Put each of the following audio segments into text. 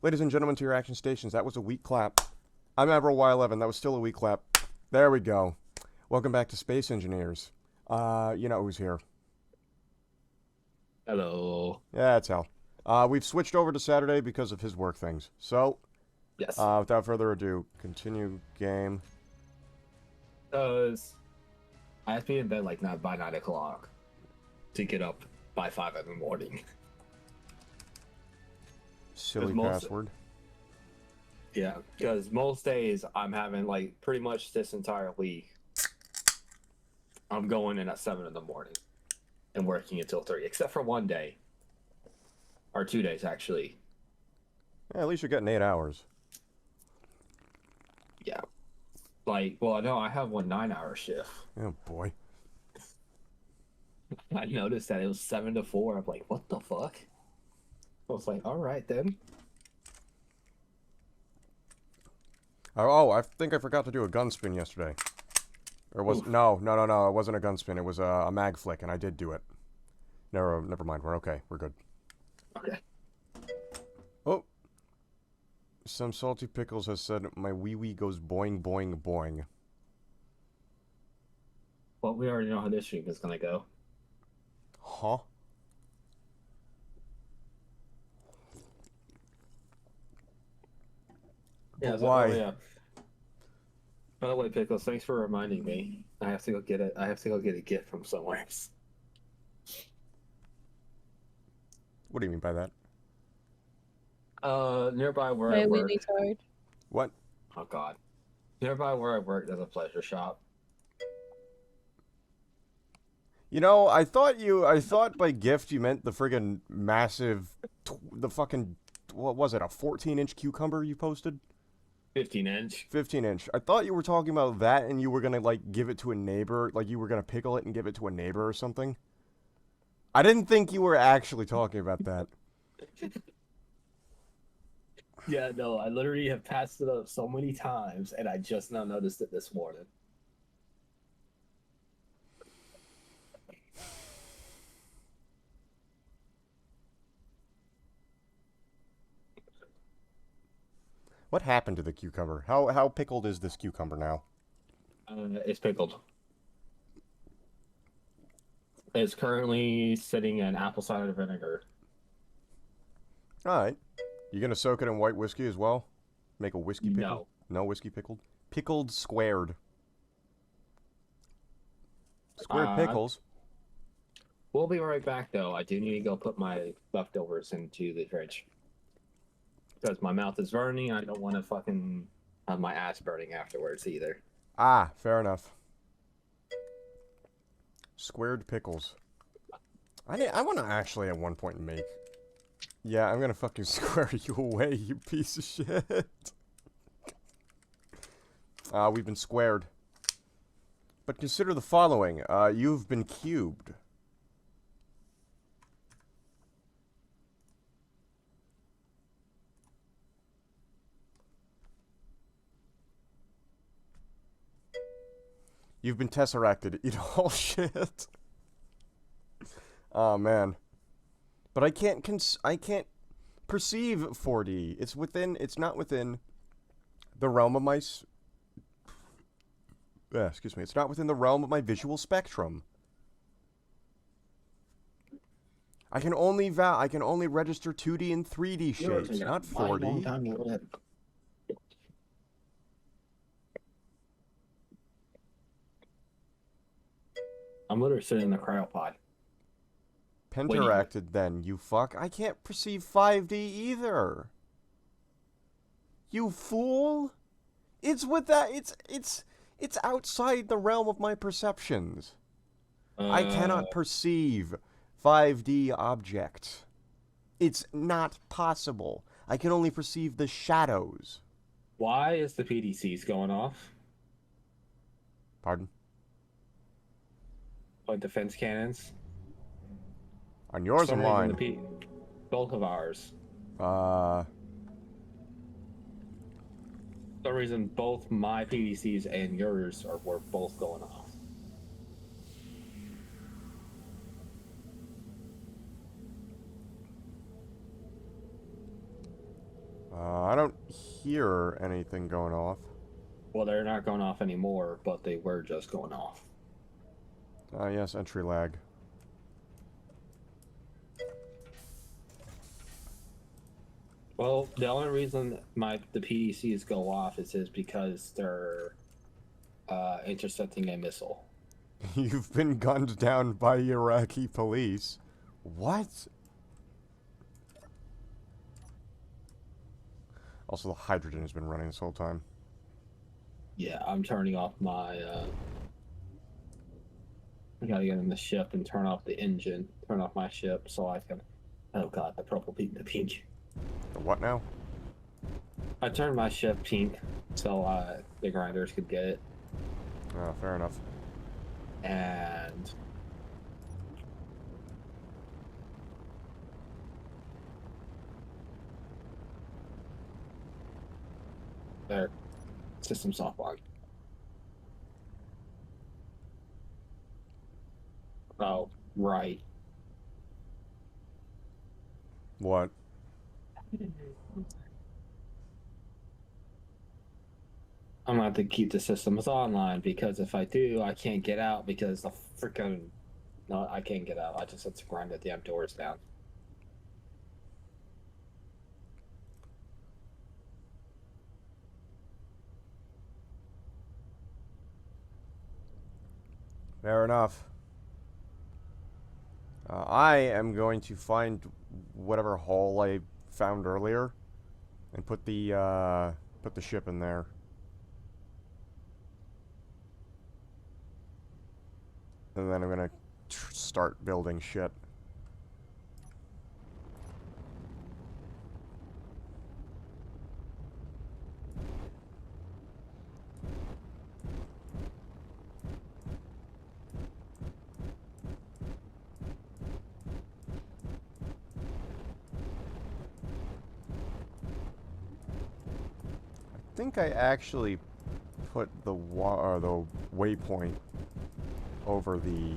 Ladies and gentlemen, to your action stations. That was a weak clap. I'm Admiral Y11. That was still a weak clap. There we go. Welcome back to Space Engineers. You know who's here. Hello. Yeah, it's Hal. We've switched over to Saturday because of his work things. So, Yes. without further ado, continue game. Because I have to be in bed like not by 9 o'clock to get up by 5 in the morning. Silly password. Yeah, because most days I'm having like pretty much this entire week. I'm going in at 7 in the morning and working until 3, except for one day. Or 2 days, actually. Yeah, at least you're getting 8 hours. Yeah. Like, well, no, I have one 9-hour shift. Oh, boy. I noticed that it was 7 to 4. I'm like, what the fuck? I was like, all right then. Oh, I think I forgot to do a gun spin yesterday. Or was Oof. no, it wasn't a gun spin. It was a mag flick, and I did do it. Never mind. We're okay. We're good. Okay. Oh, some salty pickles has said my wee wee goes boing boing boing. Well, we already know how this stream is gonna go. Huh? Yeah, But so, why? oh yeah. By the way, Pickles, thanks for reminding me. I have to go get it. I have to go get a gift from somewhere. What do you mean by that? Nearby where I My work. wee retard. What? Oh God. Nearby where I work, there's a pleasure shop. You know, I thought by gift you meant the friggin' massive, the fucking, what was it, a 14-inch cucumber you posted? 15-inch. 15-inch. I thought you were talking about that and you were gonna, like, give it to a neighbor, like you were gonna pickle it and give it to a neighbor or something. I didn't think you were actually talking about that. Yeah, no, I literally have passed it up so many times, and I just now noticed it this morning. What happened to the cucumber? How pickled is this cucumber now? It's pickled. It's currently sitting in apple cider vinegar. Alright. You gonna soak it in white whiskey as well? Make a whiskey pickle? No. No whiskey pickled? Pickled squared. Squared pickles? We'll be right back, though. I do need to go put my leftovers into the fridge. Because my mouth is burning, I don't want to fucking have my ass burning afterwards either. Ah, fair enough. Squared pickles. I want to actually at one point make... Yeah, I'm gonna fucking square you away, you piece of shit. We've been squared. But consider the following. You've been cubed. You've been tesseracted. Eat all shit. Oh man. But I can't perceive 4D. It's not within the realm of my excuse me. It's not within the realm of my visual spectrum. I can only register 2D and 3D shapes, not 4D. I'm literally sitting in the cryopod. Penteracted then, you fuck. I can't perceive 5D either. You fool! It's outside the realm of my perceptions. I cannot perceive 5D objects. It's not possible. I can only perceive the shadows. Why is the PDCs going off? Pardon? Like defense cannons? On yours or mine? Both of ours. Uh... For some reason, both my PDCs and yours were both going off. I don't hear anything going off. Well, they're not going off anymore, but they were just going off. Yes, entry lag. Well, the only reason the PDCs go off is because they're intercepting a missile. You've been gunned down by Iraqi police. What? Also, the hydrogen has been running this whole time. Yeah, I'm turning off my. I gotta get in the ship and turn off the engine, turn off my ship so I can. Oh god, the purple pink, the pink. The what now? I turned my ship pink so the grinders could get it. Oh, fair enough. And their system's offline. Oh, right. What? I'm gonna have to keep the systems online because if I do, I can't get out because the freaking. No, I can't get out. I just have to grind the damn doors down. Fair enough. I am going to find whatever hull I found earlier and put the ship in there. And then I'm gonna start building shit. I think I actually put the waypoint over the...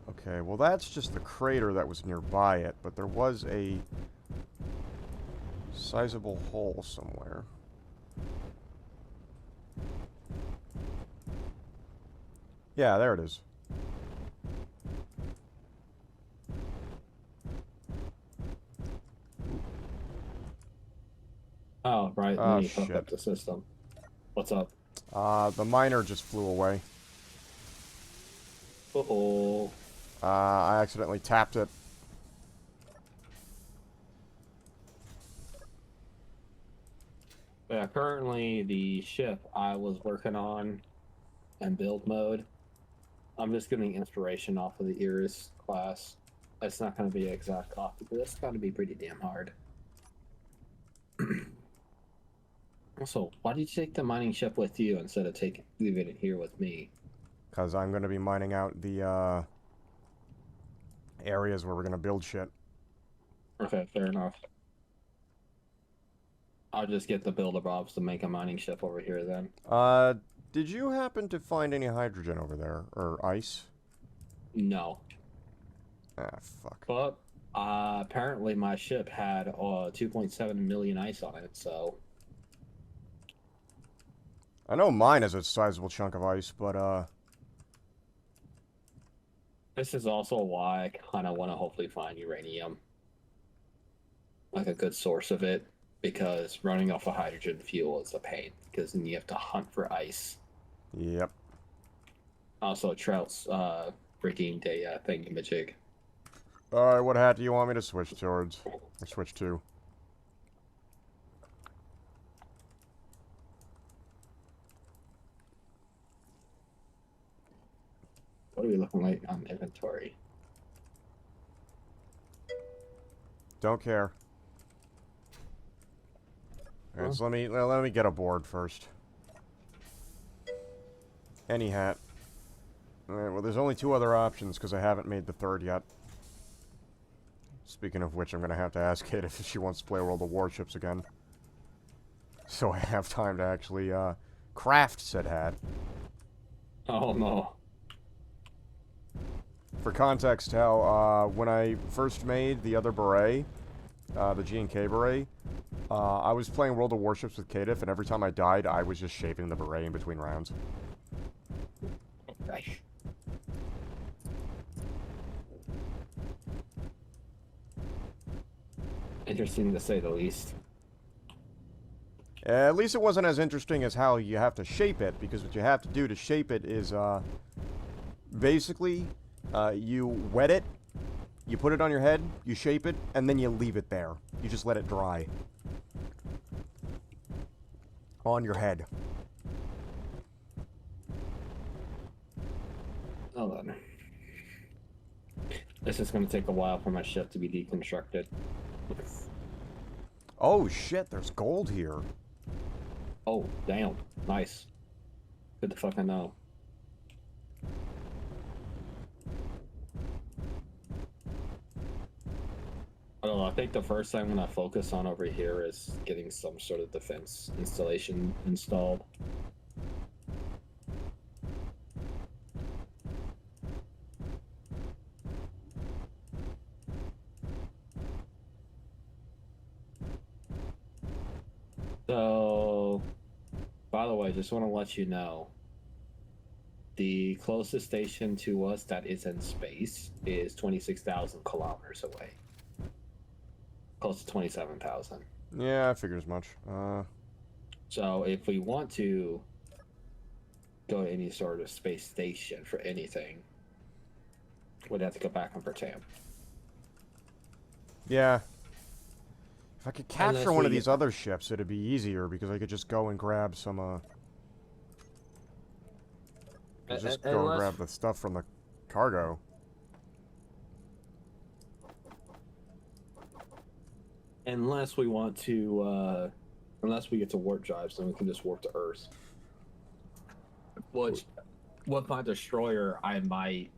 Okay, well that's just the crater that was nearby it, but there was a sizable hole somewhere. Yeah, there it is. Oh, right. Oh, Let me fuck shit. up the system. What's up? The miner just flew away. Uh-oh. I accidentally tapped it. Yeah, currently the ship I was working on in build mode, I'm just getting inspiration off of the Iris class. It's not going to be an exact copy, but it's going to be pretty damn hard. Also, why did you take the mining ship with you instead of leaving it here with me? Because I'm going to be mining out the areas where we're going to build shit. Okay, fair enough. I'll just get the builder bobs to make a mining ship over here then. Did you happen to find any hydrogen over there? Or ice? No. Ah, fuck. But apparently my ship had 2.7 million ice on it, so... I know mine is a sizable chunk of ice, but, This is also why I kind of want to hopefully find uranium. Like a good source of it, because running off of hydrogen fuel is a pain, because then you have to hunt for ice. Yep. Also, Trout's freaking a thingamajig. Alright, what hat do you want me to switch towards? Or switch to? What are we looking like on inventory? Don't care. Alright, so let me get a board first. Any hat. Alright, well there's only two other options because I haven't made the third yet. Speaking of which, I'm gonna have to ask Kate if she wants to play World of Warships again. So I have time to actually, craft said hat. Oh no. For context, Hal, when I first made the other beret, the G&K beret, I was playing World of Warships with Kadif, and every time I died, I was just shaping the beret in between rounds. Okay. Interesting to say the least. At least it wasn't as interesting as how you have to shape it, because what you have to do to shape it is, basically, you wet it, you put it on your head, you shape it, and then you leave it there. You just let it dry. On your head. Hold on. This is going to take a while for my ship to be deconstructed. Oh shit, there's gold here. Oh, damn. Nice. Good to fucking know. I don't know, I think the first thing I'm going to focus on over here is getting some sort of defense installation installed. So, by the way, just want to let you know, the closest station to us that is in space is 26,000 kilometers away. Close to 27,000. Yeah, I figured as much. So if we want to go to any sort of space station for anything, we'd have to go back on Bertam. Yeah. If I could capture Unless one of we- these other ships, it'd be easier, because I could just go and grab some, just go and Unless- grab the stuff from the cargo. Unless we want to, unless we get to warp drives, then we can just warp to Earth. Which, with my destroyer, I might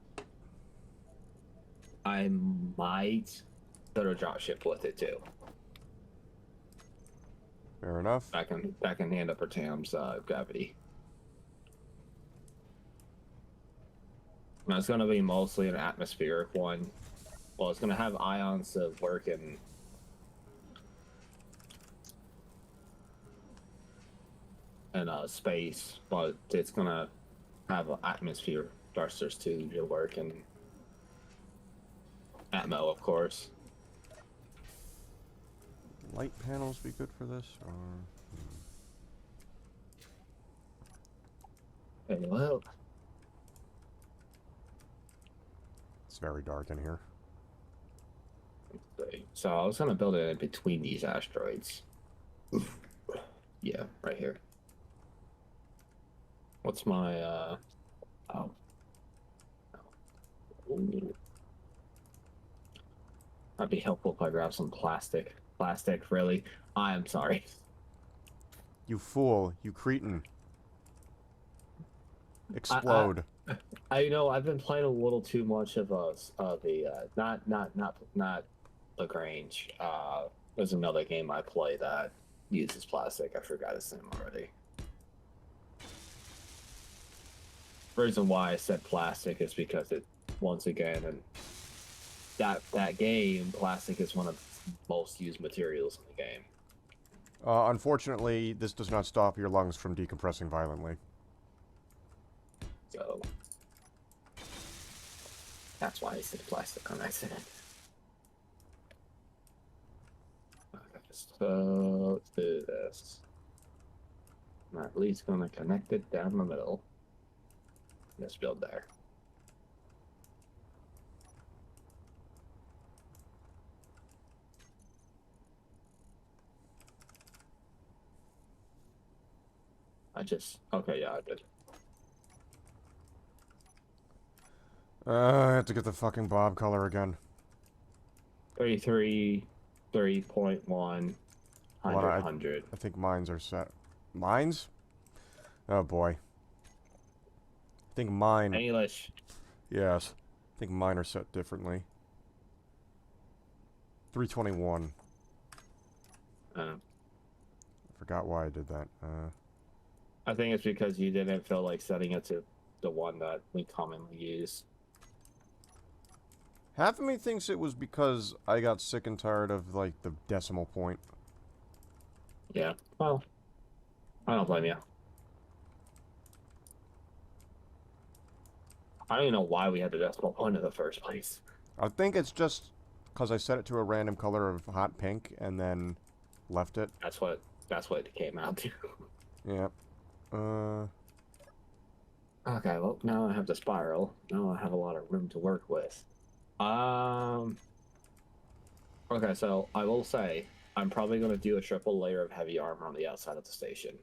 put a drop ship with it too. Fair enough. Back in hand up Bertam's gravity. Now, it's going to be mostly an atmospheric one. Well, it's going to have ions that work in space, but it's going to have an atmosphere thrusters too to work in Atmo, of course. Light panels be good for this, or... Okay, well, It's very dark in here. so I was going to build it in between these asteroids. Yeah, right here. What's my, oh. Ooh. That'd be helpful if I grab some plastic. Plastic, really? I am sorry. You fool, you cretin. Explode. I know I've been playing a little too much of not Lagrange. There's another game I play that uses plastic. I forgot its name already. Reason why I said plastic is because it, once again, and that game, plastic is one of the most used materials in the game. Unfortunately, this does not stop your lungs from decompressing violently. So that's why I said plastic on accident. Okay, so let's do this. I'm at least gonna connect it down the middle. Let's build there. Okay, yeah, I did. I have to get the fucking bob color again. 33, 3.1, 100, Well, 100. I think mines are set. Mines? Oh boy. I think mine... English. Yes. I think mine are set differently. 321. I forgot why I did that. I think it's because you didn't feel like setting it to the one that we commonly use. Half of me thinks it was because I got sick and tired of, like, the decimal point. Yeah. Well, I don't blame you. I don't even know why we had the decimal point in the first place. I think it's just because I set it to a random color of hot pink and then left it. That's what it came out to. Yeah. Okay, well, now I have the spiral. Now I have a lot of room to work with. Okay, so I will say, I'm probably going to do a triple layer of heavy armor on the outside of the station.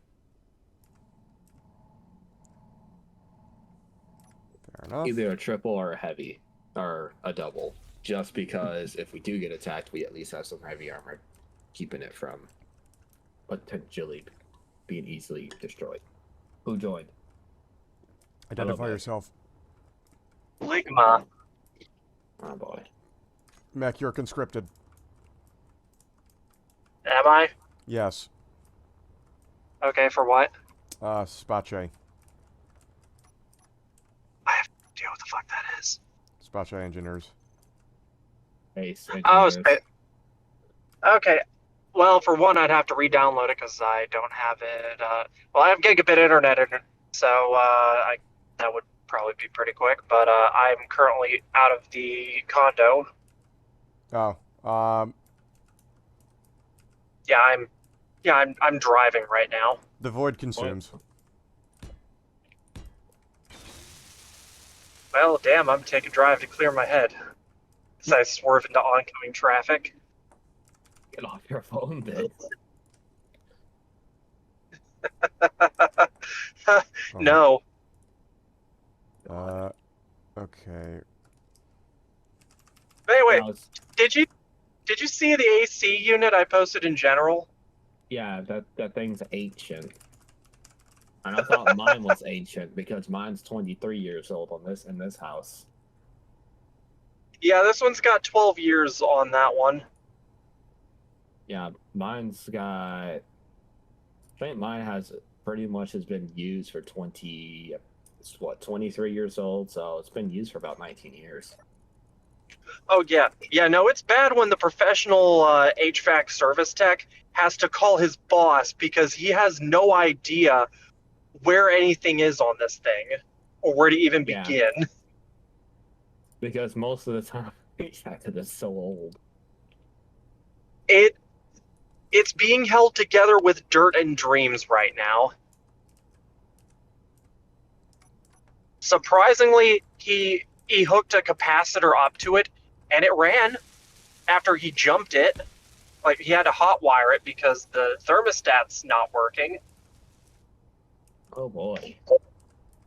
Fair enough. Either a triple or a heavy, or a double. Just because if we do get attacked, we at least have some heavy armor, keeping it from potentially being easily destroyed. Who joined? Identify yourself. Ligma. Oh boy. Mech, you're conscripted. Am I? Yes. Okay, for what? Spache. I have no idea what the fuck that is. Spache engineers. Ace. Oh, okay. Well, for one, I'd have to re-download it because I don't have it. Well, I have gigabit internet, so that would probably be pretty quick. But I'm currently out of the condo. Oh, I'm driving right now. the void consumes. Well, damn, I'm taking a drive to clear my head. As I swerve into oncoming traffic. Get off your phone, bitch. No. Okay. Anyway, did you see the AC unit I posted in general? Yeah, that thing's ancient. And I thought mine was ancient because mine's 23 years old in this house. Yeah, this one's got 12 years on that one. Yeah, mine's got. I think mine has pretty much has been used for 23 years old, so it's been used for about 19 years. Oh, yeah. Yeah, no, it's bad when the professional HVAC service tech has to call his boss because he has no idea where anything is on this thing or where to even begin. Because most of the time, HVAC is so old. It's being held together with dirt and dreams right now. Surprisingly, he hooked a capacitor up to it, and it ran after he jumped it. Like, he had to hotwire it because the thermostat's not working. Oh boy.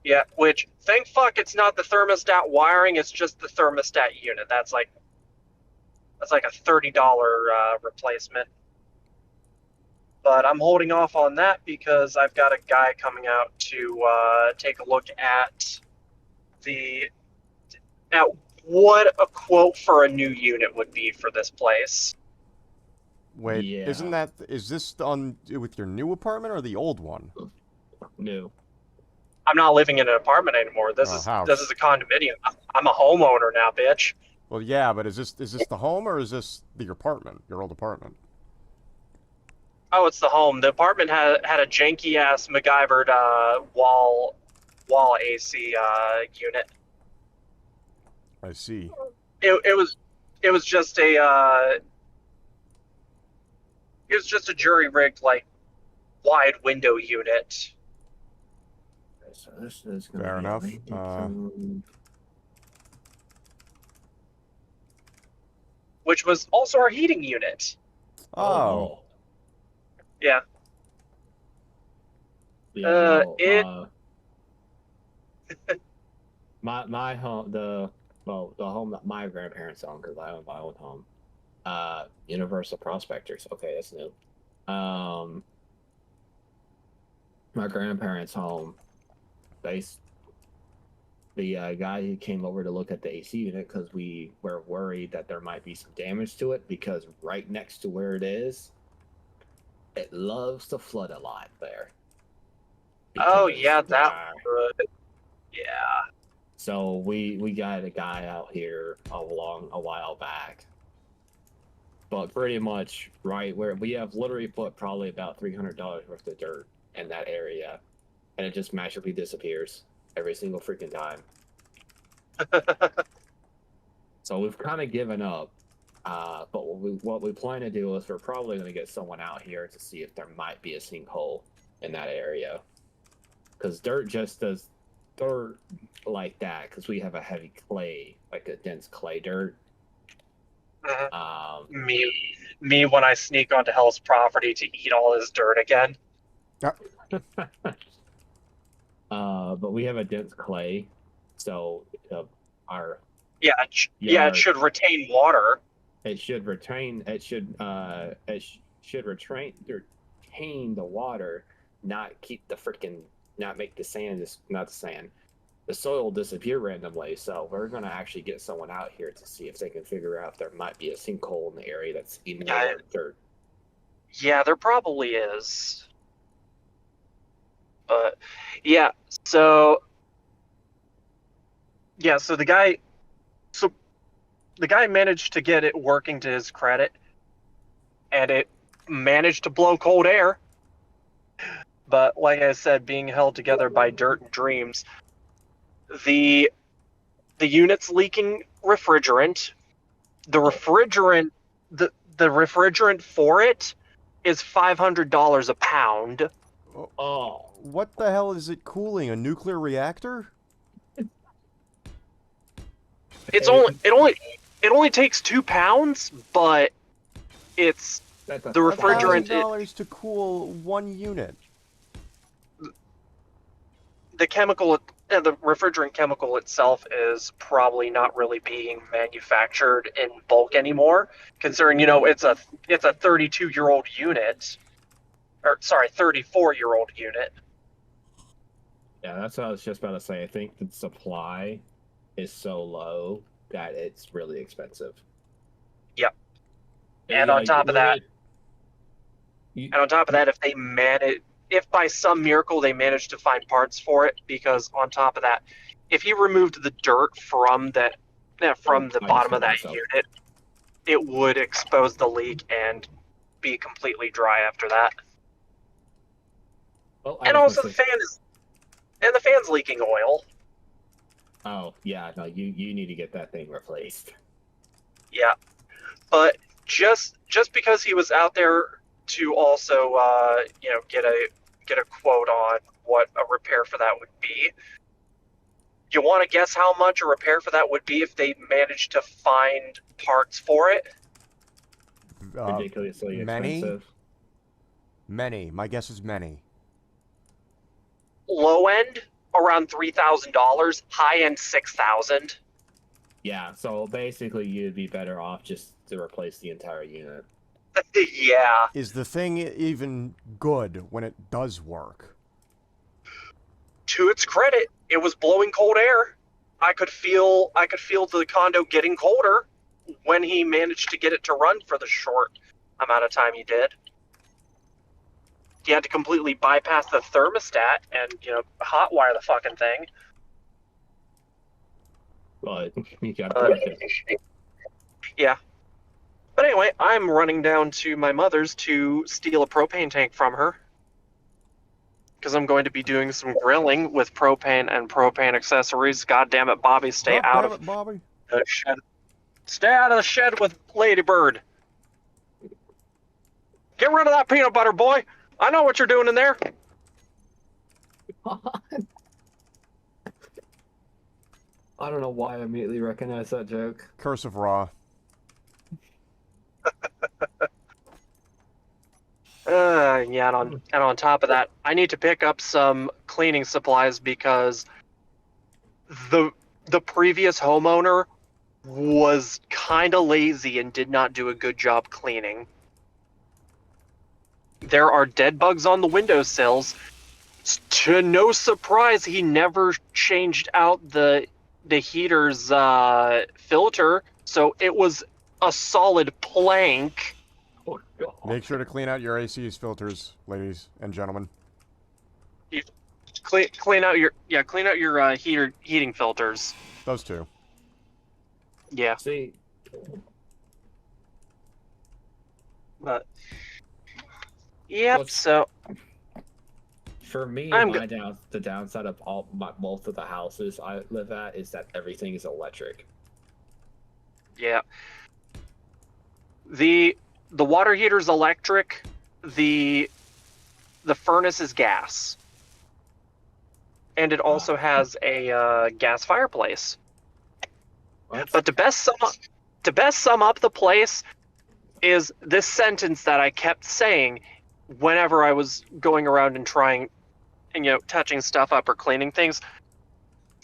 Yeah, which, thank fuck it's not the thermostat wiring, it's just the thermostat unit. That's like a $30 replacement. But I'm holding off on that because I've got a guy coming out to take a look at what a quote for a new unit would be for this place. Wait, Yeah. is this on with your new apartment or the old one? New. I'm not living in an apartment anymore. This is house. a condominium. I'm a homeowner now, bitch. Well, yeah, but is this the home or is this your apartment, your old apartment? Oh, it's the home. The apartment had a janky ass MacGyvered wall AC unit. I see. It was just a jury rigged like wide window unit. So this is gonna Fair be enough. Which was also our heating unit. Oh. Yeah. Yeah, my home, the home that my grandparents own, because I own my own home. Universal Prospectors. Okay, that's new. My grandparents' home. The guy who came over to look at the AC unit because we were worried that there might be some damage to it because right next to where it is, it loves to flood a lot there. Oh yeah, that would. Yeah. So we got a guy out here a while back. But pretty much right where we have literally put probably about $300 worth of dirt in that area, and it just magically disappears every single freaking time. So we've kind of given up. But what we plan to do is we're probably going to get someone out here to see if there might be a sinkhole in that area. Because dirt just does dirt like that, because we have a heavy clay, like a dense clay dirt. Me when I sneak onto Hell's property to eat all his dirt again. But we have a dense clay, so our it should retain water. It should retain. It should retain the water, not keep the freaking, not make the sand, not the sand, the soil disappear randomly. So we're gonna actually get someone out here to see if they can figure out if there might be a sinkhole in the area that's in dirt. Yeah, there probably is. But yeah, so the guy managed to get it working to his credit, and it managed to blow cold air. But like I said, being held together by dirt and dreams, the unit's leaking refrigerant. The refrigerant for it is $500 a pound. Oh, what the hell is it cooling? A nuclear reactor? It only takes 2 pounds, but it's the refrigerant. $1,000 to cool 1 unit. The refrigerant chemical itself is probably not really being manufactured in bulk anymore, considering it's a 32-year-old unit, or sorry, 34-year-old unit. Yeah, that's what I was just about to say. I think the supply is so low that it's really expensive. Yep. And on top of that, if by some miracle they manage to find parts for it, because on top of that, if you removed the dirt from the bottom of that unit, it would expose the leak and be completely dry after that. Well, and also the fan's leaking oil. Oh yeah, no, you need to get that thing replaced. Yeah, but just because he was out there to also get a quote on what a repair for that would be. You want to guess how much a repair for that would be if they managed to find parts for it? Ridiculously expensive. Many. My guess is many. Low end, around $3,000. High end, $6,000. Yeah, so basically you'd be better off just to replace the entire unit. Yeah. Is the thing even good when it does work? To its credit, it was blowing cold air. I could feel the condo getting colder when he managed to get it to run for the short amount of time he did. He had to completely bypass the thermostat and hotwire the fucking thing. But you got yeah. But anyway, I'm running down to my mother's to steal a propane tank from her. Because I'm going to be doing some grilling with propane and propane accessories. God damn it, Bobby, stay out of Bobby. The shed. Stay out of the shed with Ladybird. Get rid of that peanut butter, boy. I know what you're doing in there. I don't know why I immediately recognize that joke. Curse of Ra. Yeah, and on top of that, I need to pick up some cleaning supplies because the previous homeowner was kind of lazy and did not do a good job cleaning. There are dead bugs on the windowsills. To no surprise, he never changed out the heater's filter, so it was a solid plank. Oh, God. Make sure to clean out your AC's filters, ladies and gentlemen. clean out your heating filters. Those two. Yeah, See, but yep. What's- So for me, I'm the downside of most of the houses I live at is that everything is electric. yeah, the water heater's electric. The furnace is gas, and it also has a gas fireplace. What? But to best sum up the place is this sentence that I kept saying whenever I was going around and trying, and touching stuff up or cleaning things.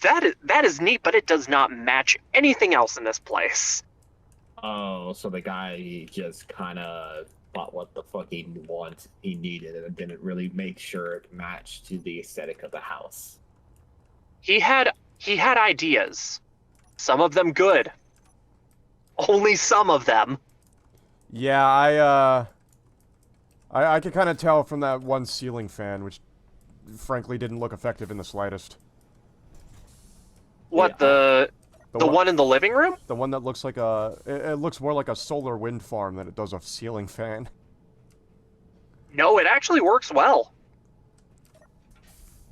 That is neat, but it does not match anything else in this place. Oh, so the guy just kind of thought what the fuck he needed, and didn't really make sure it matched to the aesthetic of the house. He had ideas, some of them good. Only some of them. Yeah, I could kind of tell from that one ceiling fan, which frankly didn't look effective in the slightest. What, Yeah. the one in the living room? The one that looks like it looks more like a solar wind farm than it does a ceiling fan. No, it actually works well.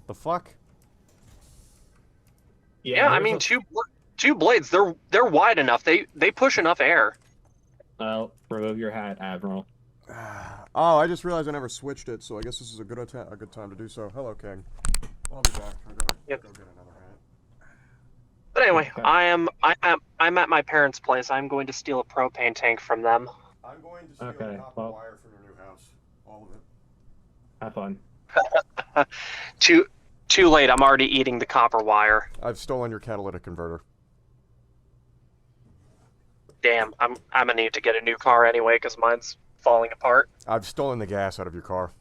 The fuck? Yeah, I there's mean, a- two blades. They're wide enough. They push enough air. Oh, remove your hat, Admiral. Oh, I just realized I never switched it, so I guess this is a good time to do so. Hello, King. I'll be back. I gotta Yep. go get another hat. But anyway, Okay. I'm at my parents' place. I'm going to steal a propane tank from them. I'm going to steal Okay, copper well- wire from your new house. All of it. Have fun. Too late. I'm already eating the copper wire. I've stolen your catalytic converter. Damn, I'm gonna need to get a new car anyway because mine's falling apart. I've stolen the gas out of your car.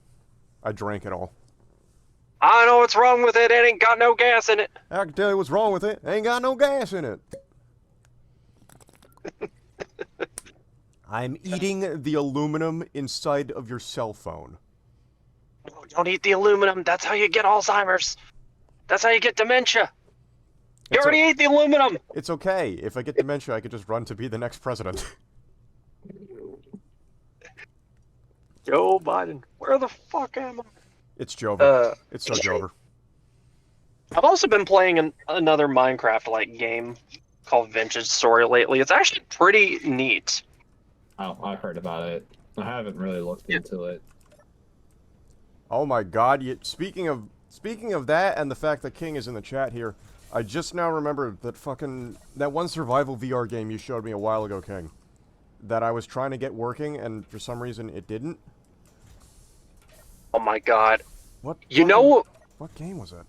I drank it all. I know what's wrong with it. It ain't got no gas in it. I can tell you what's wrong with it. Ain't got no gas in it. I'm eating the aluminum inside of your cell phone. No, don't eat the aluminum. That's how you get Alzheimer's. That's how you get dementia. You It's already ate the aluminum. It's okay. If I get dementia, I could just run to be the next president. Joe Biden. Where the fuck am I? It's Jover. It's so it's- Jover. I've also been playing another Minecraft-like game called Vintage Story lately. It's actually pretty neat. Oh, I heard about it. I haven't really looked into it. Oh my god, speaking of that and the fact that King is in the chat here, I just now remembered that one survival VR game you showed me a while ago, King. That I was trying to get working and for some reason it didn't. Oh my god. What what game was it?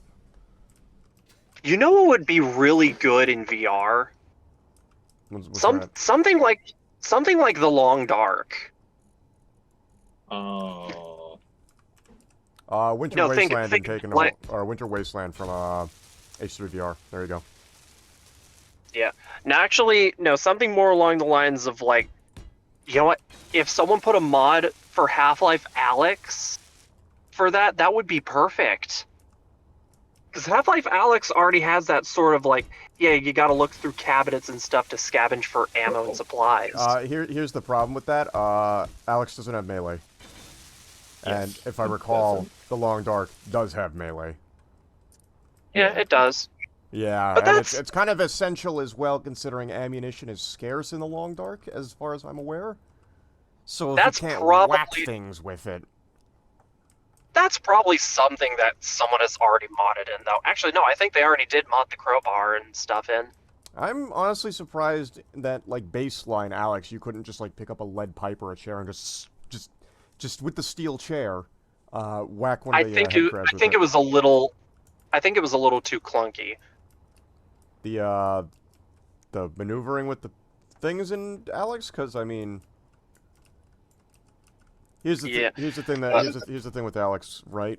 You know what would be really good in VR? What's that? Something like The Long Dark. Oh. Winter No, Wasteland think and taken like- or Winter Wasteland from H3VR. There you go. Yeah. No, actually, no, something more along the lines of like, you know what? If someone put a mod for Half-Life Alyx for that would be perfect. Because Half-Life Alyx already has that sort of like, yeah, you gotta look through cabinets and stuff to scavenge for ammo and supplies. Here's the problem with that. Alex doesn't have melee. And Yes, if I it recall, doesn't. The Long Dark does have melee. Yeah, it does. Yeah, But and that's- it's kind of essential as well, considering ammunition is scarce in The Long Dark, as far as I'm aware. So if That's you can't probably- whack things with it. That's probably something that someone has already modded in, though. Actually, no, I think they already did mod the crowbar and stuff in. I'm honestly surprised that, like, baseline Alex, you couldn't just, like, pick up a lead pipe or a chair and just with the steel chair, whack one of the head crabs with I think it was a little too clunky. the maneuvering with the things in Alex, because I mean, here's the thing with Alex, right?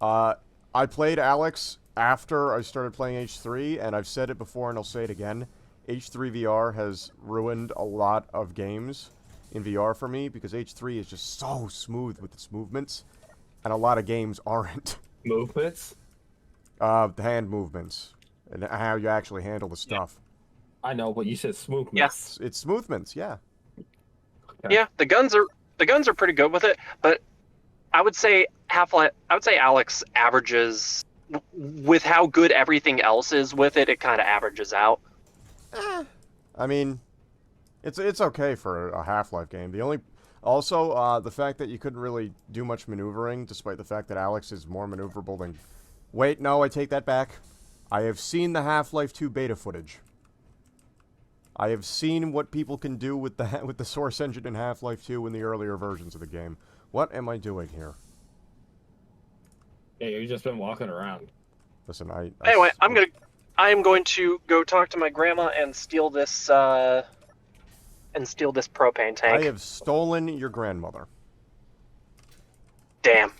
I played Alex after I started playing H3, and I've said it before and I'll say it again. H3 VR has ruined a lot of games in VR for me because H3 is just so smooth with its movements, and a lot of games aren't. Movements? The hand movements and how you actually handle the stuff. I know, but you said smooth. Yes. It's movements, yeah. Okay. Yeah, the guns are pretty good with it, but I would say Alex averages with how good everything else is with it. It kind of averages out. I mean, it's okay for a Half-Life game. The fact that you couldn't really do much maneuvering, despite the fact that Alex is more maneuverable than. Wait, no, I take that back. I have seen the Half-Life 2 beta footage. I have seen what people can do with the Source engine in Half-Life 2 in the earlier versions of the game. What am I doing here? Yeah, you've just been walking around. Listen, Anyway, I am going to go talk to my grandma and steal this propane tank. I have stolen your grandmother. Damn.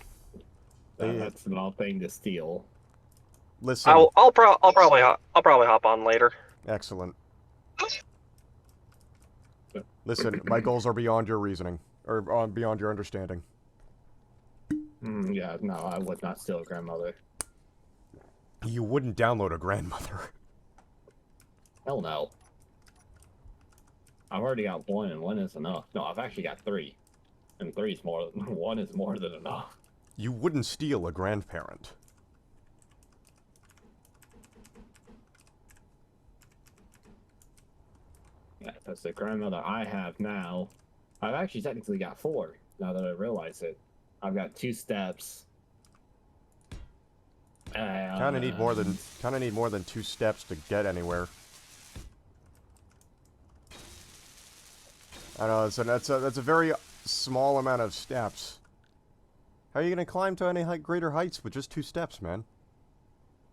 That's a small thing to steal. Listen. I'll probably hop on later. Excellent. Listen, my goals are beyond your reasoning, or beyond your understanding. Yeah, no, I would not steal a grandmother. You wouldn't download a grandmother. Hell no. I've already got one, and one is enough. No, I've actually got three. And three is more. One is more than enough. You wouldn't steal a grandparent. Yeah, that's the grandmother I have now. I've actually technically got four, now that I realize it. I've got 2 steps. Kind of need more than 2 steps to get anywhere. I know that's a very small amount of steps. How are you gonna climb to any greater heights with just 2 steps, man?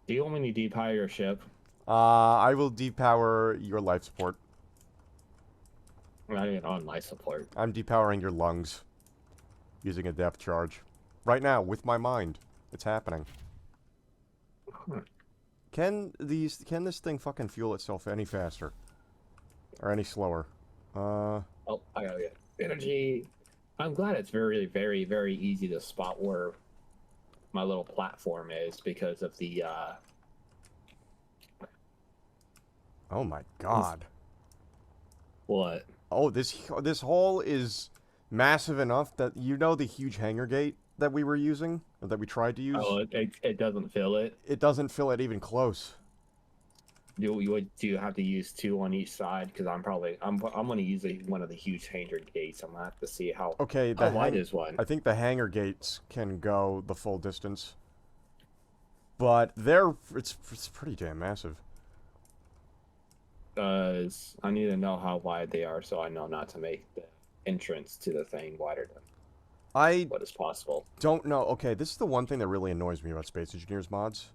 Do you want me to depower your ship? I will depower your life support. I'm not even on life support. I'm depowering your lungs. Using a depth charge. Right now, with my mind. It's happening. Huh. Can this thing fucking fuel itself any faster? Or any slower? Oh, I gotta get energy. I'm glad it's very, very, very easy to spot where my little platform is because of the, Oh my god. What? Oh, this hole is massive enough that you know the huge hangar gate that we were using, or that we tried to use? Oh, it doesn't fill it? It doesn't fill it even close. Do you have to use 2 on each side? Because I'm gonna use one of the huge hangar gates. I'm gonna have to see how wide is one. I think the hangar gates can go the full distance, but it's pretty damn massive. I need to know how wide they are, so I know not to make the entrance to the thing wider than what is possible. Don't know. Okay, this is the one thing that really annoys me about Space Engineers mods.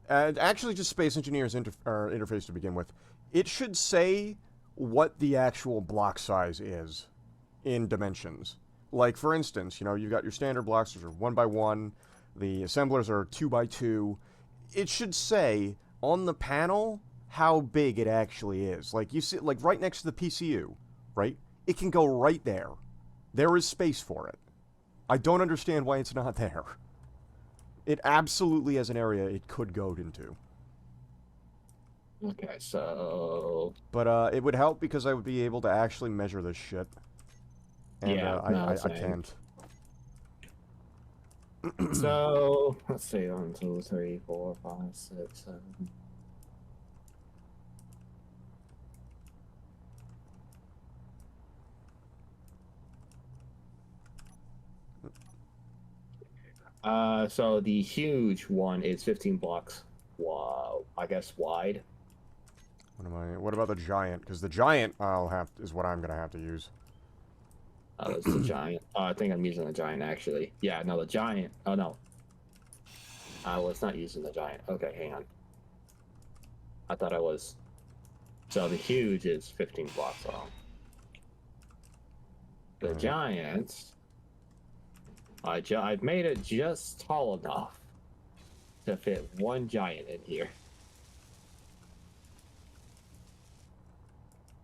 And actually just Space Engineers interface to begin with. It should say what the actual block size is in dimensions. Like, for instance, you know, you've got your standard blocks, which are 1 by 1. The assemblers are 2 by 2. It should say on the panel how big it actually is. Like, you see, like, right next to the PCU, right? It can go right there. There is space for it. I don't understand why it's not there. It absolutely has an area it could go into. Okay, so... But, it would help because I would be able to actually measure this shit. And, yeah, I can't. So, let's see, 1, 2, 3, 4, 5, 6, 7... So the huge one is 15 blocks. Wow, I guess wide. What about the giant? Because the giant is what I'm gonna have to use. Oh, it's the giant. I think I'm using the giant actually. Yeah, no, the giant. Oh no. I was not using the giant. Okay, hang on. I thought I was. So the huge is 15 blocks long. The giant. I've made it just tall enough to fit one giant in here.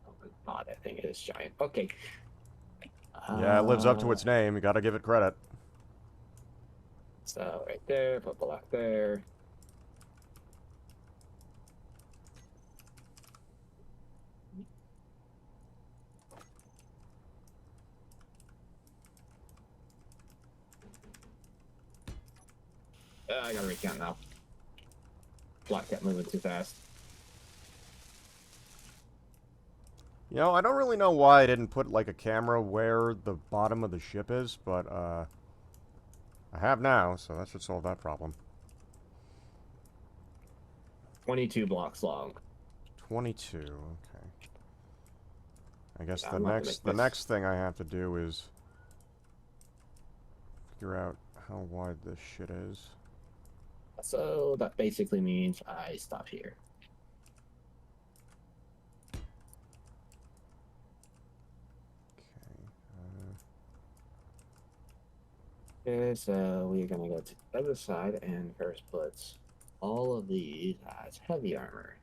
Oh my god, that thing is giant. Okay. Yeah, it lives up to its name. You gotta give it credit. So right there, put block there. I gotta recount now. Block kept moving too fast. You know, I don't really know why I didn't put, like, a camera where the bottom of the ship is, but, I have now, so that should solve that problem. 22 blocks long. 22, okay. I guess Yeah, the next thing I have to do is figure out how wide this shit is. So that basically means I stop here. Okay, so we're gonna go to the other side and first put all of these as heavy armor.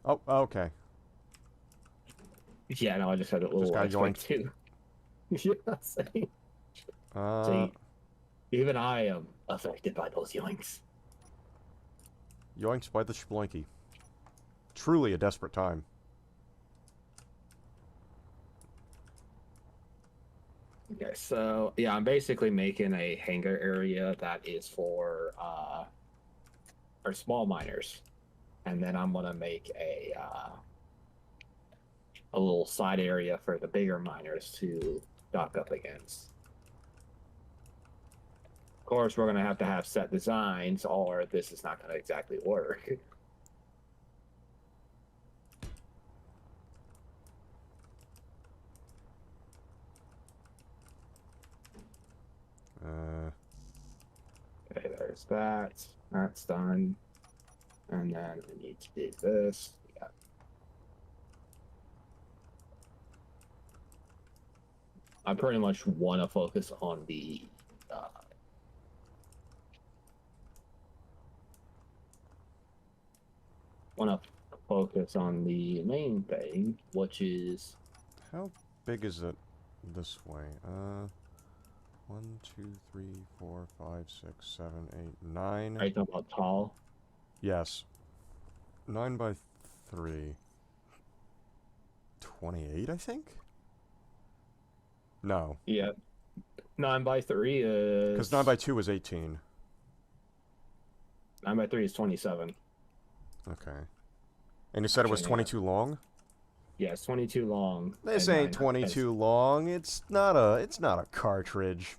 Oh, okay. Yeah, no, I just had a little got expect yoinked. too. Yeah, same. Uh, See, even I am affected by those yoinks. yoinks by the sploinky. Truly a desperate time. Okay, so yeah, I'm basically making a hangar area that is for small miners, and then I'm gonna make a little side area for the bigger miners to dock up against. Of course, we're gonna have to have set designs, or this is not gonna exactly work. Okay, there's that. That's done. And then we need to do this. Yeah. I pretty much want to focus on the main thing, which is How big is it this way? 1, 2, 3, 4, 5, 6, 7, 8, 9. are you talking about tall? Yes. 9 by 3. 28, I think? No. Yeah. 9 by 3 is Because 9 by 2 is 18. 9 by 3 is 27. Okay. And you said it was Actually, 22 long? Yeah, it's 22 long. This and ain't 22 long. It's not a cartridge.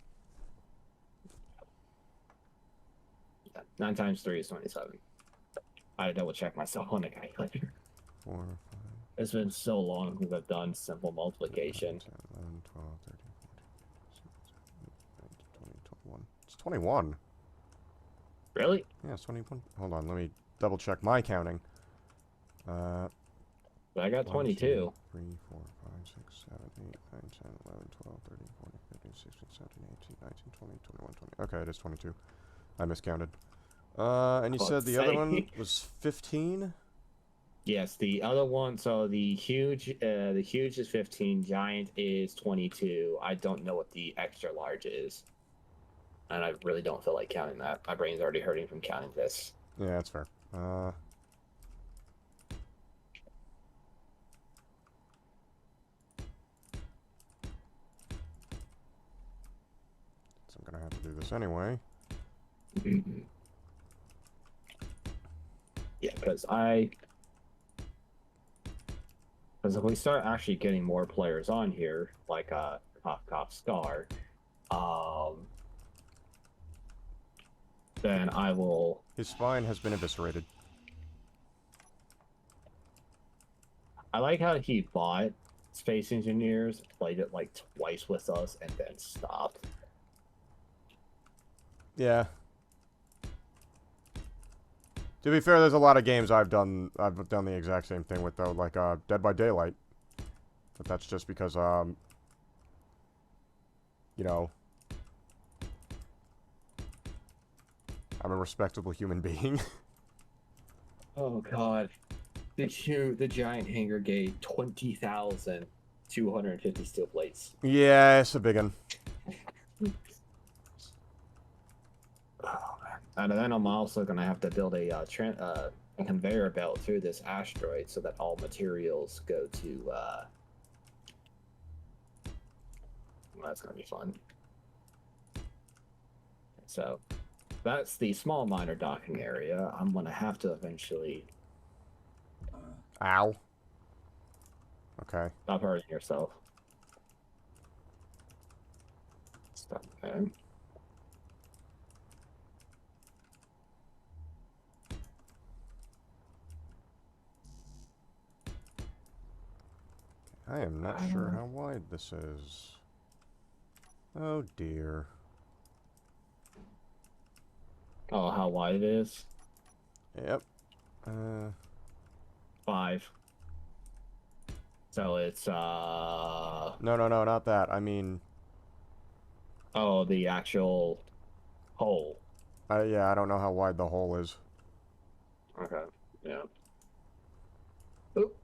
9 times 3 is 27. I double check myself on the calculator. 4, 5, It's been so long since I've done simple multiplication. 10, 11, 12, 13, 14, 15, 16, 17, 18, 20, 21. It's 21. Really? Yeah, it's 21. Hold on, let me double check my counting. But I got 1, 2, 22. 3, 4, 5, 6, 7, 8, 9, 10, 11, 12, 13, 14, 15, 16, 17, 18, 19, 20, 21, 20. Okay, it is 22. I miscounted. And you said the other one was 15? Yes, the other one. So the huge is 15. Giant is 22. I don't know what the extra large is, and I really don't feel like counting that. My brain's already hurting from counting this. Yeah, that's fair. So I'm gonna have to do this anyway. Yeah, because if we start actually getting more players on here, like Cop Scar, then I will. His spine has been eviscerated. I like how he bought Space Engineers, played it like twice with us, and then stopped. Yeah. To be fair, there's a lot of games I've done the exact same thing with, though, like Dead by Daylight. But that's just because you know, I'm a respectable human being. Oh god. The giant hangar gave 20,250 steel plates. Yeah, it's a big one. Oh, man. And then I'm also gonna have to build a conveyor belt through this asteroid so that all materials go to. Well, that's gonna be fun. So, that's the small minor docking area. I'm gonna have to eventually Ow. Okay. stop hurting yourself. Stop there. I am not sure how wide this is. Oh dear. Oh, how wide it is? Yep. 5. So it's No, not that. I mean, oh, the actual hole. yeah, I don't know how wide the hole is. Okay. Yeah. Oop.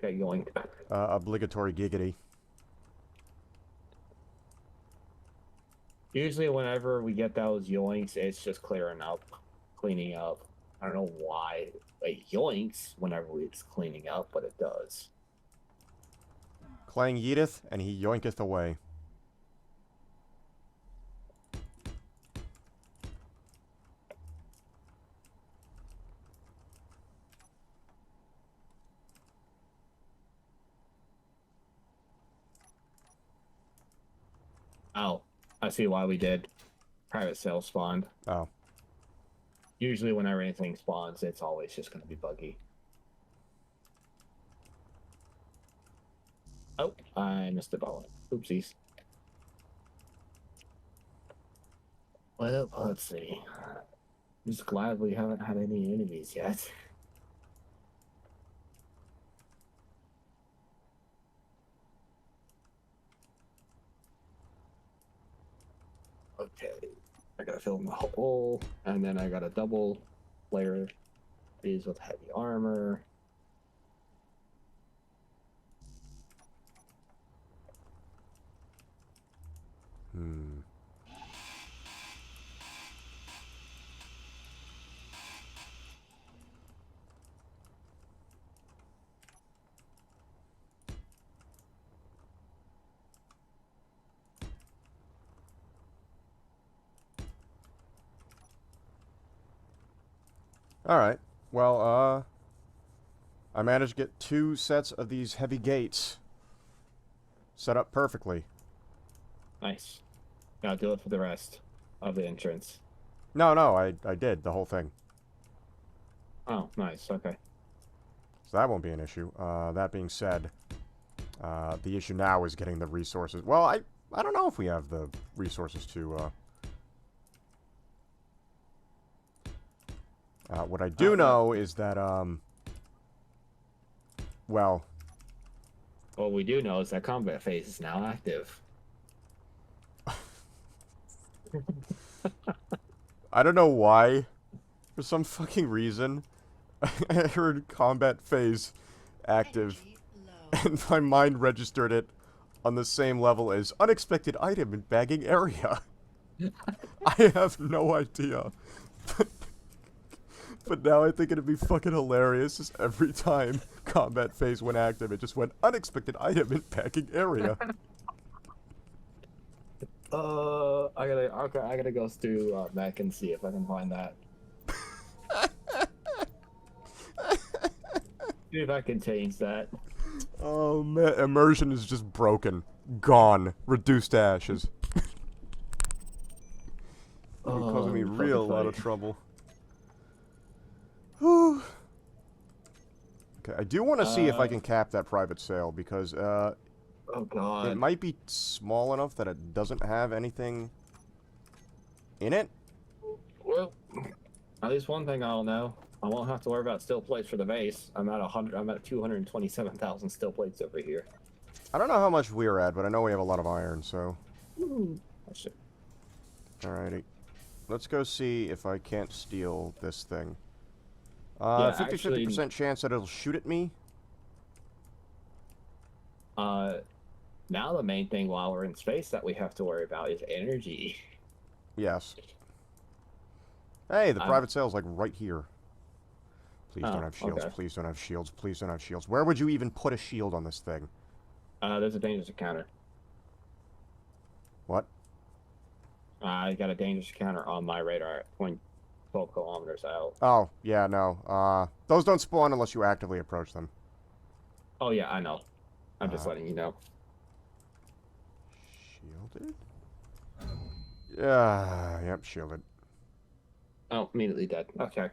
Okay, going. Obligatory giggity. Usually whenever we get those yoinks, it's just clearing up, cleaning up. I don't know why it yoinks whenever it's cleaning up, but it does. Clang yeeteth, and he yoinketh away. Oh, I see why we did. Private sale spawned. Oh. Usually whenever anything spawns, it's always just going to be buggy. Oh, I missed the ball. Oopsies. Well, let's see. I'm just glad we haven't had any enemies yet. Okay, I gotta fill in the hole, and then I got a double layer these with heavy armor. Alright. Well, I managed to get 2 sets of these heavy gates set up perfectly. Nice. Now do it for the rest of the entrance. No, I did the whole thing. Oh, nice. Okay. So that won't be an issue. That being said, the issue now is getting the resources. Well, I don't know if we have the resources to, what I do know is that, well... What we do know is that combat phase is now active. I don't know why. For some fucking reason, I heard combat phase active, and my mind registered it on the same level as unexpected item in bagging area. I have no idea. But now I think it'd be fucking hilarious just every time combat phase went active, it just went unexpected item in bagging area. I gotta go through Mac and see if I can find that. See if I can change that. Oh man, immersion is just broken. Gone. Reduced to ashes. You're causing me real lot of trouble. Whew. Okay, I do want to see if I can cap that private sale, because, oh god. it might be small enough that it doesn't have anything in it. Well, at least one thing I'll know. I won't have to worry about steel plates for the base. I'm at 227,000 steel plates over here. I don't know how much we're at, but I know we have a lot of iron, so... That's it. Alrighty. Let's go see if I can't steal this thing. Yeah, 50% chance that it'll shoot at me. Now the main thing while we're in space that we have to worry about is energy. Yes. Hey, the private sale's like right here. Please don't have shields, okay. please don't have shields, please don't have shields. Where would you even put a shield on this thing? There's a dangerous encounter. What? I got a dangerous encounter on my radar at 12 kilometers out. Oh, yeah, no. Those don't spawn unless you actively approach them. Oh yeah, I know. I'm just letting you know. Shielded? Yeah, yep, shielded. Oh, immediately dead. Okay.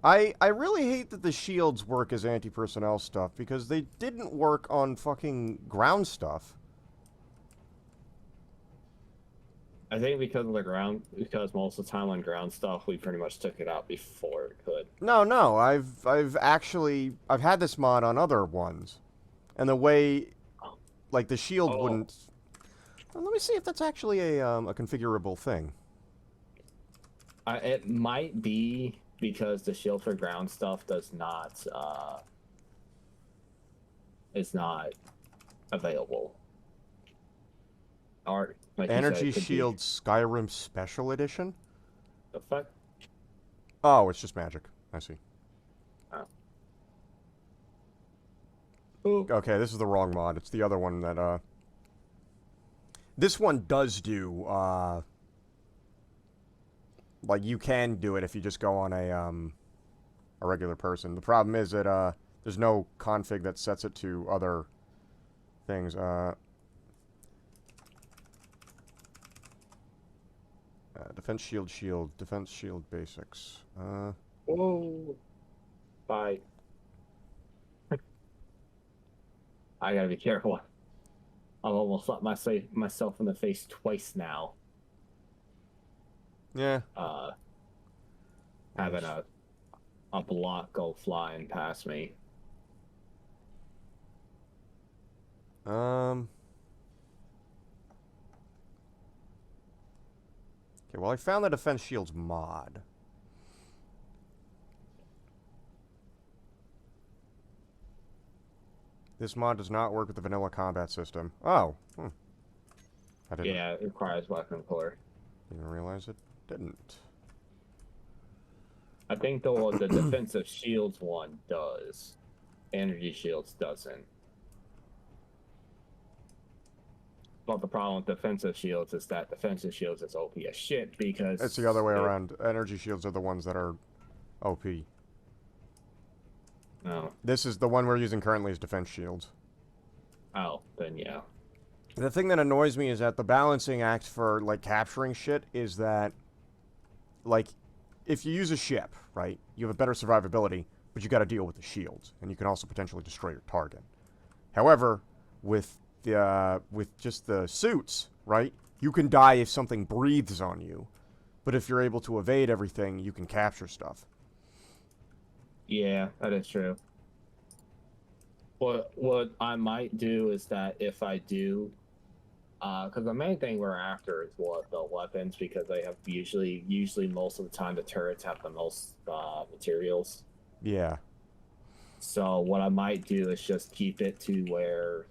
I really hate that the shields work as anti-personnel stuff, because they didn't work on fucking ground stuff. I think because of the ground, because most of the time on ground stuff, we pretty much took it out before it could. No, I've had this mod on other ones, and the way, like, the shield wouldn't. Well, let me see if that's actually a configurable thing. It might be because the shield for ground stuff is not available. Or like Energy Shield Skyrim Special Edition? The fuck? Oh, it's just magic. I see. Oh. Ooh. Okay, this is the wrong mod. It's the other one that, This one does do, like, you can do it if you just go on a regular person. The problem is that, there's no config that sets it to other things. Defense shield, defense shield basics. Whoa. Bye. I gotta be careful. I've almost let myself in the face twice now. Yeah. Having a block go flying past me. Okay, well, I found the defense shields mod. This mod does not work with the vanilla combat system. Oh. I didn't. Yeah, it requires weapon core. Didn't realize it didn't. I think the defensive shields one does. Energy shields doesn't. But the problem with defensive shields is that defensive shields is OP as shit because... It's the other way around. Energy shields are the ones that are OP. Oh. This is the one we're using currently is defense shields. Oh, then yeah. The thing that annoys me is that the balancing act for, like, capturing shit is that, like, if you use a ship, right, you have a better survivability, but you gotta deal with the shields, and you can also potentially destroy your target. However, with just the suits, right, you can die if something breathes on you, but if you're able to evade everything, you can capture stuff. Yeah, that is true. What I might do is that if I do, because the main thing we're after is the weapons, because they have usually most of the time the turrets have the most materials. Yeah. So what I might do is just keep it to where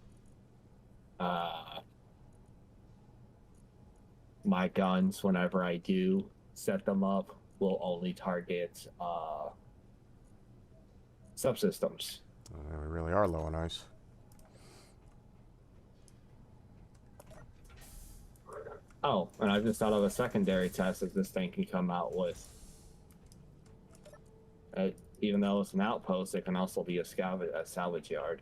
my guns, whenever I do set them up, will only target subsystems. We really are low on ice. Oh, and I just thought of a secondary test that this thing can come out with. Even though it's an outpost, it can also be a salvage yard.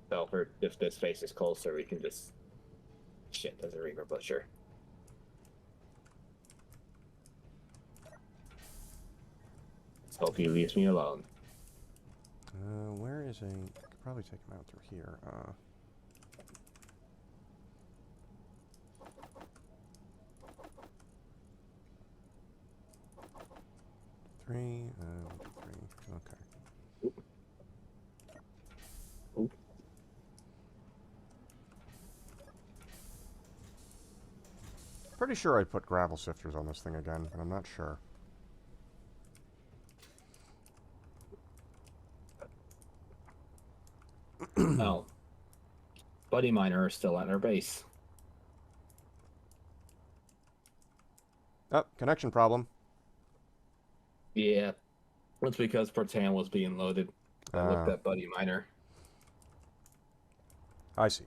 So if this face is closer, we can just... Shit, there's a Reaper Butcher. Let's hope he leaves me alone. Where is a... I could probably take him out through here. 3, 3, okay. Oop. Pretty sure I put gravel sifters on this thing again, but I'm not sure. Oh. Buddy Miner is still at our base. Oh, connection problem. Yeah. That's because Protan was being loaded. I looked at Buddy Miner. I see.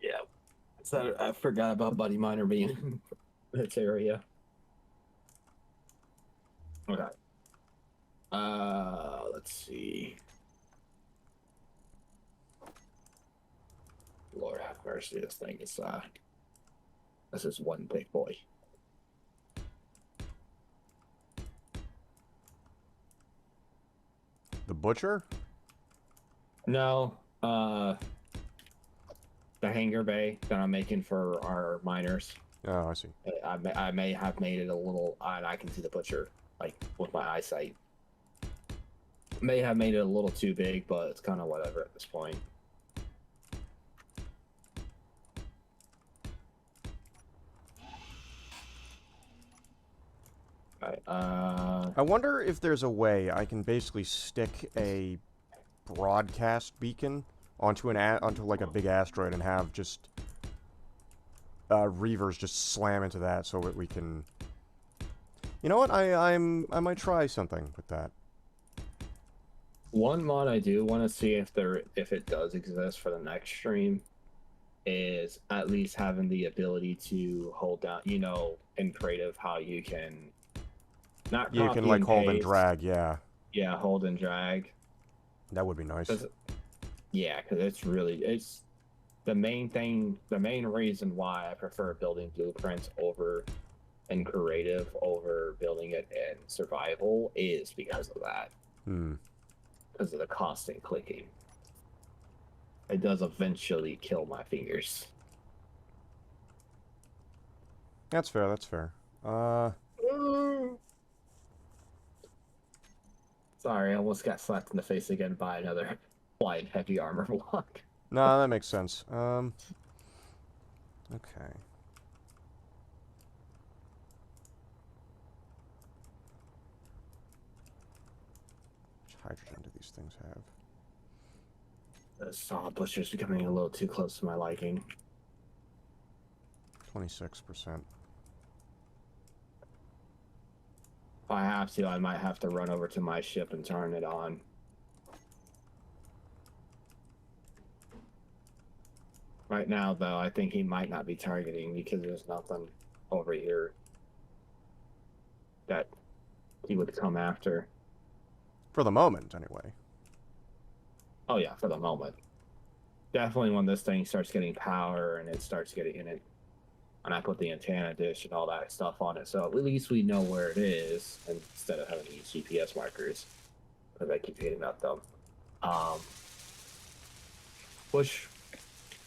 Yeah. So I forgot about Buddy Miner being in this area. Okay. Let's see. Lord have mercy, this is one big boy. The butcher? No, the hangar bay that I'm making for our miners. Oh, I see. I may have made it a little, and I can see the butcher, like, with my eyesight. May have made it a little too big, but it's kind of whatever at this point. Alright, I wonder if there's a way I can basically stick a broadcast beacon onto onto like a big asteroid and have just reavers just slam into that so that we can. You know what? I might try something with that. one mod I do want to see if it does exist for the next stream is at least having the ability to hold down, you know, in creative how you can not You can like hold and drag, yeah. Yeah, hold and drag. That would be nice. Yeah, because it's the main reason why I prefer building blueprints over and creative over building it in survival is because of that. Because of the constant clicking. It does eventually kill my fingers. That's fair, that's fair. Sorry, I almost got slapped in the face again by another flying heavy armor block. No, that makes sense. Okay. Which hydrogen do these things have? The saw butcher's becoming a little too close to my liking. 26%. If I have to, I might have to run over to my ship and turn it on. Right now, though, I think he might not be targeting because there's nothing over here that he would come after. For the moment, anyway. Oh yeah, for the moment. Definitely when this thing starts getting power and it starts getting in it, and I put the antenna dish and all that stuff on it, so at least we know where it is instead of having to use GPS markers, because I keep hitting about them. Which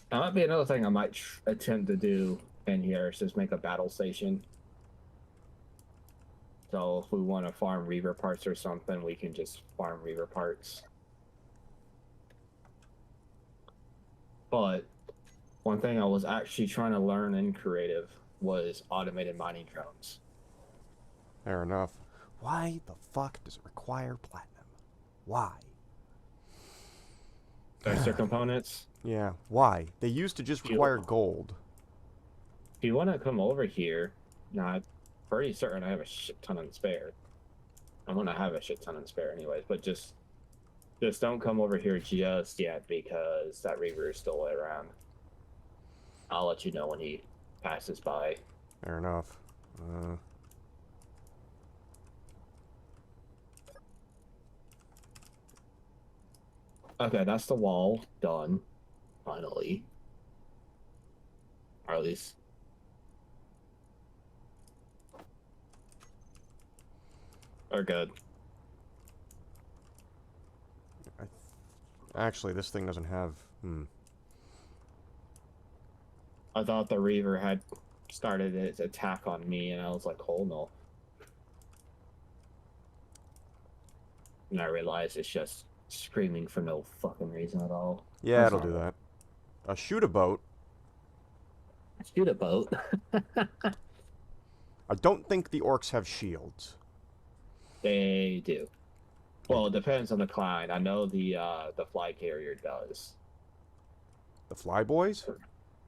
that might be another thing I might attempt to do in here, is just make a battle station. So if we want to farm Reaver parts or something, we can just farm Reaver parts. But one thing I was actually trying to learn in creative was automated mining drones. Fair enough. Why the fuck does it require platinum? Why? Extra components? Yeah, why? They used to just require gold. If you want to come over here, now I'm pretty certain I have a shit ton in spare. I'm gonna have a shit ton in spare anyways, but just don't come over here just yet because that Reaver is still around. I'll let you know when he passes by. Fair enough. Okay, that's the wall done. Finally. Or at least. Or good. Actually, this thing doesn't have... I thought the Reaver had started its attack on me, and I was like, oh no. And I realized it's just screaming for no fucking reason at all. Yeah, it'll do that. Shoot a boat. Shoot a boat. I don't think the orcs have shields. They do. Well, it depends on the client. I know the fly carrier does. The flyboys?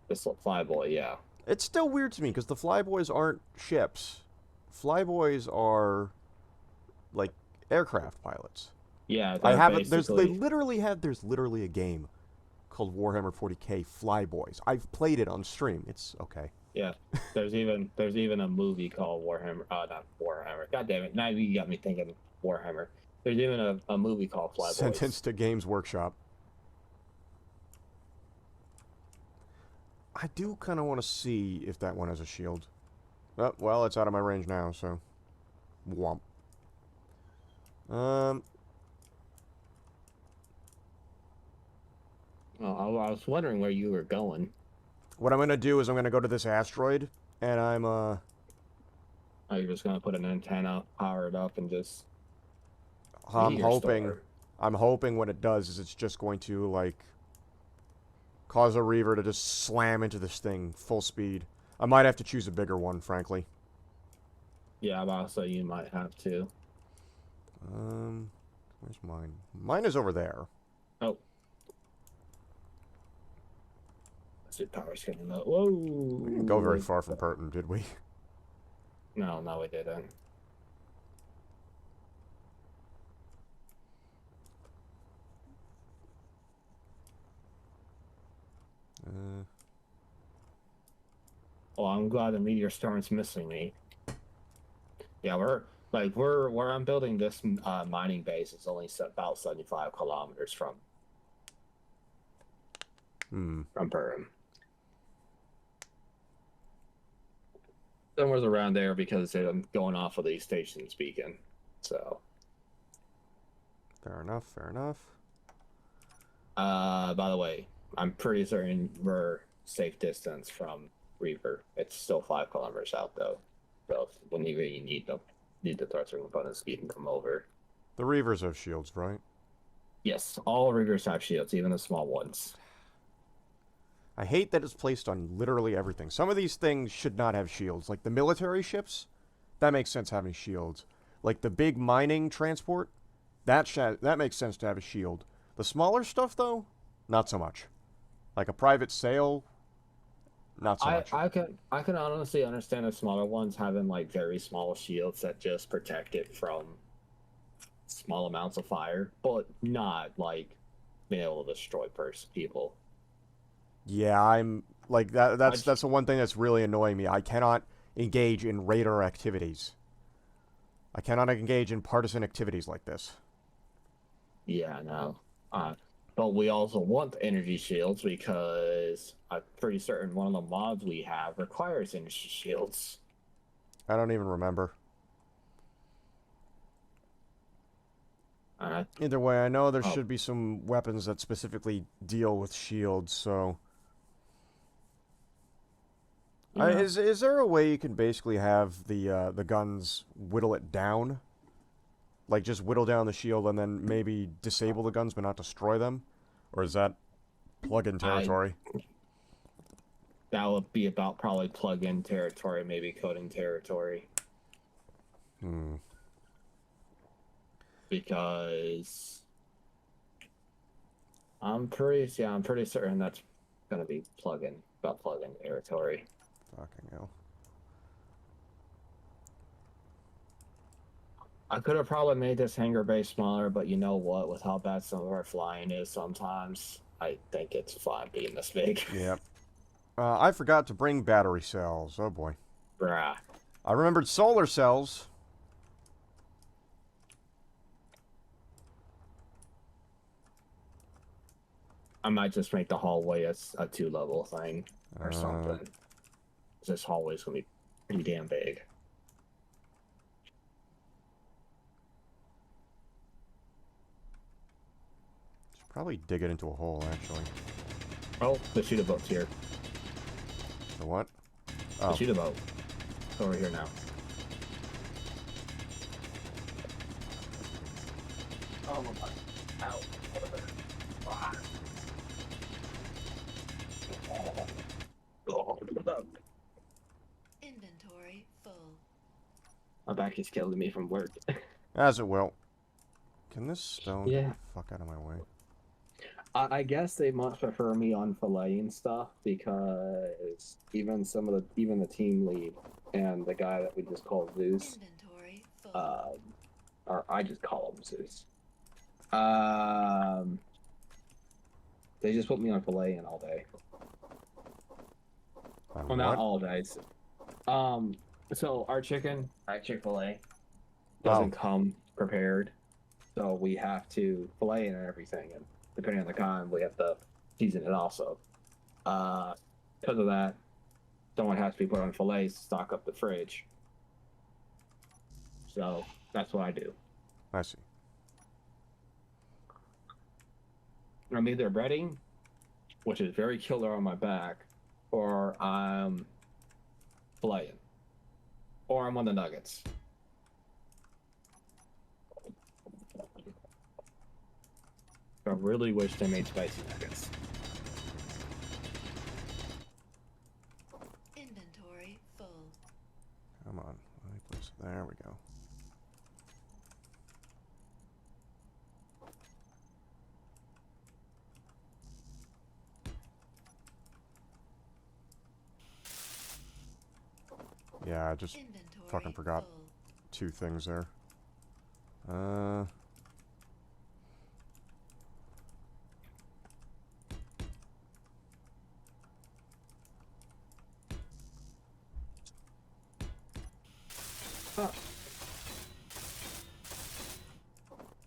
The flyboy, yeah. It's still weird to me because the flyboys aren't ships. Flyboys are like aircraft pilots. Yeah, I have it. There's literally a game called Warhammer 40k Flyboys. I've played it on stream. It's okay. Yeah, there's even a movie called Warhammer. Not Warhammer. God damn it! Now you got me thinking Warhammer. There's even a movie called Flyboys. Sentenced to Games Workshop. I do kind of want to see if that one has a shield. Oh, well, it's out of my range now, so... Womp. Well, I was wondering where you were going. What I'm going to do is I'm going to go to this asteroid, and I'm, Oh, you're just gonna put an antenna, power it up, and just... I'm meteor hoping... storm. I'm hoping what it does is it's just going to, like... cause a Reaver to just slam into this thing full speed. I might have to choose a bigger one, frankly. Yeah, but also you might have to. Where's mine? Mine is over there. Oh. Let's see, power's getting low. Whoa! We didn't go very far from Perton, did we? No, we didn't. Well, I'm glad the meteor storm's missing me. Yeah, where I'm building this mining base is only about 75 kilometers from Perm. Somewhere around there because I'm going off of the station's beacon. So. Fair enough, fair enough. By the way, I'm pretty certain we're safe distance from Reaper. It's still 5 kilometers out though. So when you really need the thruster components, you can come over. The Reavers have shields, right? Yes, all Reavers have shields, even the small ones. I hate that it's placed on literally everything. Some of these things should not have shields. Like the military ships, that makes sense having shields. Like the big mining transport, that makes sense to have a shield. The smaller stuff, though, not so much. Like a private sail, not so much. I can honestly understand the smaller ones having like very small shields that just protect it from small amounts of fire, but not like being able to destroy people. Yeah, I'm like that's the one thing that's really annoying me. I cannot engage in raider activities. I cannot engage in partisan activities like this. Yeah, no. But we also want energy shields because I'm pretty certain one of the mods we have requires energy shields. I don't even remember. Either way, I know there should be some weapons that specifically deal with shields, so... Yeah. Is there a way you can basically have the guns whittle it down? Like, just whittle down the shield and then maybe disable the guns but not destroy them? Or is that plug-in territory? That would be about probably plug-in territory, maybe coding territory. Because... I'm pretty certain that's gonna be plug-in territory. Fucking hell. I could have probably made this hangar base smaller, but you know what? With how bad some of our flying is sometimes, I think it's fine being this big. Yep. I forgot to bring battery cells. Oh boy. Bruh. I remembered solar cells. I might just make the hallway a 2-level thing or something. This hallway's gonna be pretty damn big. Should probably dig it into a hole, actually. Oh, the shooter boat's here. The what? The shooter boat. It's over here now. Oh my god. Ow. Inventory full. My back is killing me from work. As it will. Can this stone get Yeah. the fuck out of my way? I guess they much prefer me on filleting stuff because even the team lead and the guy that we just called Zeus, Inventory full. or I just call him Zeus. They just put me on filleting all day. On Well, not what? all days. So our chicken at Chick-fil-A Oh. doesn't come prepared, so we have to fillet it and everything, and depending on the kind, we have to season it also. Because of that, someone has to be put on fillets to stock up the fridge. So that's what I do. I see. I'm either breading, which is very killer on my back, or I'm filleting, or I'm on the nuggets. I really wish they made spicy nuggets. Inventory full. Come on. Let me place it. There we go. Yeah, I just Inventory fucking forgot full. 2 things there.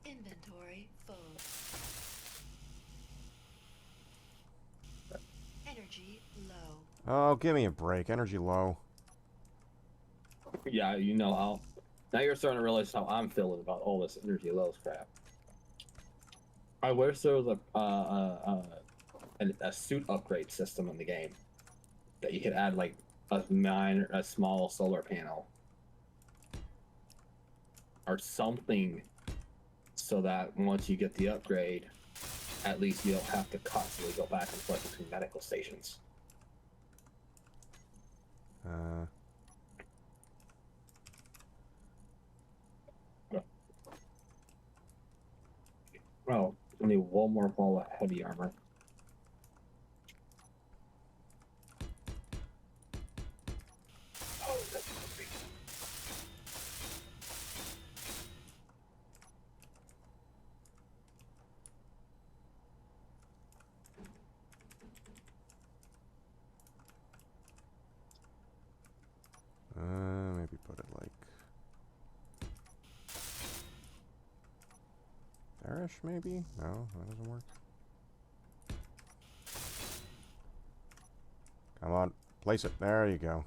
Inventory full. Energy low. Oh, give me a break. Energy low. Yeah, you know how. Now you're starting to realize how I'm feeling about all this energy lows crap. I wish there was a suit upgrade system in the game that you could add like a small solar panel or something, so that once you get the upgrade, at least you don't have to constantly go back and forth between medical stations. Oh, I need one more ball of heavy armor. Oh, that's perfect. Maybe put it like there-ish, maybe? No, that doesn't work. Come on, place it. There you go.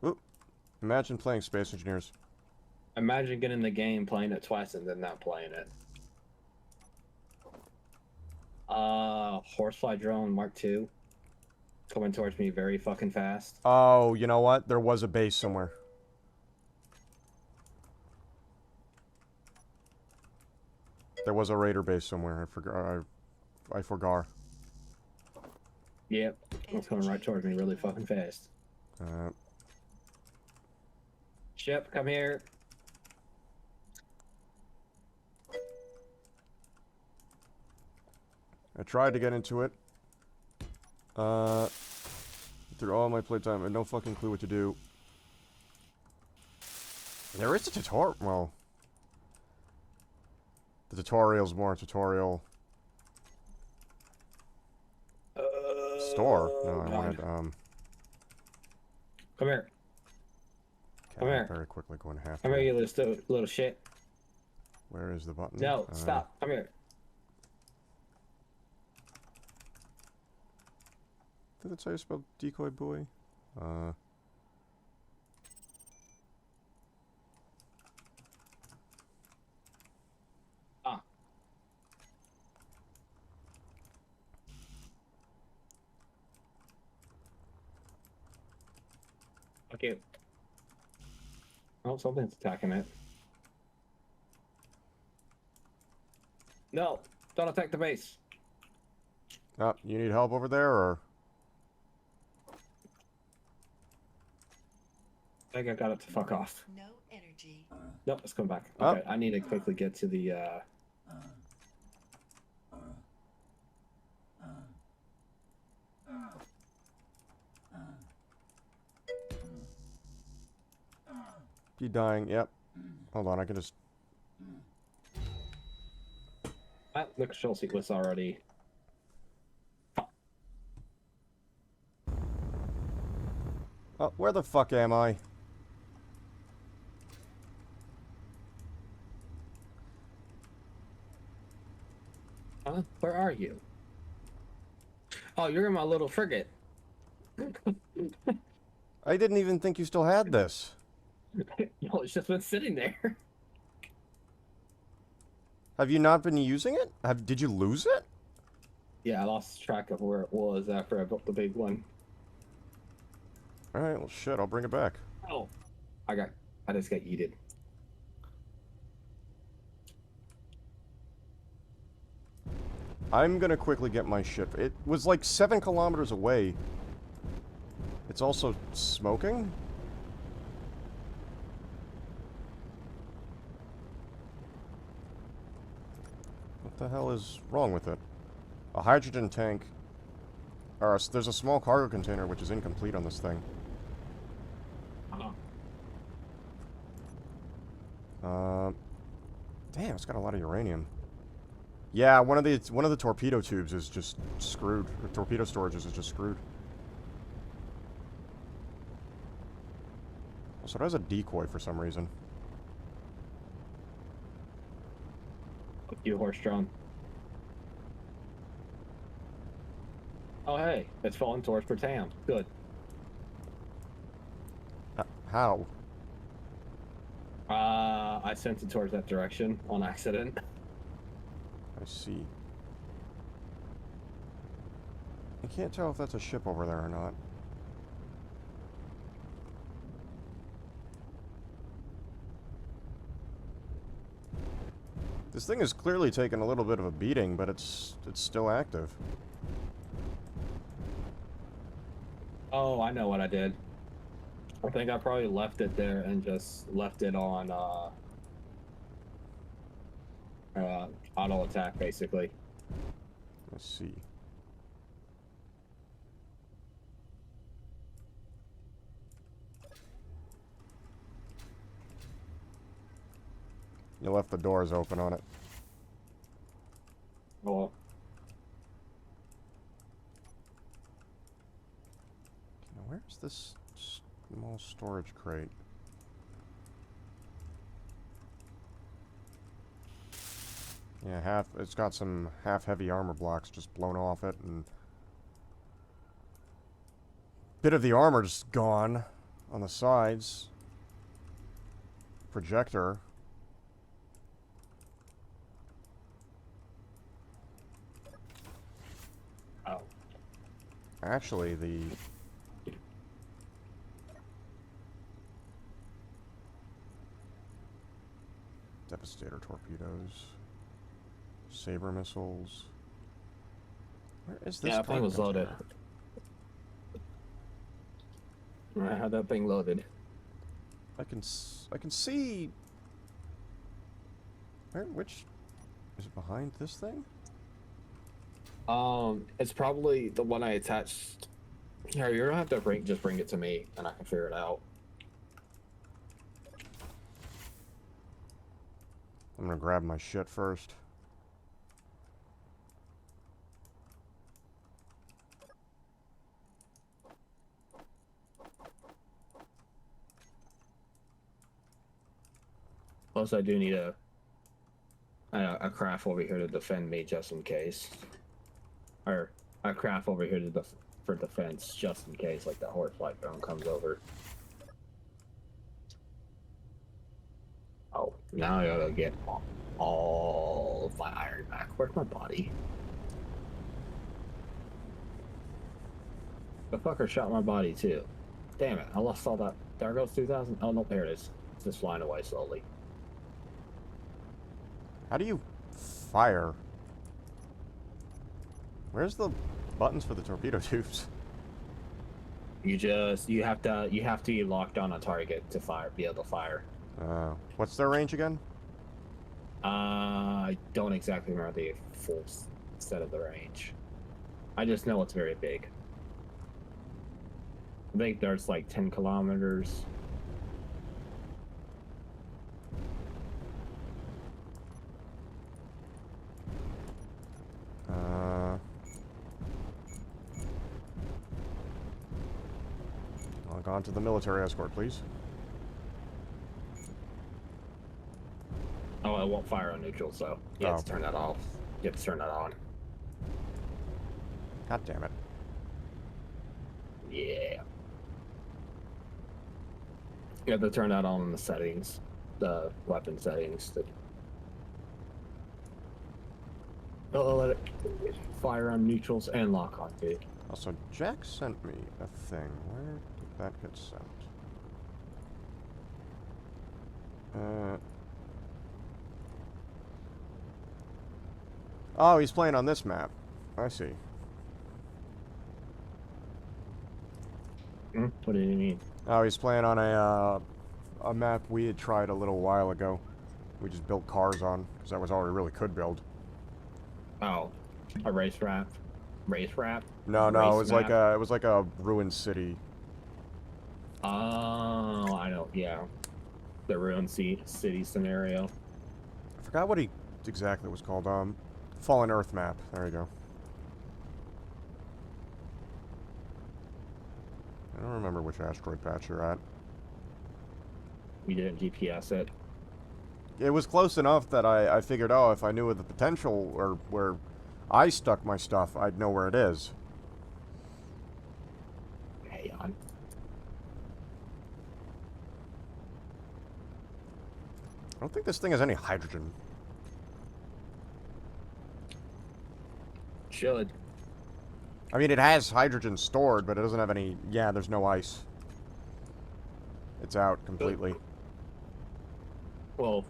Oop. Imagine playing Space Engineers. Imagine getting the game, playing it twice, and then not playing it. Horsefly drone Mark II. Coming towards me very fucking fast. Oh, you know what? There was a base somewhere. There was a raider base somewhere. I forgot. Yep. It's coming right towards me really fucking fast. Ship, come here. I tried to get into it. Through all my playtime, I had no fucking clue what to do. There is a tutorial. Well, the tutorial's more tutorial. Store? No, I wanted, Come here. Okay, Come I'm here. very quickly going to have Come here, to. you little shit. Where is the button? No, stop. Come here. Did it say spelled decoy boy? Ah. Okay. Oh, something's attacking it. No, don't attack the base. Oh, you need help over there, or? I think I got it to fuck off. No energy. Nope, let's come back. Oh. Okay, I need to quickly get to the, You dying? Yep. Hold on, I can just. The control seat was already. Oh, where the fuck am I? Huh? Where are you? Oh, you're in my little frigate. I didn't even think you still had this. No, it's just been sitting there. Have you not been using it? Did you lose it? Yeah, I lost track of where it was after I built the big one. Alright, well shit, I'll bring it back. Oh, I just got yeeted. I'm gonna quickly get my shit. It was like 7 kilometers away. It's also smoking? What the hell is wrong with it? A hydrogen tank. There's a small cargo container which is incomplete on this thing. Damn, it's got a lot of uranium. Yeah, one of the torpedo tubes is just screwed. The torpedo storages is just screwed. Also, it has a decoy for some reason. Fuck you, horse-drawn. Oh, hey, it's falling towards Britam. Good. How? I sent it towards that direction on accident. I see. I can't tell if that's a ship over there or not. This thing is clearly taking a little bit of a beating, but it's still active. Oh, I know what I did. I think I probably left it there and just left it on auto attack, basically. Let's see. You left the doors open on it. Oh, Now, where's this small storage crate? Yeah, it's got some half-heavy armor blocks just blown off it, and bit of the armor just gone on the sides. Projector. oh. Actually, the Devastator torpedoes, Saber missiles. Where is this? Yeah, that thing was loaded. I had that thing loaded. I can see. Which is it behind this thing? It's probably the one I attached. Here, you're gonna have to just bring it to me, and I can figure it out. I'm gonna grab my shit first. Plus, I do need a craft over here to defend me, just in case. Or a craft over here to for defense, just in case, like the horsefly drone comes over. Oh, now I gotta get all of my iron back. Where's my body? The fucker shot my body too. Damn it, I lost all that. There goes 2,000. Oh no, there it is. It's just flying away slowly. How do you fire? Where's the buttons for the torpedo tubes? You have to be locked on a target to be able to fire. What's their range again? I don't exactly remember the full set of the range. I just know it's very big. I think there's like 10 kilometers. Log on to the military escort, please. Oh, it won't fire on neutral, so you have to Oh. turn that off. You have to turn that on. God damn it. Yeah. You have to turn that on in the settings, the weapon settings. Oh, let it fire on neutrals and lock on, dude. Also, Jack sent me a thing. Where did that get sent? Oh, he's playing on this map. I see. What do you mean? Oh, he's playing on a map we had tried a little while ago. We just built cars on, because that was all we really could build. Oh, a race wrap? Race wrap? No, it was Race like a ruined city. Oh, I know. Yeah, the ruined city scenario. I forgot what he exactly was called. Fallen Earth map. There you go. I don't remember which asteroid patch you're at. We didn't GPS it. It was close enough that I figured, oh, if I knew the potential or where I stuck my stuff, I'd know where it is. Hang on. I don't think this thing has any hydrogen. Should. I mean, it has hydrogen stored, but it doesn't have any... Yeah, there's no ice. It's out completely. Well,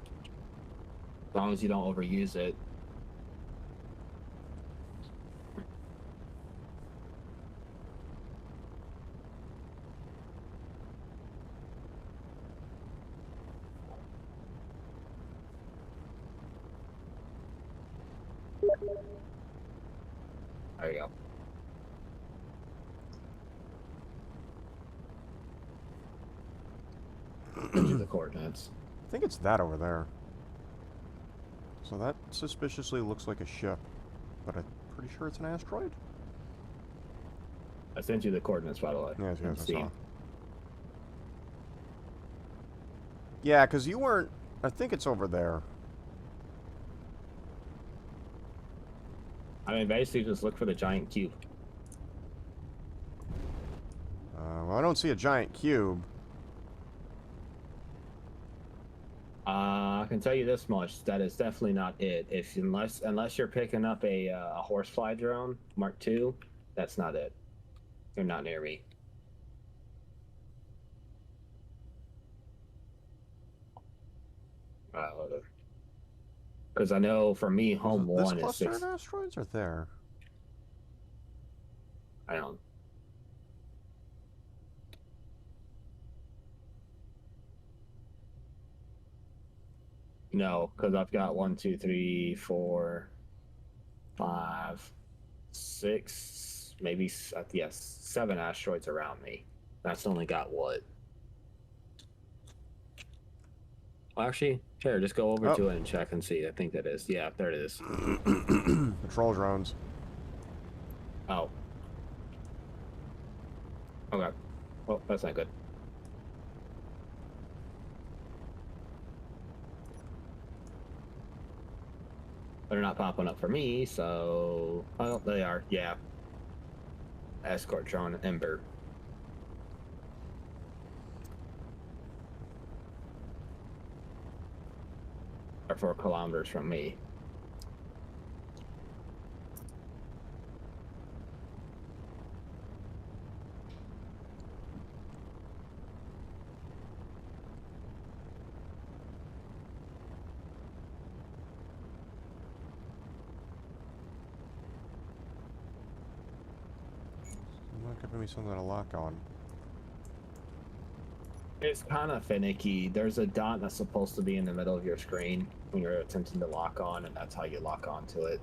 as long as you don't overuse it. There you go. Into the coordinates. I think it's that over there. So that suspiciously looks like a ship, but I'm pretty sure it's an asteroid? I sent you the coordinates, by the way. Yes, You I can see. saw. Yeah, because you weren't... I think it's over there. I mean, basically, just look for the giant cube. Well, I don't see a giant cube. I can tell you this much: that is definitely not it. Unless you're picking up a horsefly drone Mark II, that's not it. You're not near me. Because I know for me, home This one is cluster 6. of asteroids are there? I don't. No, because I've got 1, 2, 3, 4, 5, 6, maybe yes, 7 asteroids around me. That's only got what? Well, actually, here, just go over to it and check and see. I think that is. Yeah, there it is. Patrol drones. Oh. Okay. Well, that's not good. They're not popping up for me, so... Oh, they are. Yeah. Escort drone Ember. Are 4 kilometers from me. Not giving me something to lock on. It's kind of finicky. There's a dot that's supposed to be in the middle of your screen when you're attempting to lock on, and that's how you lock onto it.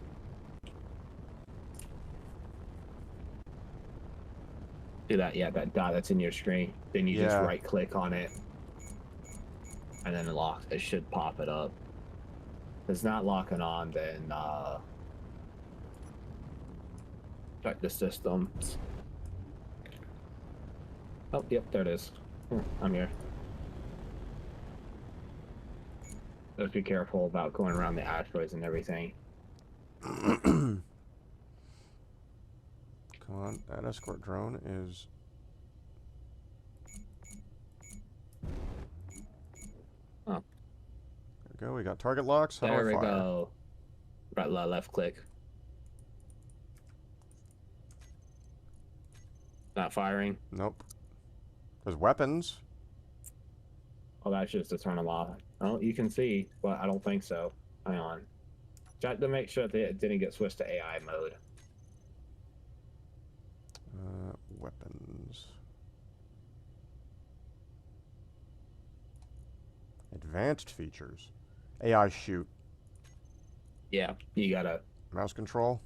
Do that, yeah, that dot that's in your screen. Then you just right click on it, and then it should pop it up. If it's not locking on, then check the systems. Oh, yep, there it is. I'm here. Just be careful about going around the asteroids and everything. Come on, that escort drone is... Oh. There we go, we got target locks. How There do I we fire? go. Right, left click. Not firing. Nope. There's weapons. Oh, that's just to turn them off. Oh, you can see, but I don't think so. Hang on. Check to make sure that it didn't get switched to AI mode. Weapons. Advanced features. AI shoot. Yeah, you gotta Mouse control.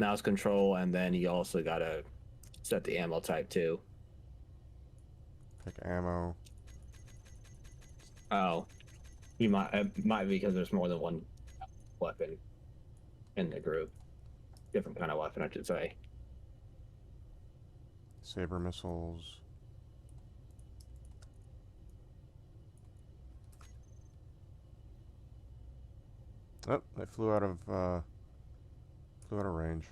mouse control, and then you also gotta set the ammo type too. Pick ammo. Oh, it might be because there's more than one weapon in the group. Different kind of weapon, I should say. Saber missiles. Oh, they flew out of range.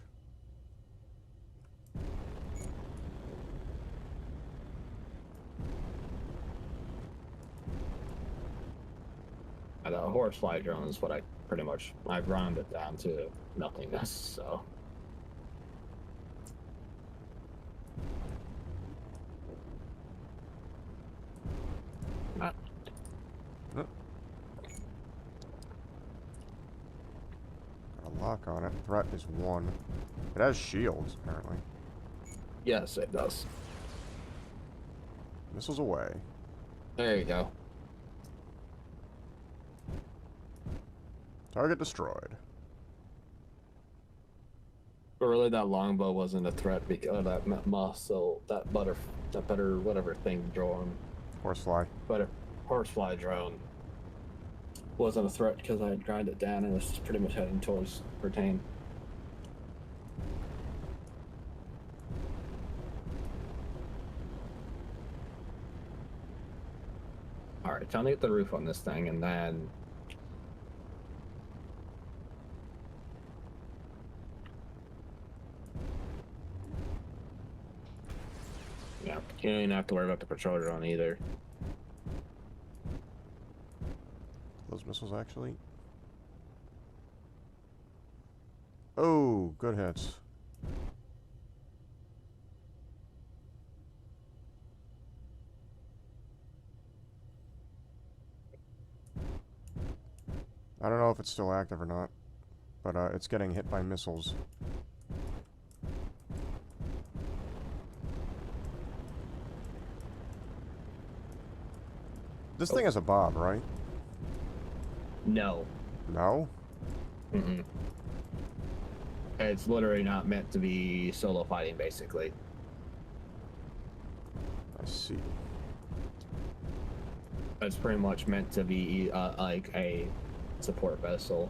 The horsefly drone is what I've rounded it down to nothingness. So. Oh. Got a lock on it. Threat is 1. It has shields, apparently. Yes, it does. Missiles away. There you go. Target destroyed. But really, that longbow wasn't a threat because that muscle, that butter, whatever thing drone, Horsefly. horsefly drone wasn't a threat because I had grind it down and was pretty much heading towards Pertain. All right, time to get the roof on this thing, and then. Yeah, you don't even have to worry about the patrol drone either. Those missiles actually. Oh, good hits. I don't know if it's still active or not, but it's getting hit by missiles. This thing has a bob, right? No. No? Mm-mm. It's literally not meant to be solo fighting, basically. I see. It's pretty much meant to be like a support vessel.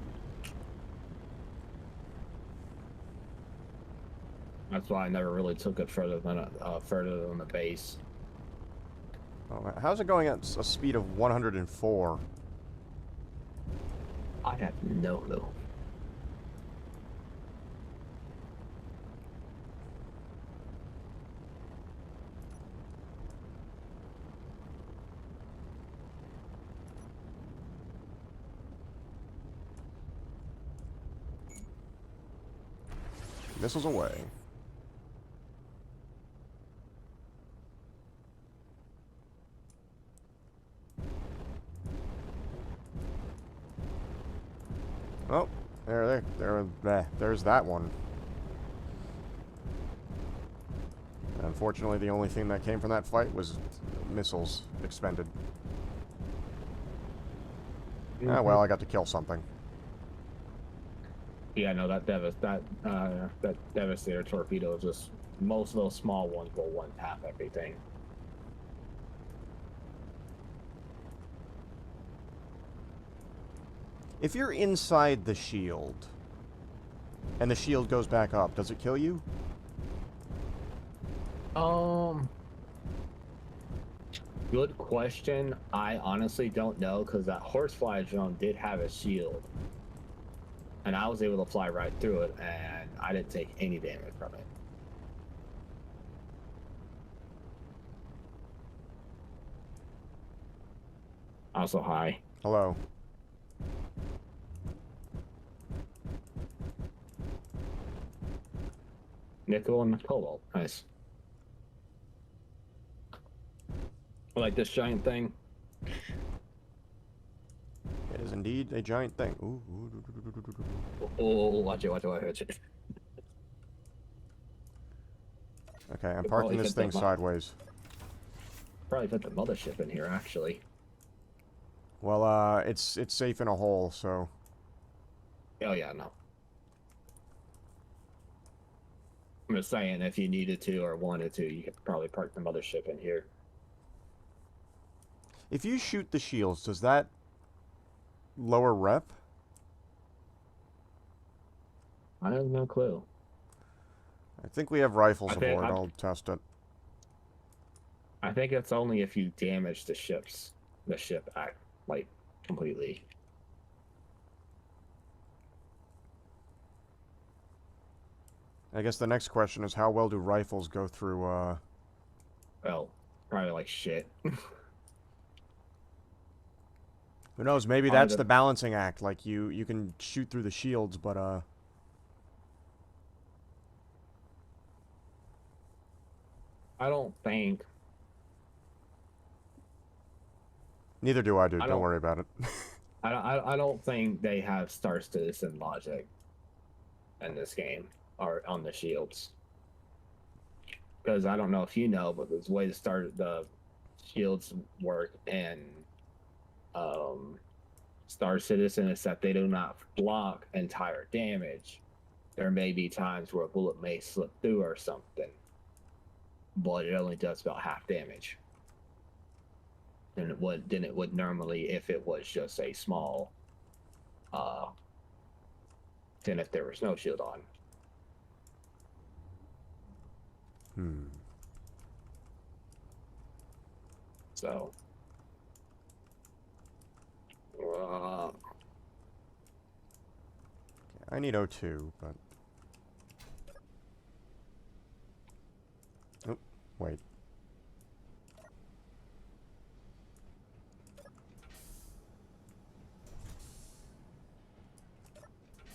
That's why I never really took it further than the base. Oh, how's it going at a speed of 104? I have no clue. Missiles away. Oh, there's that one. And unfortunately, the only thing that came from that fight was missiles expended. Ah, well, I got to kill something. Yeah, no, that Devastator torpedo is just most of those small ones will one tap everything. If you're inside the shield, and the shield goes back up, does it kill you? Good question. I honestly don't know because that horsefly drone did have a shield, and I was able to fly right through it, and I didn't take any damage from it. Also, hi. Hello. Nickel and cobalt. Nice. Like this giant thing. It is indeed a giant thing. Ooh, ooh, doo, doo, doo, doo, doo, doo. Oh, watch it, watch it, watch it. Okay, I'm Could parking probably this fit thing that mo- sideways. Probably put the mothership in here, actually. Well, it's safe in a hole, so... Oh, yeah, no. I'm just saying, if you needed to or wanted to, you could probably park the mothership in here. If you shoot the shields, does that lower rep? I have no clue. I think we have rifles I think- aboard. I- I'll test it. I think it's only if you damage the ship like completely. I guess the next question is how well do rifles go through, Well, probably like shit. Who knows, maybe Probably that's the- the balancing act. Like, you can shoot through the shields, but, I don't think. neither do I, dude. I Don't don't- worry about it. I don't think they have Star Citizen logic in this game or on the shields. Because I don't know if you know, but the way the shields work in Star Citizen is that they do not block entire damage. There may be times where a bullet may slip through or something, but it only does about half damage than it would normally if it was just a small than if there was no shield on. So I need O2, but... Oh, wait.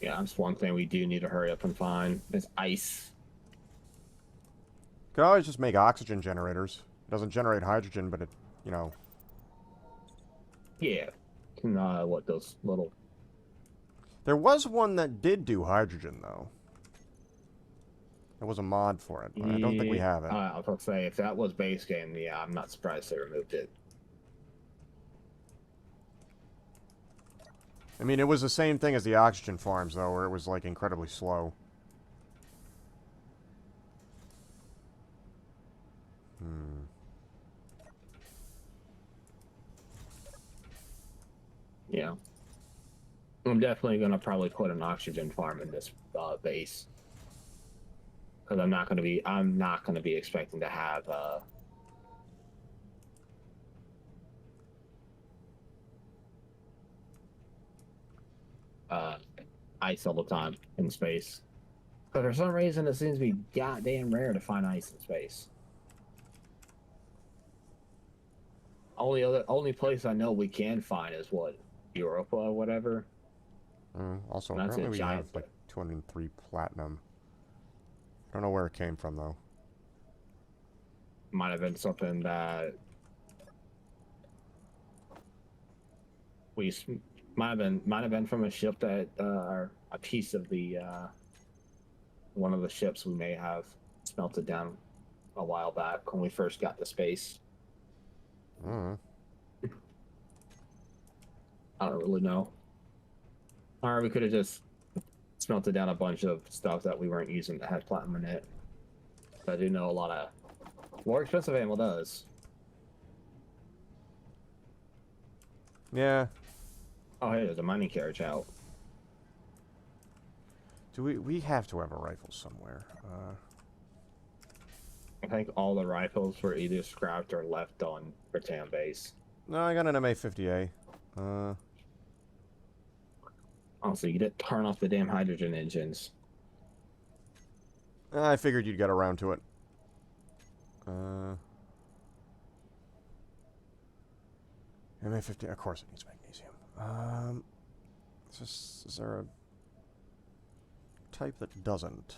yeah, that's one thing we do need to hurry up and find is ice. Could always just make oxygen generators. It doesn't generate hydrogen, but it, you know... Yeah. What those little... There was one that did do hydrogen, though. There was a mod for it, but I don't think we have it. I was going to say, if that was base game, yeah, I'm not surprised they removed it. I mean, it was the same thing as the oxygen farms, though, where it was, like, incredibly slow. Yeah. I'm definitely going to probably put an oxygen farm in this base. Because I'm not going to be expecting to have ice all the time in space. But for some reason, it seems to be goddamn rare to find ice in space. Only place I know we can find is what, Europa or whatever. Also, That's apparently a we have, giant like, 203 platinum. I don't know where it came from, though. Might have been something that might have been from a ship that or a piece of the one of the ships we may have smelted down a while back when we first got to space. I don't really know. Or we could have just smelted down a bunch of stuff that we weren't using that had platinum in it. But I do know a lot of more expensive ammo does. Yeah. Oh, hey, there's a mining carriage out. Do we have to have a rifle somewhere? I think all the rifles were either scrapped or left on Britannia base. No, I got an MA-50A. Oh, so you didn't turn off the damn hydrogen engines. I figured you'd get around to it. MA-50, of course it needs magnesium. Is there a type that doesn't?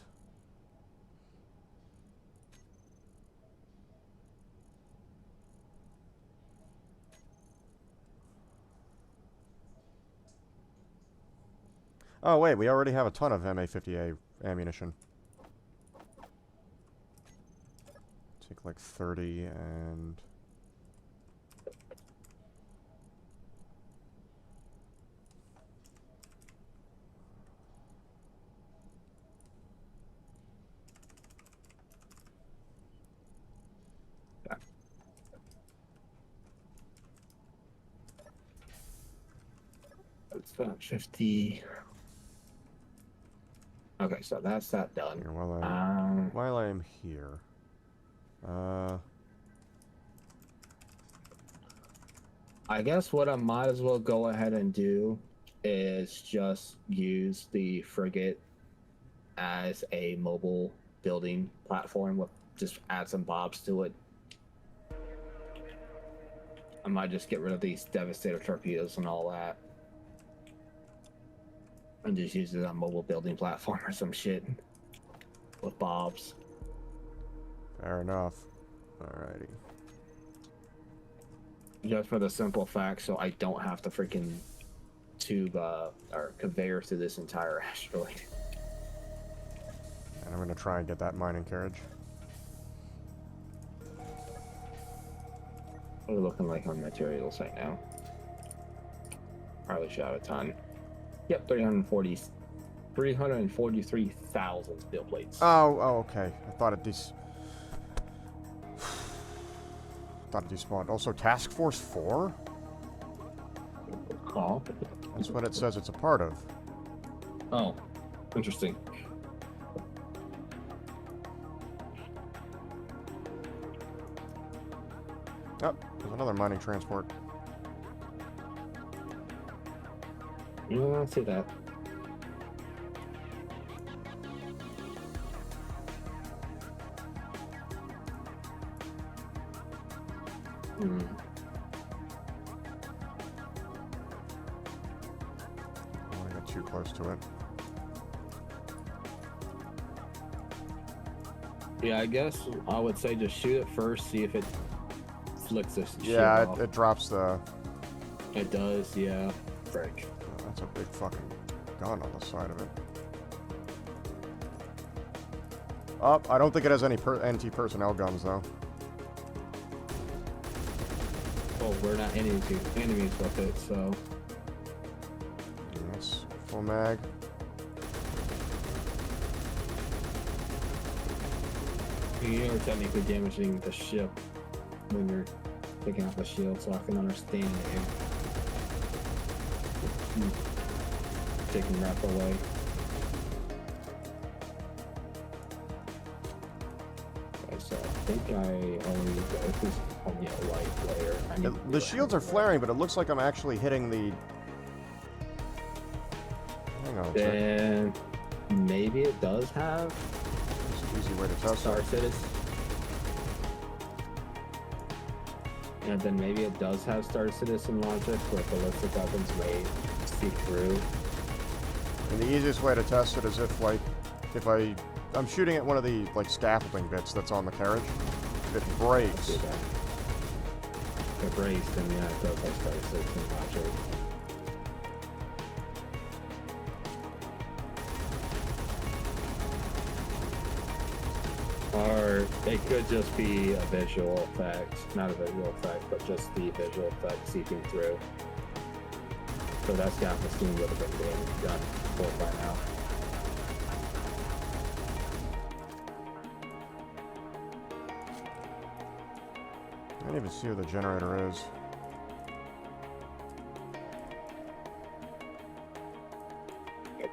Oh wait, we already have a ton of MA-50A ammunition. Take like 30 and... It's 50. Okay, so that's that done. Here, while I am here... I guess what I might as well go ahead and do is just use the frigate as a mobile building platform with just add some bobs to it. I might just get rid of these devastator torpedoes and all that. And just use it as a mobile building platform or some shit. With bobs. Fair enough. Alrighty. Just for the simple fact, so I don't have to freaking tube or conveyor through this entire asteroid. And I'm gonna try and get that mining carriage. What are we looking like on materials right now? Probably should have a ton. Yep, 343,000 steel plates. Oh, okay. I thought it despawned. Also, Task Force 4? Oh. That's what it says it's a part of. Oh, interesting. Oh, there's another mining transport. Yeah, I see that. Hmm. Oh, I got too close to it. Yeah, I guess I would say just shoot it first, see if it flicks this shit Yeah, off. it drops the... It does, yeah. Frick. Oh, that's a big fucking gun on the side of it. Oh, I don't think it has any anti-personnel guns, though. Well, we're not enemies with it, so... That's full mag. You're technically damaging the ship when you're taking off the shield, so I can understand it. Taking wrap away. Okay, so I think I only need to focus on the light layer. The shields are flaring, but it looks like I'm actually hitting the... Hang on a sec. Then maybe it does have It's an easy way to test Star it. Citizen. And then maybe it does have Star Citizen logic where ballistic weapons may see through. And the easiest way to test it is if, like, I'm shooting at one of the, like, scaffolding bits that's on the carriage. If it breaks. If it breaks, then yeah, it does have Star Citizen logic. Or it could just be a visual effect. Not a visual effect, but just the visual effect seeping through. So that scaffolding would have been done for by now. I don't even see where the generator is.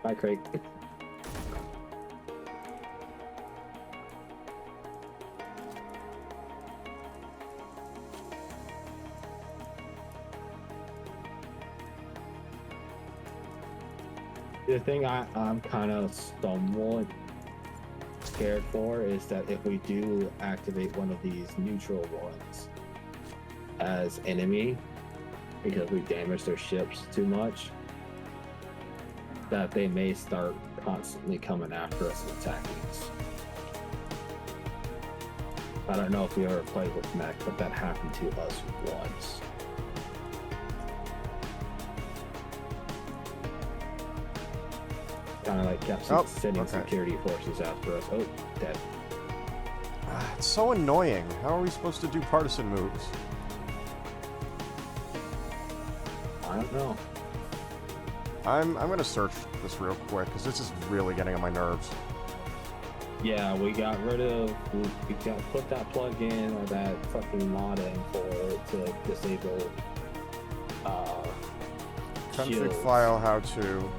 Bye, Craig. The thing I'm kind of somewhat scared for is that if we do activate one of these neutral ones as enemy because we damage their ships too much, that they may start constantly coming after us and attacking us. I don't know if we ever played with mech, but that happened to us once. Kind of like kept sending security forces after us. Oh, dead. It's so annoying. How are we supposed to do partisan moves? I don't know. I'm gonna search this real quick because this is really getting on my nerves. Yeah, we got rid of. We got put that plug in or that fucking mod in for it to disable. Config shields. file how to.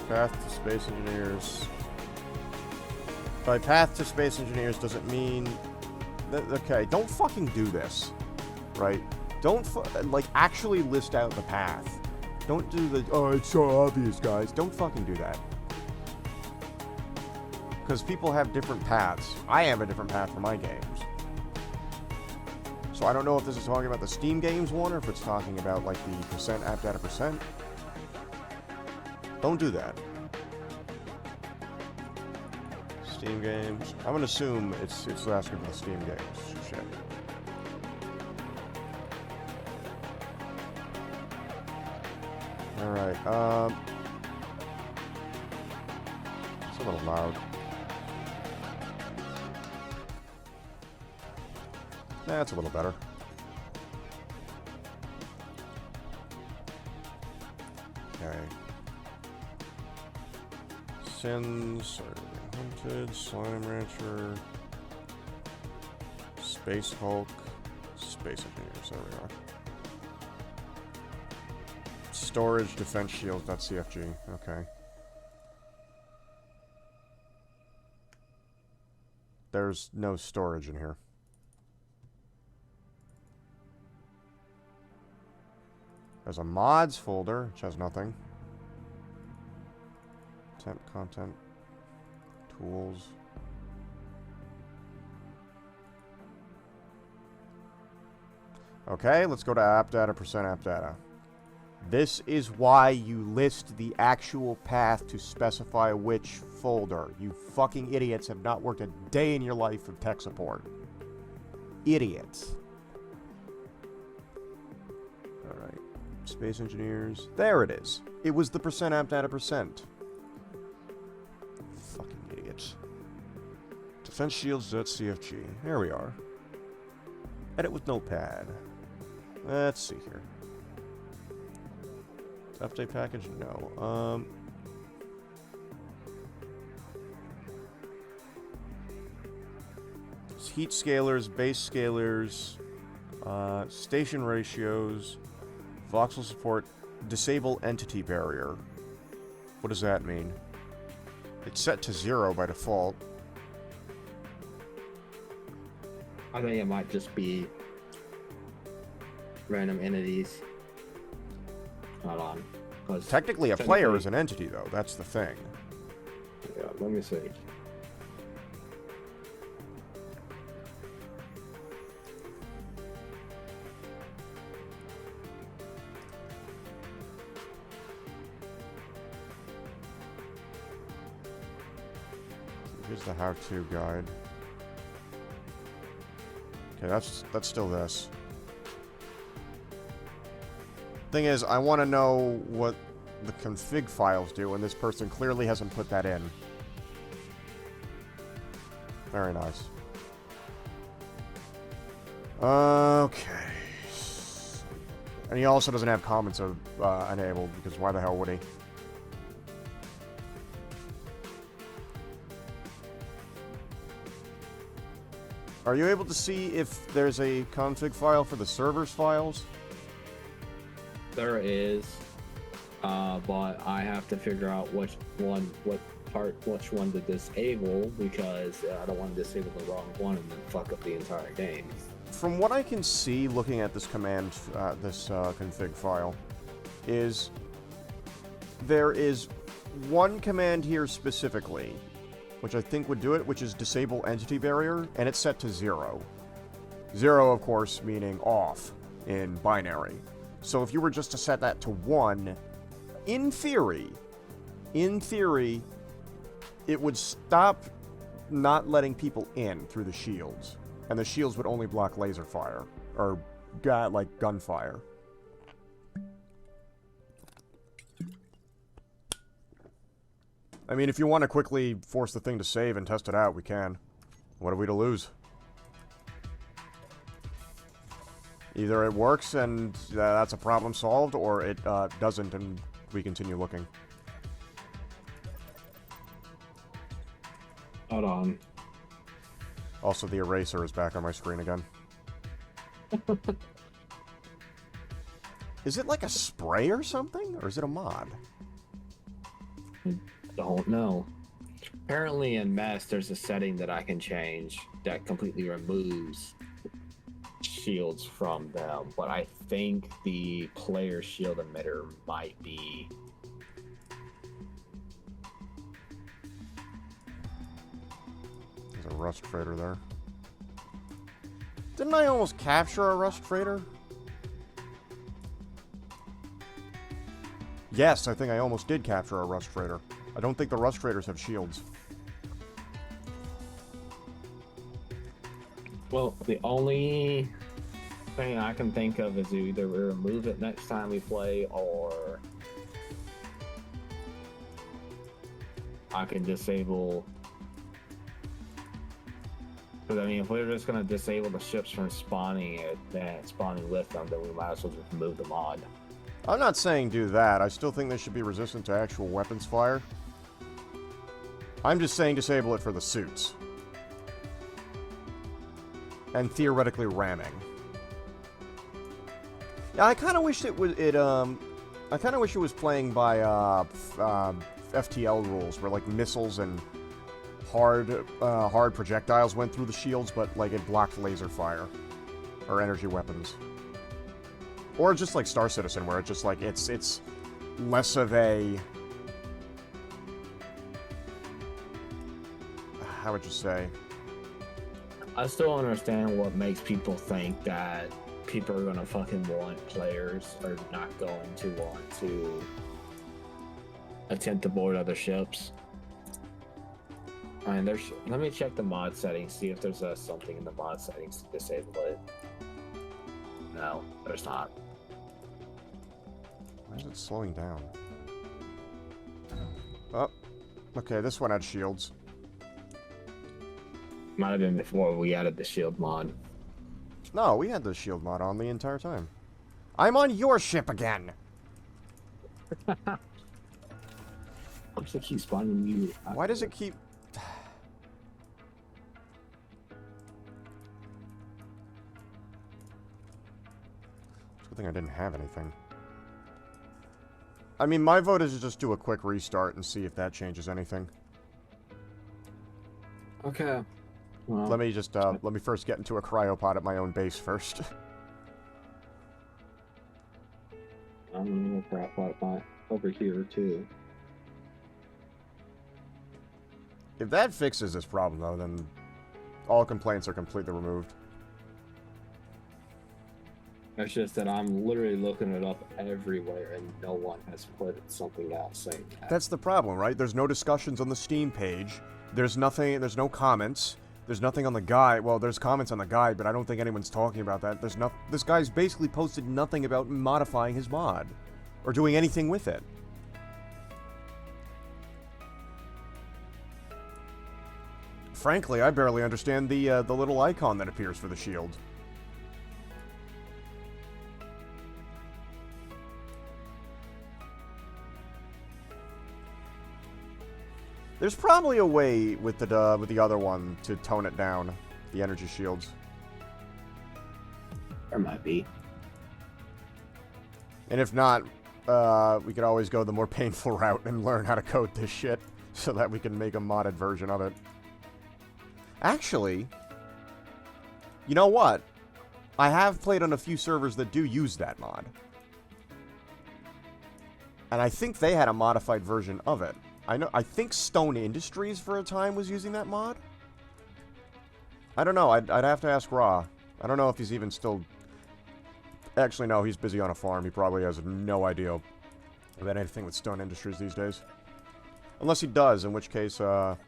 Path to Space Engineers. By path to Space Engineers doesn't mean... okay, don't fucking do this. Right? Don't, like, actually list out the path. Don't do the, oh, it's so obvious, guys. Don't fucking do that. Because people have different paths. I have a different path for my games. So I don't know if this is talking about the Steam Games one, or if it's talking about, like, the percent app data percent. Don't do that. Steam Games. I'm gonna assume it's asking for the Steam Games. Shit. Alright, it's a little loud. That's a little better. Okay. Sins, Hunted, Slime Rancher, Space Hulk, Space Engineers, there we are. Storage, Defense Shields.cfg, okay. There's no storage in here. There's a mods folder, which has nothing. Temp content, tools. Okay, let's go to app data, percent app data. This is why you list the actual path to specify which folder. You fucking idiots have not worked a day in your life of tech support. Idiots. Alright. Space Engineers. There it is. It was the percent app data percent. Fucking idiots. Defense Shields.cfg. There we are. Edit with Notepad. Let's see here. Update package? No. Heat scalars, base scalars, station ratios, voxel support, disable entity barrier. What does that mean? It's set to 0 by default. I think it might just be random entities. Hold on. Technically, a player is an entity, though. That's the thing. Yeah, let me see. Here's the how-to guide. Okay, that's still this. Thing is, I want to know what the config files do, and this person clearly hasn't put that in. Very nice. Okay. And he also doesn't have comments enabled, because why the hell would he? Are you able to see if there's a config file for the server's files? There is, but I have to figure out which one to disable, because I don't want to disable the wrong one and then fuck up the entire game. From what I can see, looking at this command, config file, is there is one command here specifically, which I think would do it, which is disable entity barrier, and it's set to 0. 0, of course, meaning off in binary. So if you were just to set that to 1, in theory, it would stop not letting people in through the shields. And the shields would only block laser fire. Or, like, gunfire. I mean, if you want to quickly force the thing to save and test it out, we can. What are we to lose? Either it works and that's a problem solved, or it doesn't and we continue looking. Hold on. Also, the eraser is back on my screen again. Is it like a spray or something? Or is it a mod? Don't know. Apparently in Mesh, there's a setting that I can change that completely removes shields from them, but I think the player shield emitter might be... There's a rust freighter there. Didn't I almost capture a rust freighter? Yes, I think I almost did capture a rust freighter. I don't think the rust freighters have shields. Well, the only thing I can think of is either we remove it next time we play, or I can disable. Because I mean, if we're just gonna disable the ships from spawning it, then spawning with them, then we might as well just remove the mod. I'm not saying do that. I still think they should be resistant to actual weapons fire. I'm just saying disable it for the suits. And theoretically ramming. Yeah, I kind of wish it was I kind of wish it was playing by FTL rules, where like missiles and hard projectiles went through the shields, but like it blocked laser fire or energy weapons. Or just like Star Citizen, where it just like it's less of a, how would you say? I still don't understand what makes people think that people are gonna fucking want players are not going to want to attempt to board other ships. I mean, let me check the mod settings, see if there's something in the mod settings to disable it. No, there's not. Why is it slowing down? Oh, okay, this one had shields. Might have been before we added the shield mod. No, we had the shield mod on the entire time. I'm on your ship again! Why does it keep spawning you? Why does it keep... It's a good thing I didn't have anything. I mean, my vote is to just do a quick restart and see if that changes anything. Okay. Well, Let me just, let me first get into a cryopod at my own base first. I'm gonna crap out over here too. If that fixes this problem, though, then all complaints are completely removed. It's just that I'm literally looking it up everywhere and no one has put something out saying that. That's the problem, right? There's no discussions on the Steam page. There's nothing, there's no comments. There's nothing on the guide. Well, there's comments on the guide, but I don't think anyone's talking about that. There's no, this guy's basically posted nothing about modifying his mod or doing anything with it. Frankly, I barely understand the little icon that appears for the shield. There's probably a way with the other one to tone it down, the energy shields. There might be. And if not, we could always go the more painful route and learn how to code this shit so that we can make a modded version of it. Actually, you know what? I have played on a few servers that do use that mod. And I think they had a modified version of it. I think Stone Industries for a time was using that mod. I don't know. I'd have to ask Raw. I don't know if he's even still... Actually, no, he's busy on a farm. He probably has no idea about anything with Stone Industries these days. Unless he does, in which case, I'll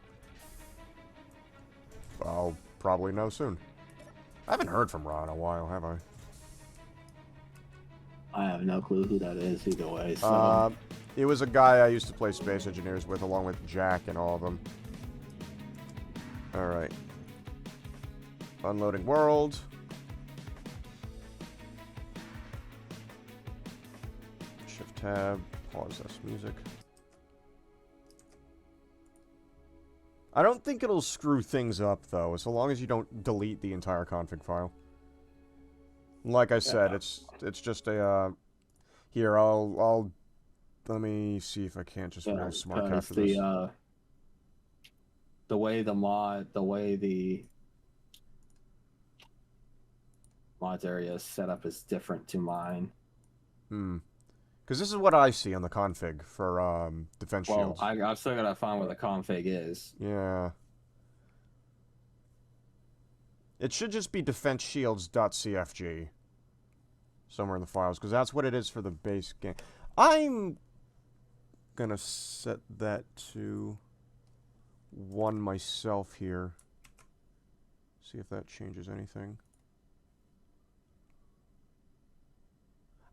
probably know soon. I haven't heard from Raw in a while, have I? I have no clue who that is either way, so... It was a guy I used to play Space Engineers with, along with Jack and all of them. Alright. Unloading world. Shift tab. Pause this music. I don't think it'll screw things up, though, so long as you don't delete the entire config file. Like I said, it's just a, here, I'll... Let me see if I can't just remove smart capture this. The way the mods area is set up is different to mine. Because this is what I see on the config for defense shields. Well, I've still gotta find where the config is. Yeah. It should just be defenseshields.cfg. Somewhere in the files, because that's what it is for the base game. I'm gonna set that to 1 myself here. See if that changes anything.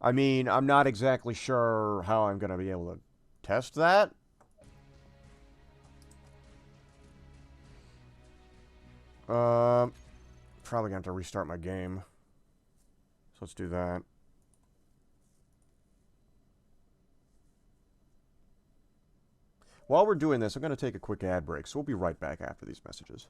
I mean, I'm not exactly sure how I'm gonna be able to test that. Probably gonna have to restart my game. So let's do that. While we're doing this, I'm going to take a quick ad break, so we'll be right back after these messages.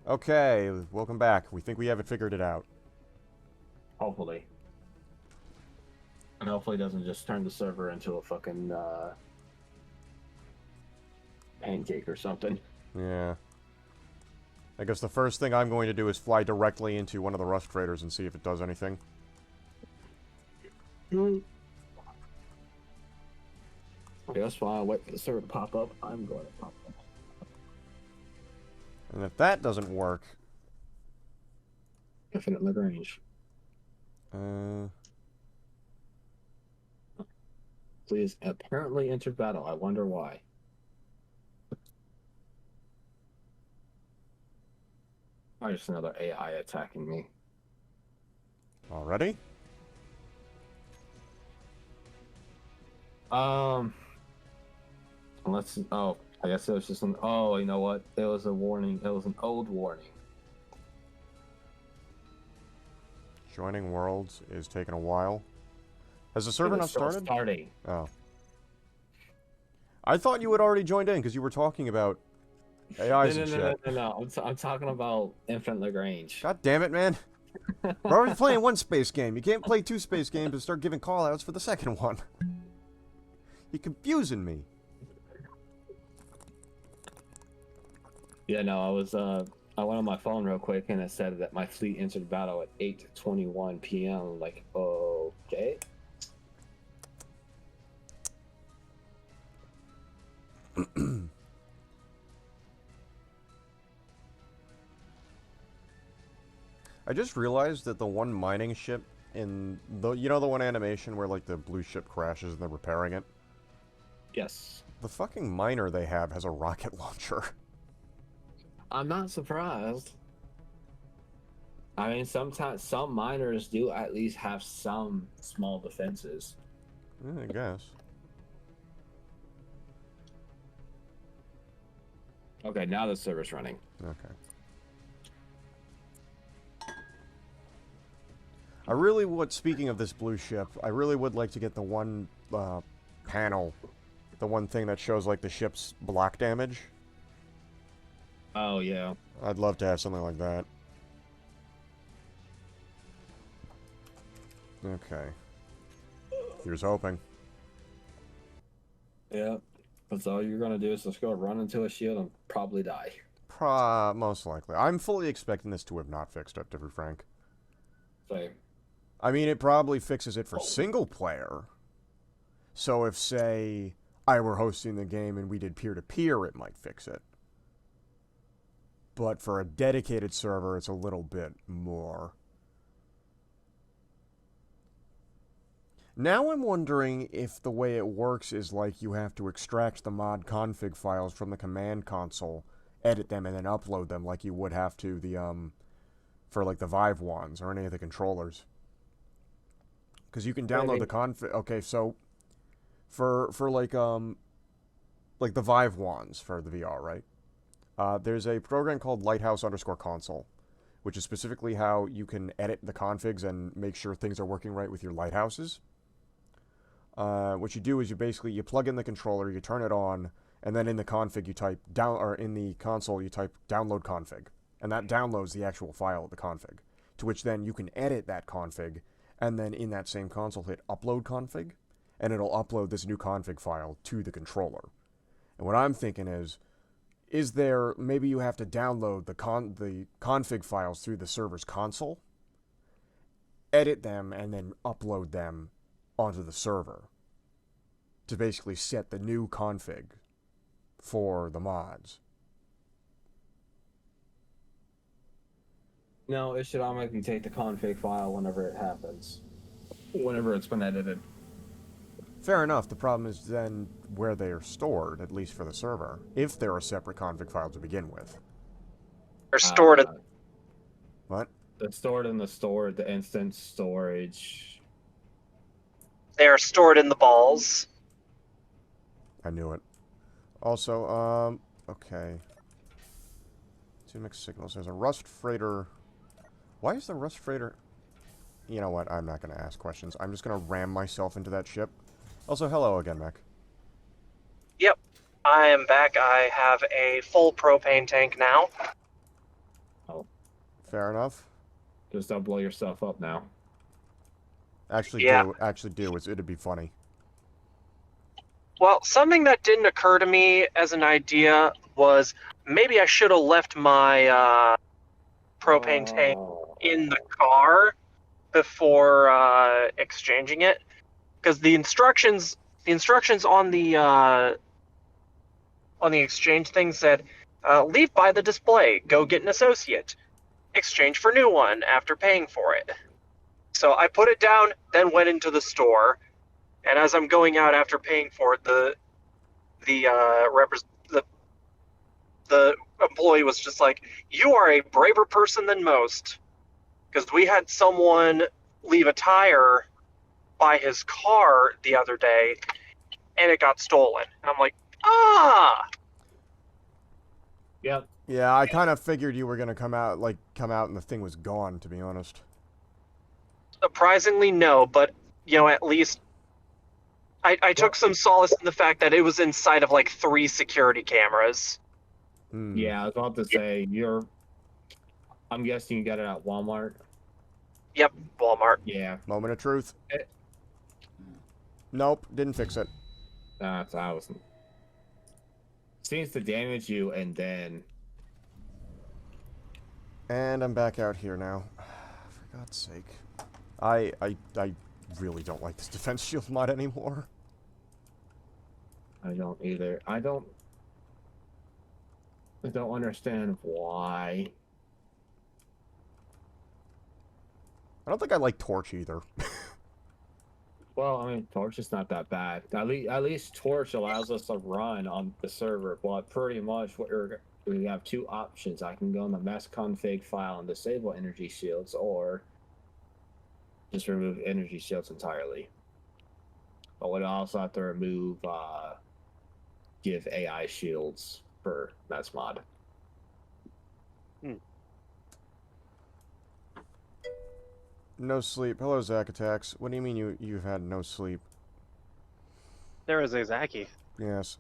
Okay, welcome back. We think we haven't figured it out. Hopefully. And hopefully it doesn't just turn the server into a fucking pancake or something. Yeah. I guess the first thing I'm going to do is fly directly into one of the Rust freighters and see if it does anything. Okay, that's why I wait for the server to pop up. I'm going to pop up. And if that doesn't work... Infinite Lagrange. Please apparently entered battle. I wonder why. Oh, just another AI attacking me. Already? Let's. Oh, I guess it was just an. Oh, you know what? It was a warning. It was an old warning. Joining worlds is taking a while. Has the server not started? Starting. Oh. I thought you had already joined in because you were talking about AIs and shit. No. I'm talking about Infinite Lagrange. God damn it, man. We're already playing one space game. You can't play two space games and start giving callouts for the second one. You're confusing me. Yeah, no, I went on my phone real quick and it said that my fleet entered battle at 8:21 p.m. I'm like, okay. I just realized that the one mining ship in the, you know, the one animation where like the blue ship crashes and they're repairing it? Yes. The fucking miner they have has a rocket launcher. I'm not surprised. I mean, sometimes some miners do at least have some small defenses. Yeah, I guess. Okay, now the server's running. Okay. I really would, speaking of this blue ship, I really would like to get the one panel, the one thing that shows like the ship's block damage. Oh, yeah. I'd love to have something like that. Okay. Here's hoping. Yeah. That's all you're going to do is just go run into a shield and probably die. Most likely. I'm fully expecting this to have not fixed it, to be frank. So, I mean, it probably fixes it for single player. So if, say, I were hosting the game and we did peer-to-peer, it might fix it. But for a dedicated server, it's a little bit more. Now I'm wondering if the way it works is like you have to extract the mod config files from the command console, edit them, and then upload them like you would have to the, for like the Vive ones or any of the controllers. Because you can download the config. Okay, so for like the Vive ones for the VR, right? There's a program called Lighthouse_console, which is specifically how you can edit the configs and make sure things are working right with your lighthouses. What you do is you plug in the controller, you turn it on, and then in the config you type in the console you type download config, and that downloads the actual file of the config. To which then you can edit that config, and then in that same console hit upload config, and it'll upload this new config file to the controller. And what I'm thinking is there, maybe you have to download the config files through the server's console, edit them, and then upload them onto the server to basically set the new config for the mods. no, it should automatically take the config file whenever it happens. Whenever it's been edited. Fair enough. The problem is then where they are stored, at least for the server, if they're a separate config file to begin with. They're stored in What? They're stored in the instance storage. they are stored in the balls. I knew it. Also, okay. Two mixed signals. There's a Rust freighter. Why is the Rust freighter... You know what? I'm not going to ask questions. I'm just going to ram myself into that ship. Also, hello again, Mech. Yep, I am back. I have a full propane tank now. Fair enough. Just don't blow yourself up now. Actually Yeah. do. Actually do. It'd be funny. Well, something that didn't occur to me as an idea was maybe I should have left my propane tank in the car before exchanging it, because the instructions on the exchange thing said, leave by the display, go get an associate, exchange for new one after paying for it. So I put it down, then went into the store, and as I'm going out after paying for it, the employee was just like, "You are a braver person than most," because we had someone leave a tire by his car the other day, and it got stolen. And I'm like, ah. Yep. Yeah, I kind of figured you were gonna come out and the thing was gone. To be honest. Surprisingly, no, but at least I took some solace in the fact that it was inside of like 3 security cameras. Hmm. Yeah, I was about to say I'm guessing you got it at Walmart. Yep, Walmart. Yeah. Moment of truth. Nope, didn't fix it. That's I was. Seems to damage you, and then. And I'm back out here now. For God's sake. I really don't like this defense shield mod anymore. I don't either. I don't understand why. I don't think I like Torch either. Well, I mean, Torch is not that bad. At least Torch allows us to run on the server, but pretty much we have 2 options. I can go in the mess config file and disable energy shields, or just remove energy shields entirely. But we also have to remove give AI shields for mess mod. No sleep. Hello, Zack Attacks. What do you mean you've had no sleep? There is a Zaki. Yes.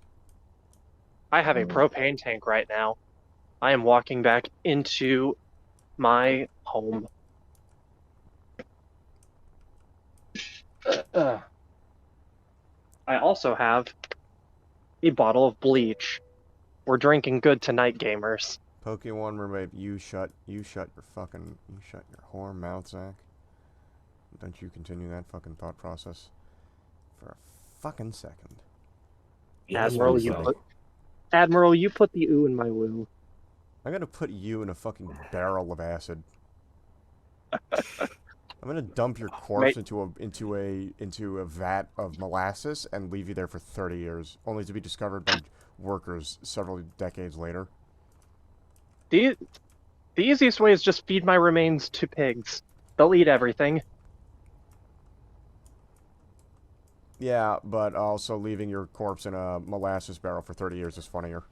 I have a propane tank right now. I am walking back into my home. I also have a bottle of bleach. We're drinking good tonight, gamers. Pokemon Mermaid, you shut your whore mouth, Zack. Don't you continue that fucking thought process for a fucking second. Admiral, you put the ooh in my woo. I'm gonna put you in a fucking barrel of acid. I'm gonna dump your corpse into a vat of molasses and leave you there for 30 years, only to be discovered by workers several decades later. The easiest way is just feed my remains to pigs. They'll eat everything. Yeah, but also leaving your corpse in a molasses barrel for 30 years is funnier.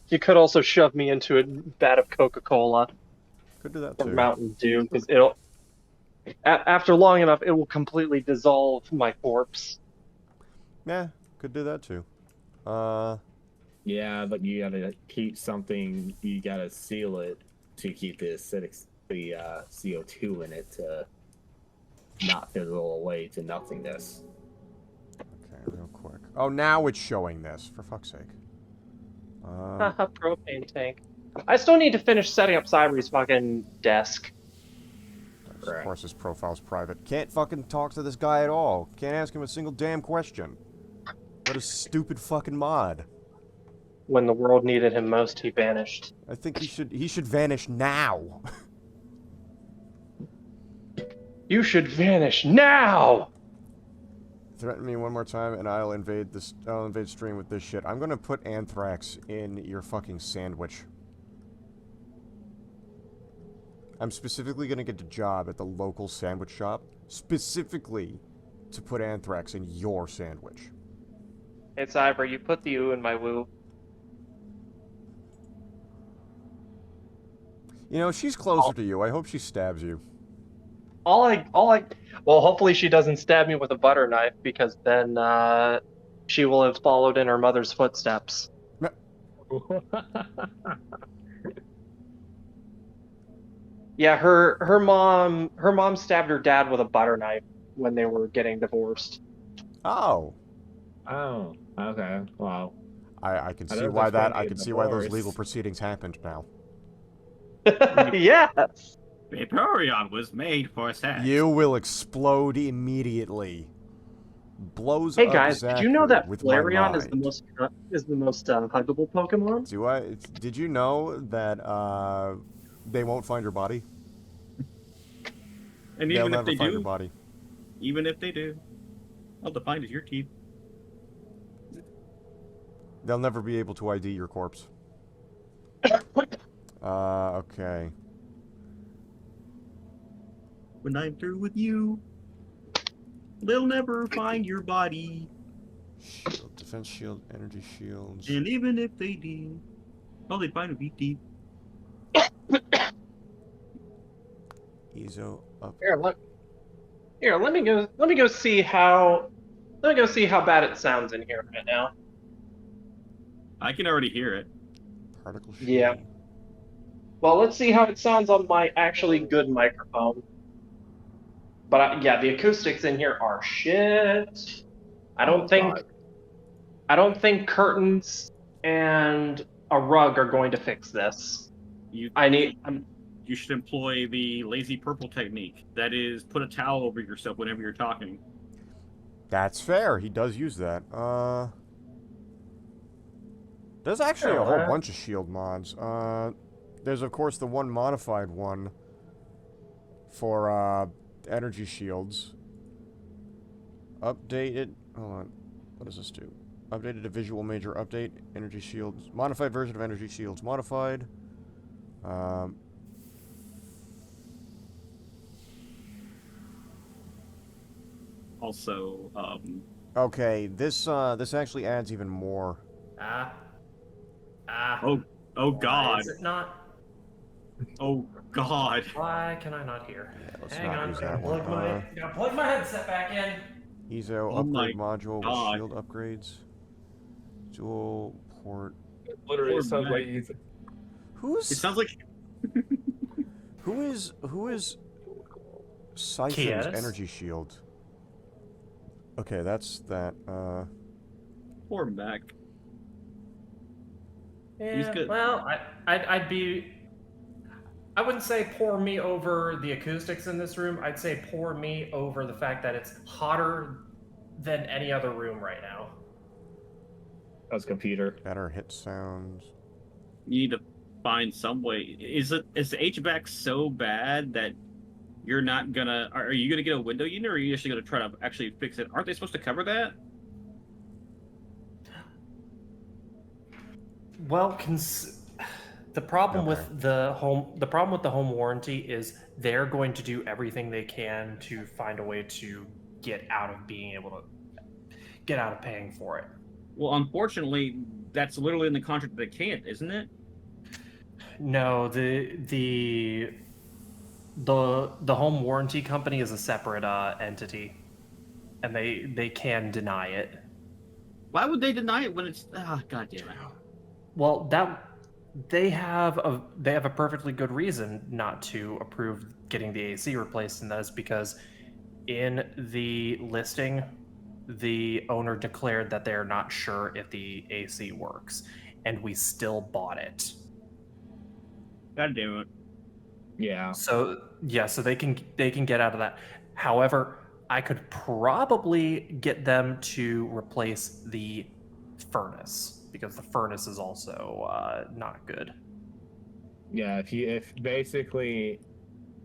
You could also shove me into a vat of Coca-Cola Could do that or too. Mountain Dew, because after long enough, it will completely dissolve my corpse. Yeah, could do that too. Yeah, but you gotta keep something. You gotta seal it to keep the CO2 in it to not fizzle away to nothingness. Okay, real quick. Oh, now it's showing this, for fuck's sake. Haha, propane tank. I still need to finish setting up Cyber's fucking desk. Of course, his profile's private. Can't fucking talk to this guy at all. Can't ask him a single damn question. What a stupid fucking mod. When the world needed him most, he vanished. I think he should vanish now. You should vanish now! Threaten me one more time and I'll invade stream with this shit. I'm gonna put anthrax in your fucking sandwich. I'm specifically gonna get a job at the local sandwich shop, specifically to put anthrax in your sandwich. Hey, Cyber, you put the ooh in my woo. You know, she's closer to you. I hope she stabs you. Well, hopefully she doesn't stab me with a butter knife, because then, she will have followed in her mother's footsteps. Yeah, her mom stabbed her dad with a butter knife when they were getting divorced. Oh, Oh, okay. Wow. I can I see know why that's going to I be a can see why those legal divorce. proceedings happened now. Yes. Vaporeon was made for sex. You will explode immediately. Blows Hey up guys, did you know Zachary that with my Flareon is mind. the most huggable Pokemon? Did you know that they won't find your body? And They'll even if never they find your do, body. all they find is your teeth. They'll never be able to ID your corpse. Okay. When I'm through with you, they'll never find your body. Shield, defense shield, energy shields. And even if they do, all they find will be teeth. Ezo up. Let me go see how bad it sounds in here right now. I can already hear it. Particle shield. Yeah. Well, let's see how it sounds on my actually good microphone. But yeah, the acoustics in here are shit. I don't think curtains and a rug are going to fix this. You I'm should employ the lazy purple technique. That is, put a towel over yourself whenever you're talking. That's fair. He does use that. There's actually a whole bunch of shield mods. There's of course the one modified one for energy shields. Updated. Hold on. What does this do? Updated a visual major update. Energy shields. Modified version of energy shields. Modified. Also, Okay, this actually adds even more. oh God. Is it not? Oh God. Why can I not hear? Yeah, let's Hang not on, use gotta that one. plug my headset back in. Ezo Oh my upgrade module God. with shield upgrades. Dual port. Literally, Poor it sounds man. like he's. It Who's sounds like who is Siphon's Kiedis? energy shield? Okay, that's that. poor Mac. Yeah, He's good. well, I'd be. I wouldn't say pour me over the acoustics in this room. I'd say pour me over the fact that it's hotter than any other room right now. That's computer. Better hit sounds. You need to find some way. Is the HVAC so bad that you're not gonna? Are you gonna get a window unit, or are you actually gonna try to actually fix it? Aren't they supposed to cover that? Well, the problem Okay. with the home warranty is they're going to do everything they can to find a way to get out of being able to get out of paying for it. Well, unfortunately, that's literally in the contract that they can't, isn't it? No, the home warranty company is a separate entity, and they can deny it. Why would they deny it when it's? Ah, God damn it! Well, they have a perfectly good reason not to approve getting the AC replaced, and that is because in the listing, the owner declared that they're not sure if the AC works, and we still bought it. God damn it! Yeah. So yeah, so they can get out of that. However, I could probably get them to replace the furnace because the furnace is also not good. Yeah, if basically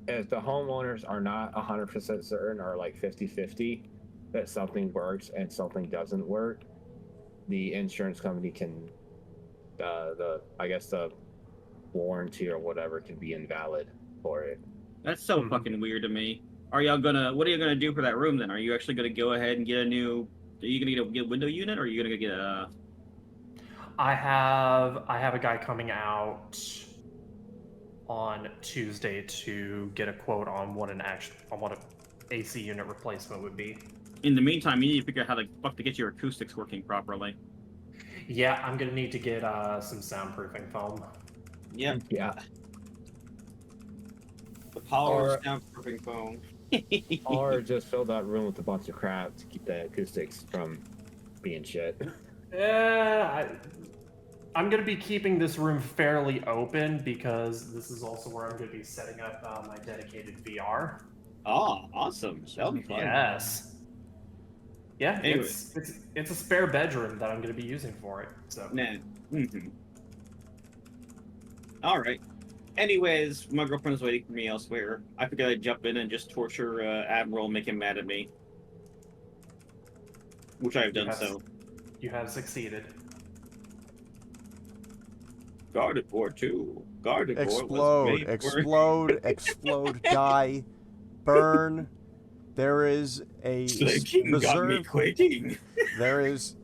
if the homeowners are not 100% certain or like 50-50 that something works and something doesn't work, the insurance company can the warranty or whatever can be invalid for it. That's so fucking weird to me. What are you gonna do for that room then? Are you actually gonna go ahead and get a new? Are you gonna get a window unit, or are you gonna get a? I have a guy coming out on Tuesday to get a quote on what an AC unit replacement would be. In the meantime, you need to figure out how the fuck to get your acoustics working properly. Yeah, I'm gonna need to get some soundproofing foam. Yep. Yeah. The power Or- of soundproofing foam. Or just fill that room with a bunch of crap to keep the acoustics from being shit. I'm going to be keeping this room fairly open because this is also where I'm going to be setting up my dedicated VR. Oh, awesome. That'll be fun. Yes. Yeah, Anyway. it's a spare bedroom that I'm going to be using for it. So. Nah. All right. Anyways, my girlfriend is waiting for me elsewhere. I figured I'd jump in and just torture Admiral, make him mad at me. Which I have done so. You have succeeded. Guarded board 2. Guarded board. Explode, explode, explode, die, burn. There is a got me quaking. There is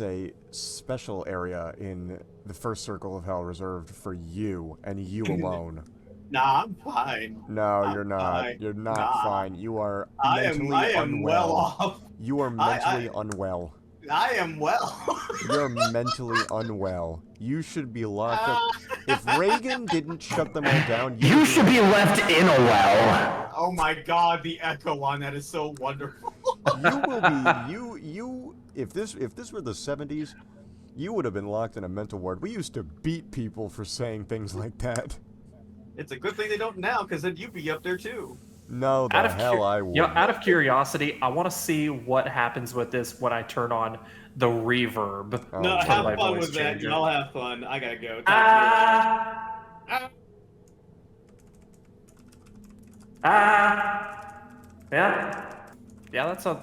a special area in the first circle of hell reserved for you and you alone. Nah, I'm fine. No, you're not. fine. You're not Nah. fine. You are I mentally am unwell. well off. You are mentally unwell. I am well. You're mentally unwell. You should be locked up. If Reagan didn't shut them all down, You should be left in a well. Oh my god, the echo on that is so wonderful. You will be you. If this were the 70s, you would have been locked in a mental ward. We used to beat people for saying things like that. It's a good thing they don't now, because then you'd be up there too. No, the hell I would. Out of curiosity, I want to see what happens with this when I turn on the reverb. Oh, No, boy. have my fun voice with that. changer. Y'all have fun. I gotta go. Yeah. Yeah, that's a...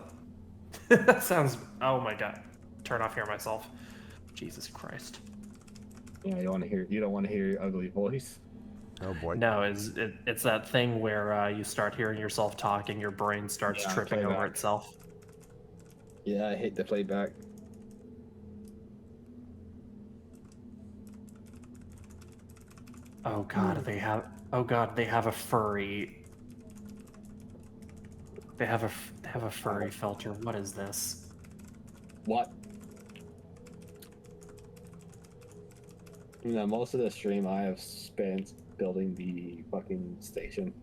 that sounds... Oh my god. Turn off Hear Myself. Jesus Christ. Yeah, you don't want to hear your ugly voice. Oh boy. No, it's that thing where you start hearing yourself talking, your brain starts Yeah, tripping over playback. itself. Yeah, I hate the playback. Oh god, they have... Oh god, they have a furry... They have a furry filter. What is this? What? You know, most of the stream I have spent building the fucking station.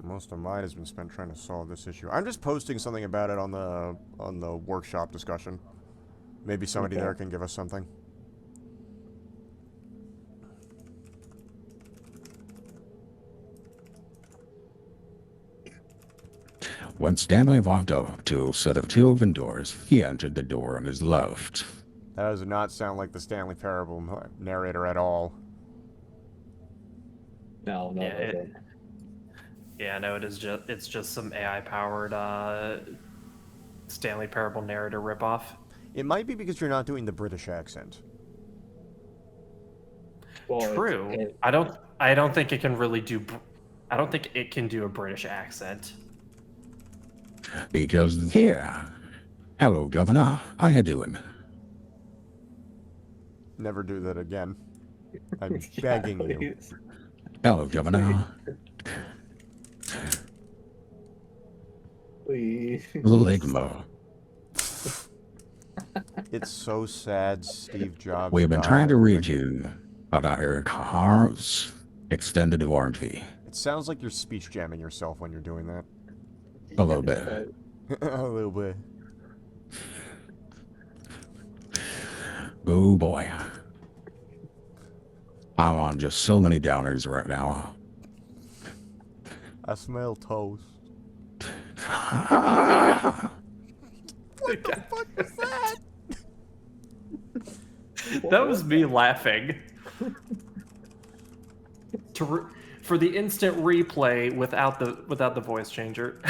Most of mine has been spent trying to solve this issue. I'm just posting something about it on the workshop discussion. Maybe somebody Okay. there can give us something. When Stanley walked up to a set of two open doors, he entered the door on his left. That does not sound like the Stanley Parable narrator at all. No, no, Yeah, it doesn't. Yeah, no, it's just some AI powered Stanley Parable narrator ripoff. It might be because you're not doing the British accent. Well, True. I don't think it can really do. I don't think it can do a British accent. Because here. Hello, Governor. How you doing? Never do that again. I'm begging you. please. Hello, Governor. Please. Ligma. It's so sad Steve Jobs We've been died. trying to reach you about your car's extended warranty. It sounds like you're speech jamming yourself when you're doing that. A little bit. A little bit. Oh boy. I'm on just so many downers right now. I smell toast. What the fuck was that? That was me laughing. For the instant replay without the voice changer.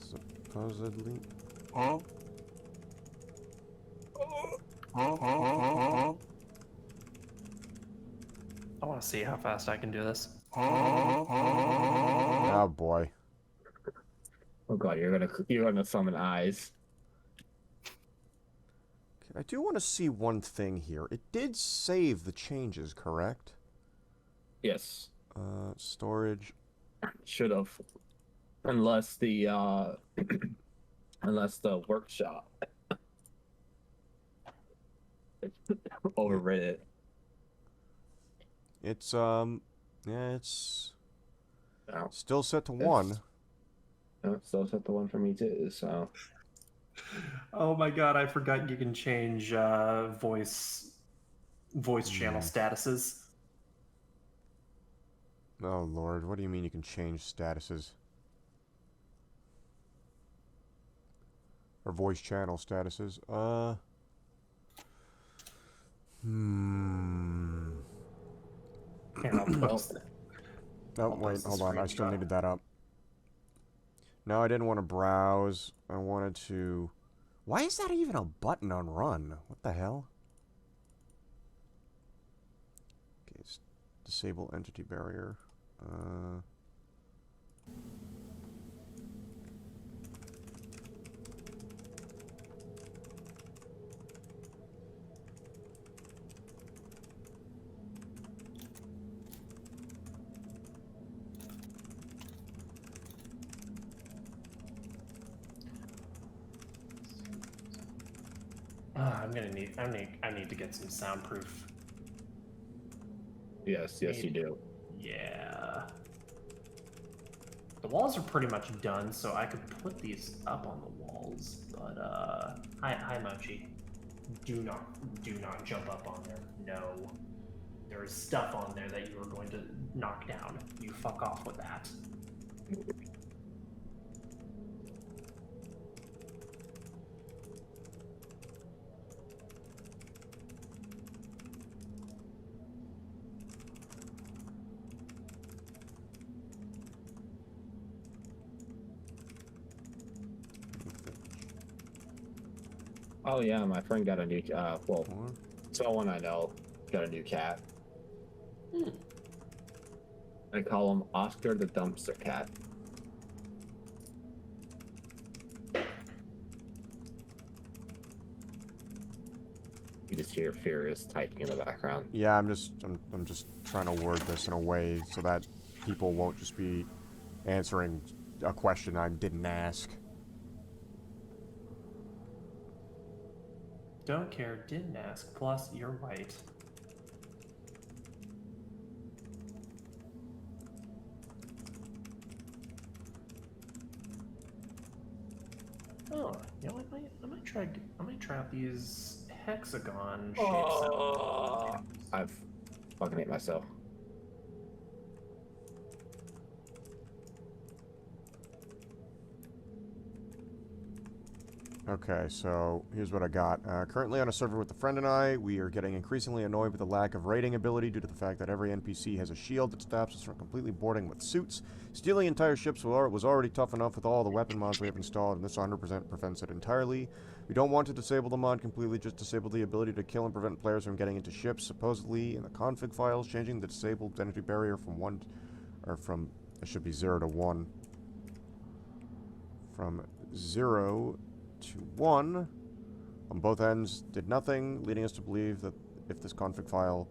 Supposedly. I want to see how fast I can do this. Oh boy. Oh god, you're gonna summon eyes. I do want to see one thing here. It did save the changes, correct? Yes, Storage. should have, unless the unless the workshop overrid it. It's yeah, it's No, still set to 1. no, still set the one for me too. So Oh my god, I forgot you can change voice channel statuses. Oh lord, what do you mean you can change statuses? Or voice channel statuses? Here, I'll post it. Oh, I'll wait, post the hold on. I still screenshot. needed that up. No, I didn't want to browse. I wanted to... Why is that even a button on run? What the hell? Okay, disable entity barrier. I need to get some soundproof. yes, you do. Yeah. The walls are pretty much done, so I could put these up on the walls, but hi Mochi. Do not jump up on there. No. There is stuff on there that you are going to knock down. You fuck off with that. Oh yeah, my friend got a new well, someone I know got a new cat. I call him Oscar the Dumpster Cat. You just hear Furious typing in the background. Yeah, I'm just trying to word this in a way so that people won't just be answering a question I didn't ask. Don't care, didn't ask, plus you're right. Oh, you know, I might try out these hexagon shapes. Oh, I've fucking hate myself. Okay, so here's what I got. Currently on a server with a friend and I, we are getting increasingly annoyed with the lack of raiding ability due to the fact that every NPC has a shield that stops us from completely boarding with suits. Stealing entire ships was already tough enough with all the weapon mods we have installed, and this 100% prevents it entirely. We don't want to disable the mod completely, just disable the ability to kill and prevent players from getting into ships. Supposedly, in the config files, changing the disabled entity barrier from 1... or from... it should be 0 to 1. From 0... to 1 on both ends did nothing, leading us to believe that if this config file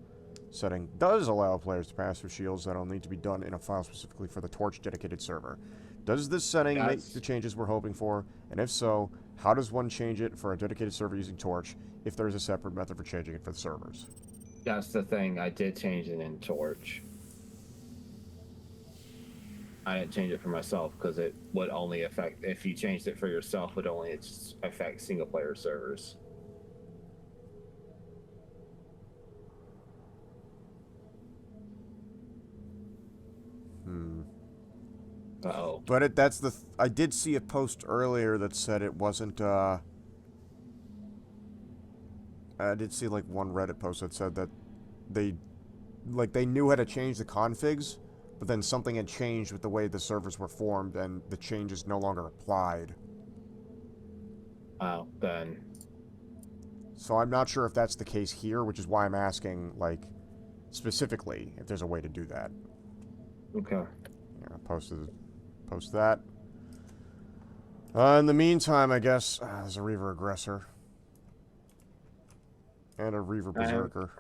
setting does allow players to pass through shields, that'll need to be done in a file specifically for the Torch dedicated server. Does this setting make the changes we're hoping for? And if so, how does one change it for a dedicated server using Torch if there is a separate method for changing it for the servers? That's the thing. I did change it in Torch. I didn't change it for myself because it would only affect, if you changed it for yourself, it would only affect single player servers. Uh-oh. But that's the... I did see a post earlier that said it wasn't, I did see, like, one Reddit post that said that they knew how to change the configs, but then something had changed with the way the servers were formed, and the changes no longer applied. Oh, then... So I'm not sure if that's the case here, which is why I'm asking, like, specifically, if there's a way to do that. Okay. Yeah, post that. In the meantime, I guess there's a Reaver Aggressor. And a Reaver Berserker.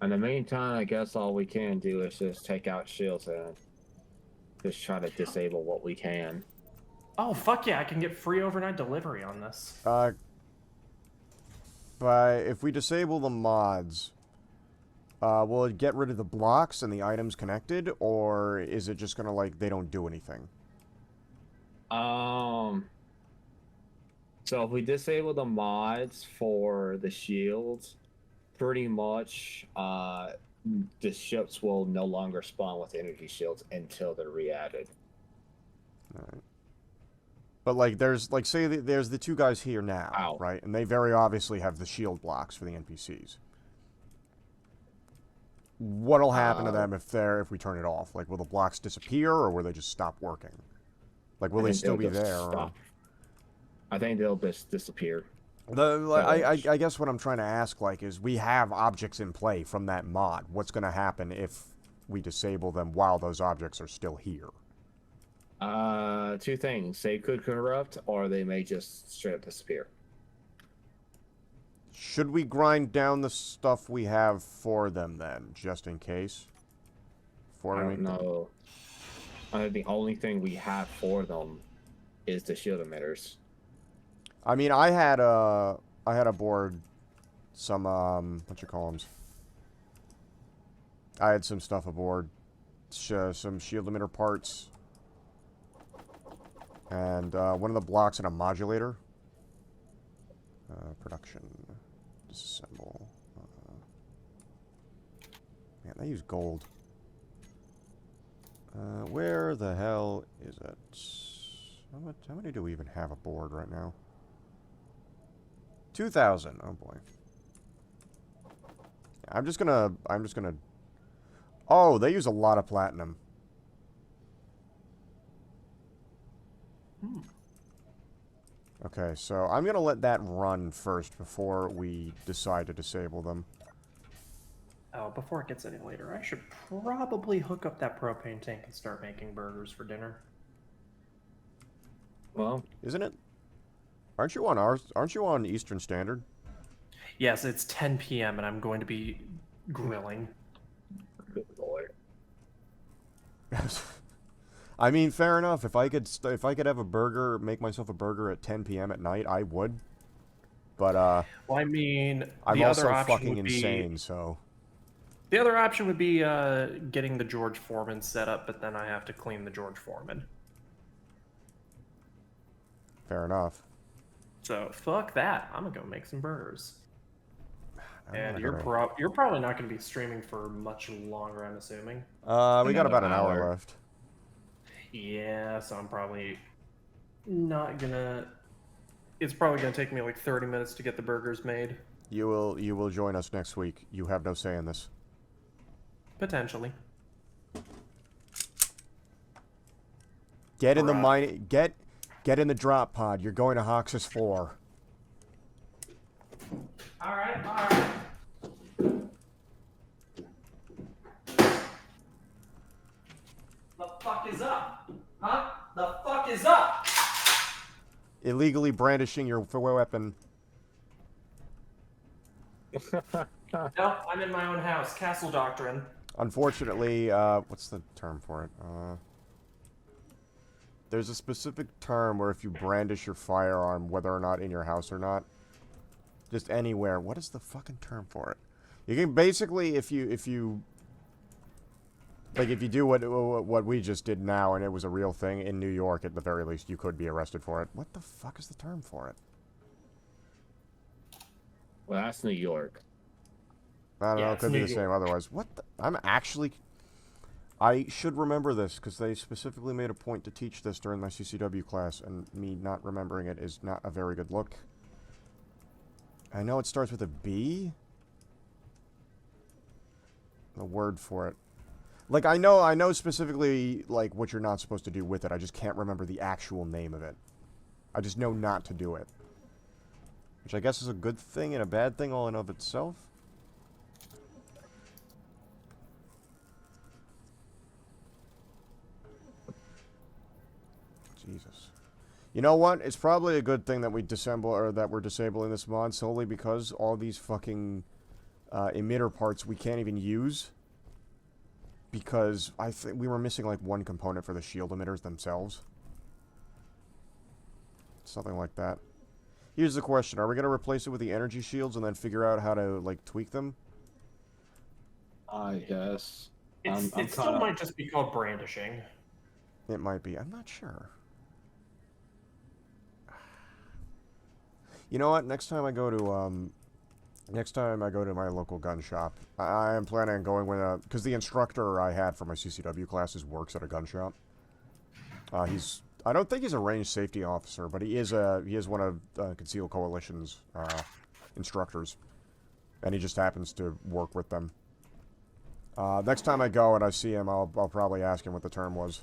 In the meantime, I guess all we can do is just take out shields and just try to disable what we can. Oh, fuck yeah, I can get free overnight delivery on this. But if we disable the mods, will it get rid of the blocks and the items connected, or is it just gonna, like, they don't do anything? So if we disable the mods for the shields, pretty much, the ships will no longer spawn with energy shields until they're re-added. Alright. But, like, there's, like, say there's the two guys here now, right? And they very obviously have the shield blocks for the NPCs. What'll happen to them if we turn it off? Like, will the blocks disappear, or will they just stop working? Like, will they still be there? Or... I think they'll just disappear. I guess what I'm trying to ask, like, is we have objects in play from that mod. What's going to happen if we disable them while those objects are still here? Two things. They could corrupt, or they may just straight up disappear. Should we grind down the stuff we have for them, then, just in case? I don't know. I think the only thing we have for them is the shield emitters. I mean, I had aboard some, what you call them? I had some stuff aboard. Some shield emitter parts. And, one of the blocks in a modulator. Production. Disassemble. Man, they use gold. Where the hell is it? How many do we even have aboard right now? 2,000. Oh boy. I'm just gonna. Oh, they use a lot of platinum. Okay, so I'm gonna let that run first before we decide to disable them. Oh, before it gets any later, I should probably hook up that propane tank and start making burgers for dinner. Well, isn't it? Aren't you on Eastern Standard? Yes, it's 10 p.m. and I'm going to be grilling. Good lord. I mean, fair enough. If I could have a burger, make myself a burger at 10 p.m. at night, I would. But well, I mean, I'm also fucking insane, so. The other option would be getting the George Foreman set up, but then I have to clean the George Foreman. Fair enough. So fuck that. I'm gonna go make some burgers. And you're gonna... you're probably not gonna be streaming for much longer, I'm assuming. We got about an hour left. Yeah, so I'm probably not gonna. It's probably gonna take me like 30 minutes to get the burgers made. You will join us next week. You have no say in this. Potentially. Get in the mine. Get in the drop pod. You're going to Hoxus 4. All right. The fuck is up? Huh? The fuck is up? Illegally brandishing your weapon. No, I'm in my own house. Castle doctrine. Unfortunately, what's the term for it? There's a specific term where if you brandish your firearm, whether or not in your house or not, just anywhere. What is the fucking term for it? You can basically, if you do what we just did now, and it was a real thing in New York, at the very least, you could be arrested for it. What the fuck is the term for it? Well, that's New York. I don't know. It could be the same otherwise. What the? I should remember this, because they specifically made a point to teach this during my CCW class, and me not remembering it is not a very good look. I know it starts with a B. The word for it. Like, I know specifically, like, what you're not supposed to do with it. I just can't remember the actual name of it. I just know not to do it. Which I guess is a good thing and a bad thing all in of itself. Jesus. You know what? It's probably a good thing that we disassemble or that we're disabling this mod solely because all these fucking emitter parts we can't even use. Because I think we were missing like one component for the shield emitters themselves. Something like that. Here's the question: are we gonna replace it with the energy shields and then figure out how to like tweak them? I guess. It still might just be called brandishing. It might be. I'm not sure. You know what? Next time I go to my local gun shop, I am planning on going with a because the instructor I had for my CCW classes works at a gun shop. I don't think he's a range safety officer, but he is one of Concealed Coalition's instructors, and he just happens to work with them. Next time I go and I see him, I'll probably ask him what the term was.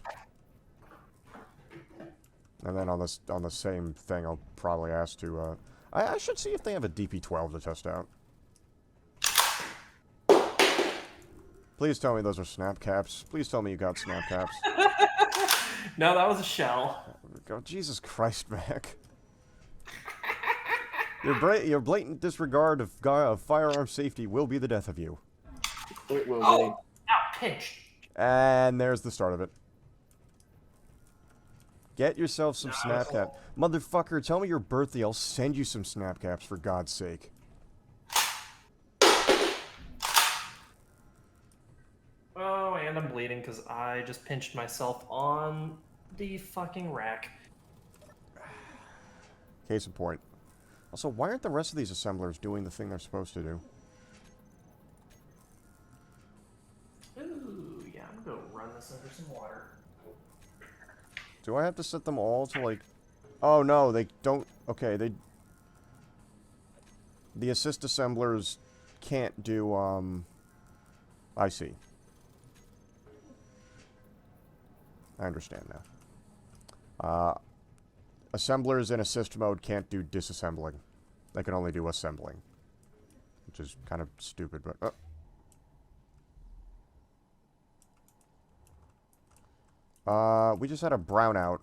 And then on the same thing, I'll probably ask to. I should see if they have a DP-12 to test out. Please tell me those are snap caps. Please tell me you got snap caps. No, that was a shell. Oh, Jesus Christ, Mac. Your blatant disregard of firearm safety will be the death of you. It will Oh! Ow, pinch. And there's the start of it. Get yourself some snap cap. Motherfucker, tell me your birthday, I'll send you some snap caps for God's sake. Oh, and I'm bleeding because I just pinched myself on the fucking rack. Case in point. Also, why aren't the rest of these assemblers doing the thing they're supposed to do? Ooh, yeah, I'm gonna run this under some water. Do I have to set them all to, like... Oh, no, they don't... Okay, the assist assemblers can't do, I see. I understand now. Assemblers in assist mode can't do disassembling. They can only do assembling. Which is kind of stupid, but... we just had a brownout.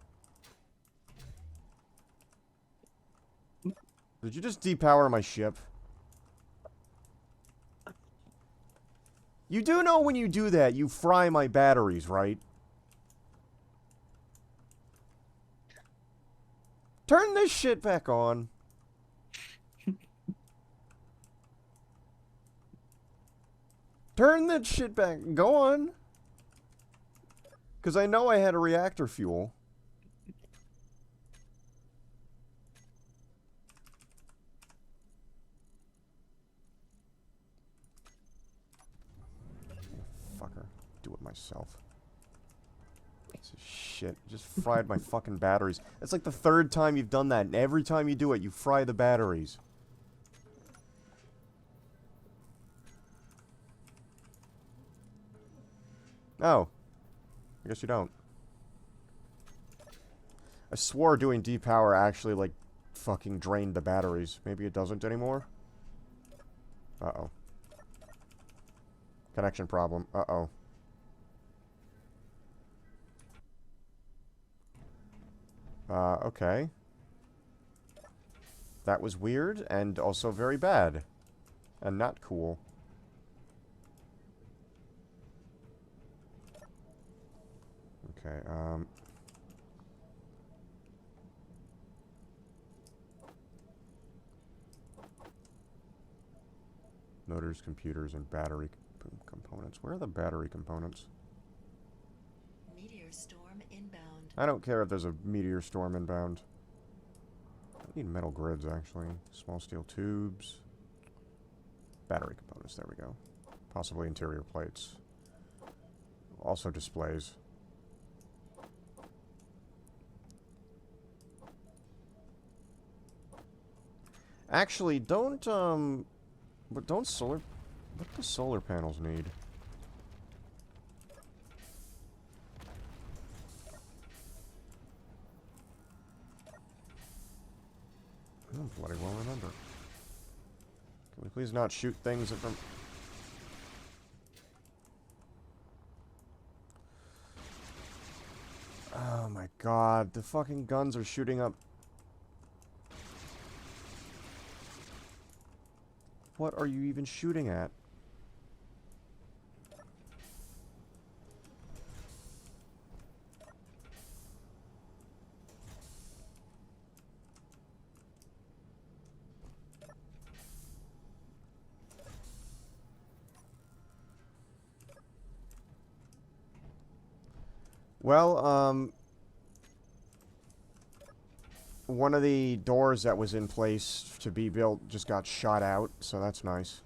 Did you just depower my ship? You do know when you do that, you fry my batteries, right? Turn this shit back on. Turn that shit back. Go on. Because I know I had a reactor fuel. Fucker. Do it myself. Piece of shit. Just fried my fucking batteries. It's like the third time you've done that, and every time you do it, you fry the batteries. Oh. I guess you don't. I swore doing depower actually, like, fucking drained the batteries. Maybe it doesn't anymore? Uh-oh. Connection problem. Uh-oh. Okay. That was weird, and also very bad. And not cool. Okay, motors, computers, and battery components. Where are the battery components? Meteor storm inbound. I don't care if there's a meteor storm inbound. I need metal grids, actually. Small steel tubes. Battery components, there we go. Possibly interior plates. Also displays. Actually, what do solar panels need? I don't bloody well remember. Can we please not shoot things from... Oh my god. god, the fucking guns are shooting up. What are you even shooting at? Well, one of the doors that was in place to be built just got shot out, so that's nice.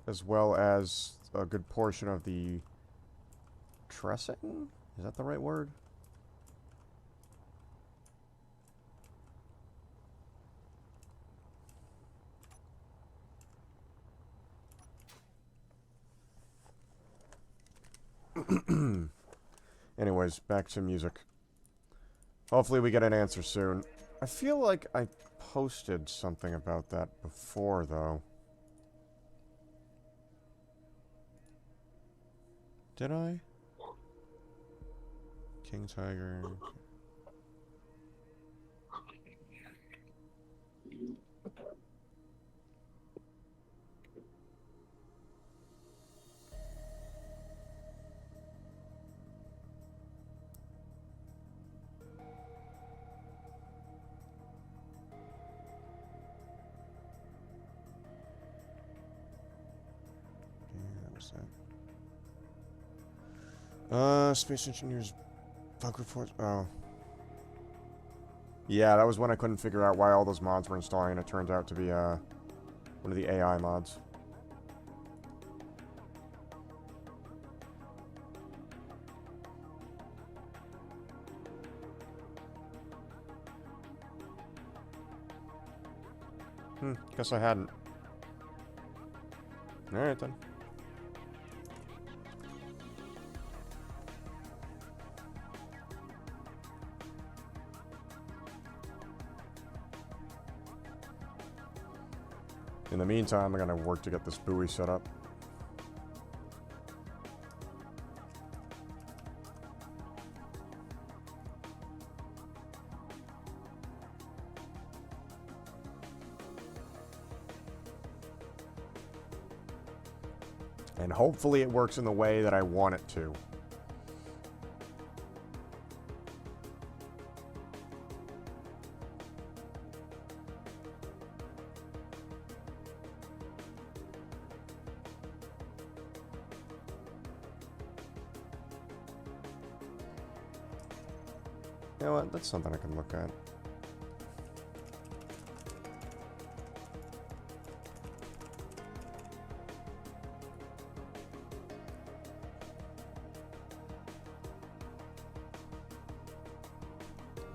As well as a good portion of the trussing? Is that the right word? Anyways, back to music. Hopefully we get an answer soon. I feel like I posted something about that before, though. Did I? King Tiger... Space Engineers bug reports. Oh. Yeah, that was when I couldn't figure out why all those mods were installing. It turned out to be, one of the AI mods. Guess I hadn't. Alright then. In the meantime, I'm gonna work to get this buoy set up. And hopefully it works in the way that I want it to. You know what? That's something I can look at.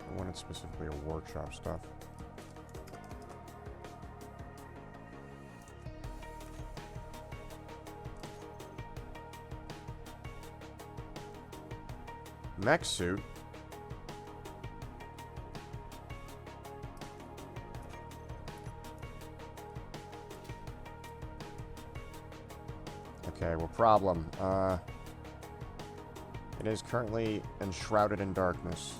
I wanted specifically a workshop stuff. Mech suit. Okay, well, problem. It is currently enshrouded in darkness.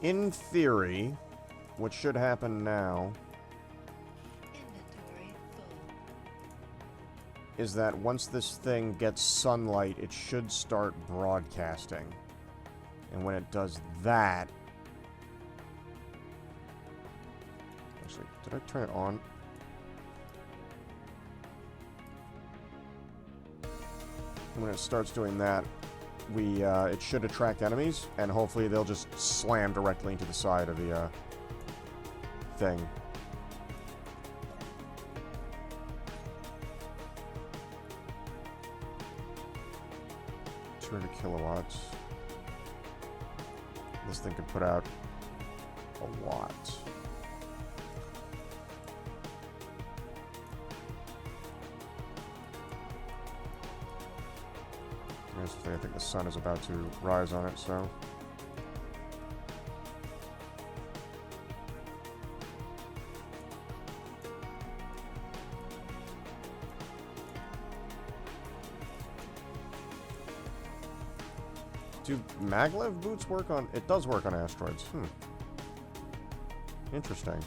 In theory, what should happen now Inventory full. is that once this thing gets sunlight, it should start broadcasting. And when it does that... Actually, did I turn it on? when it starts doing that, it should attract enemies, and hopefully they'll just slam directly into the side of the thing. 200 kilowatts. This thing could put out a lot. I think the sun is about to rise on it, so... Do maglev boots work on... It does work on asteroids. Interesting.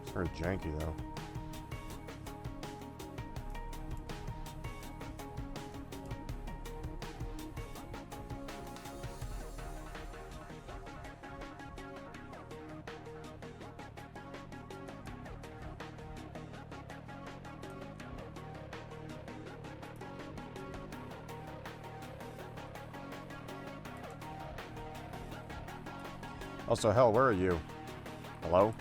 It's very janky, though. Also, hell, where are you? Hello?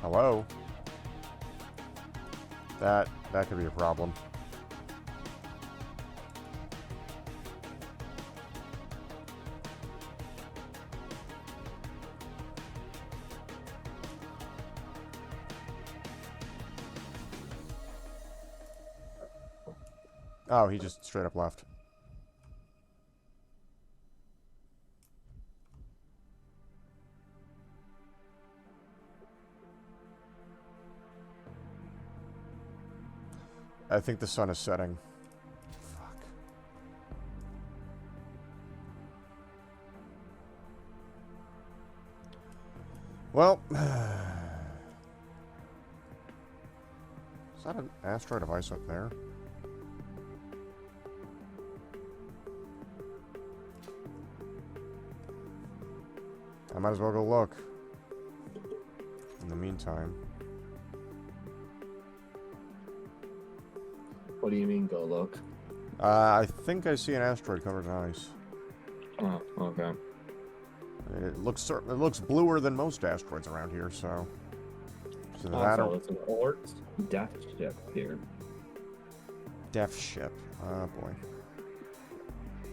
Hello? That could be a problem. Oh, he just straight up left. I think the sun is setting. Fuck. Well, is that an asteroid of ice up there? I might as well go look. In the meantime. What do you mean, go look? I think I see an asteroid covered in ice. Oh, okay. It looks bluer than most asteroids around here, so... Also, it's an Ort death ship here. Death ship. Oh, boy.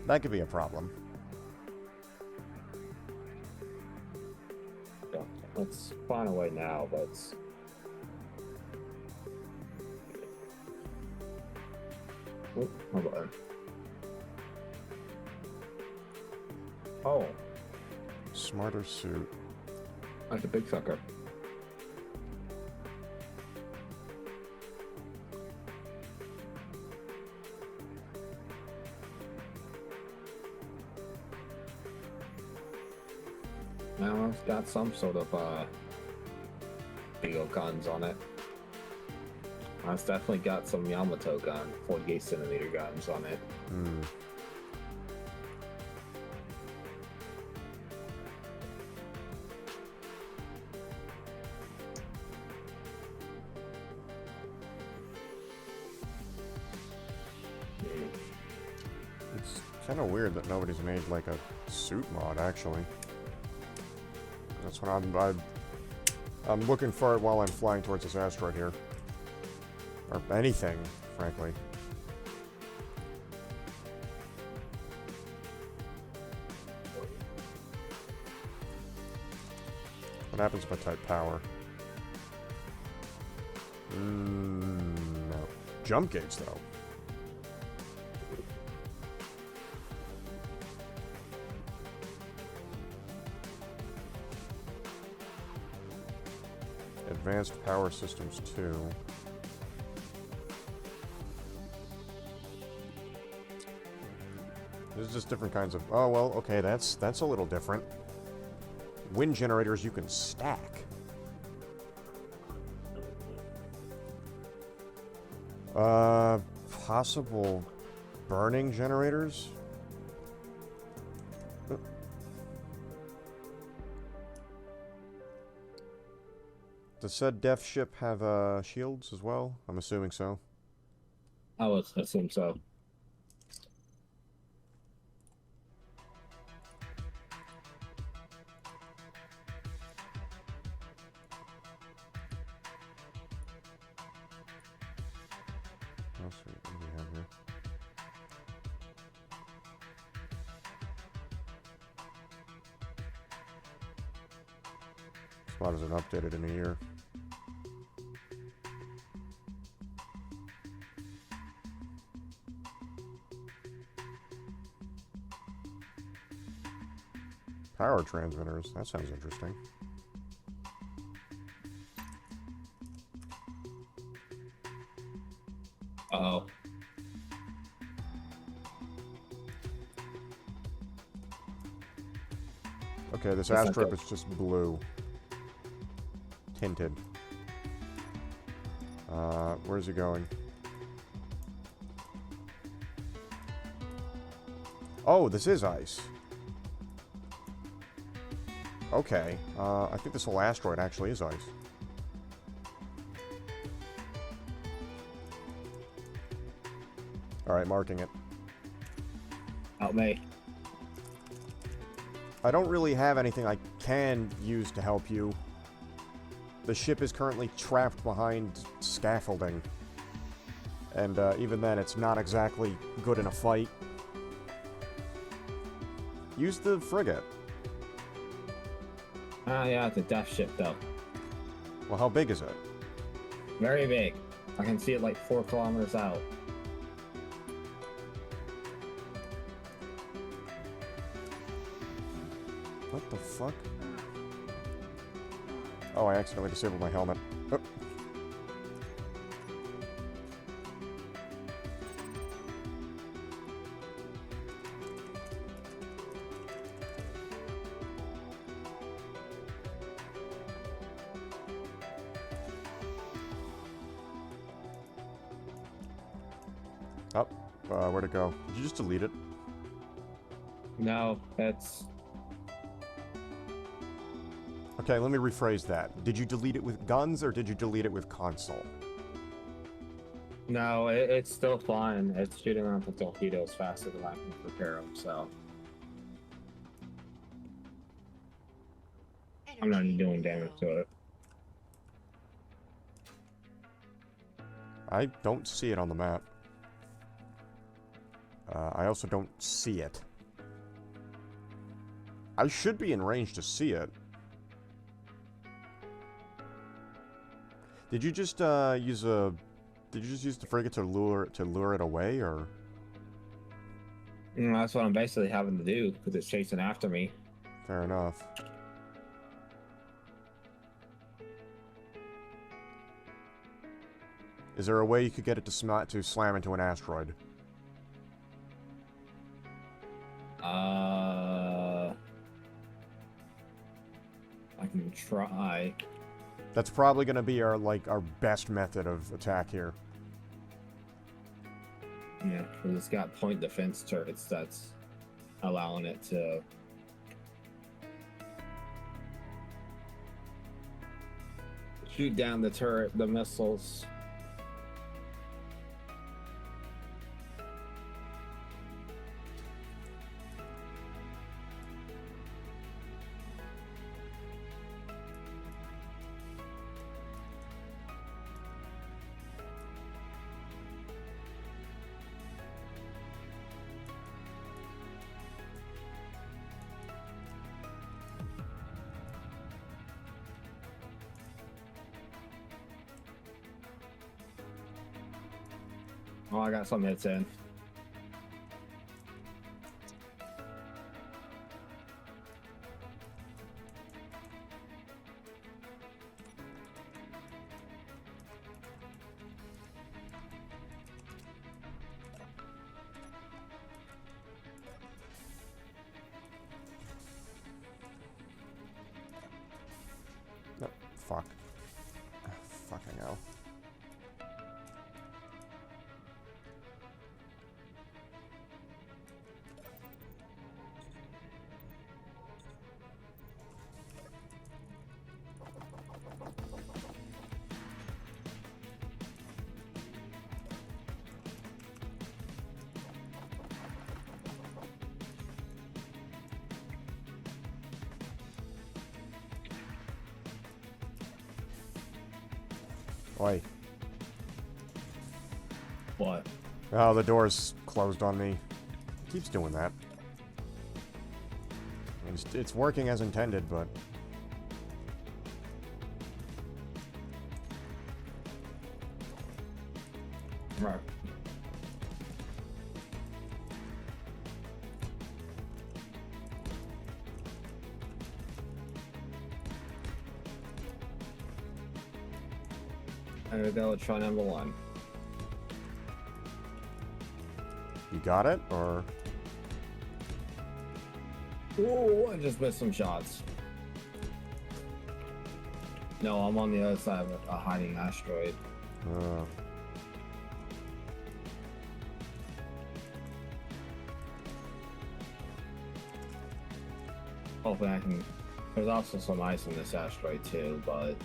That could be a problem. Yeah, let's find a way now, but... Oh, hold on. Oh. Smarter suit. Like a big sucker. Now it's got some sort of big old guns on it. It's definitely got some Yamato gun, 48cm guns on it. Hmm. It's kind of weird that nobody's made like a suit mod, actually. That's what I'm looking for it while I'm flying towards this asteroid here. Or anything, frankly. What happens if I type power? No. Jump gates, though. Advanced power systems, too. There's just different kinds of... Oh, well, okay, that's a little different. Wind generators you can stack. Possible burning generators? Does said death ship have shields as well? I'm assuming so. I would assume so. Oh, sweet. What do we have here? Spot isn't updated in a year. Power transmitters. That sounds interesting. Uh-oh. Okay, this That's not asteroid good. is just blue. Tinted. Where's he going? Oh, this is ice. Okay, I think this whole asteroid actually is ice. Alright, marking it. Out me. I don't really have anything I can use to help you. The ship is currently trapped behind scaffolding. And even then, it's not exactly good in a fight. Use the frigate. Ah, yeah, it's a death ship, though. Well, how big is it? Very big. I can see it like 4 kilometers out. What the fuck? Oh, I accidentally disabled my helmet. Oh. Where'd it go? Did you just delete it? No, that's... Okay, let me rephrase that. Did you delete it with guns, or did you delete it with console? No, it's still flying. It's shooting off the torpedoes faster than I can prepare them, so... I'm not doing damage to it. I don't see it on the map. I also don't see it. I should be in range to see it. Did you just use a... Did you just use the frigate to lure it away, or...? That's what I'm basically having to do, because it's chasing after me. Fair enough. Is there a way you could get it to slam into an asteroid? I can try. That's probably going to be our best method of attack here. Yeah, because it's got point defense turrets that's allowing it to... shoot down the turret, the missiles. Oh, I got some hits in. No, fuck. Fucking hell. Oi. What? Oh, the door's closed on me. Keeps doing that. It's working as intended, but... Right. There we go, try number 1. You got it, or... Ooh, I just missed some shots. No, I'm on the other side of a hiding asteroid. Hopefully I can... There's also some ice on this asteroid too, but...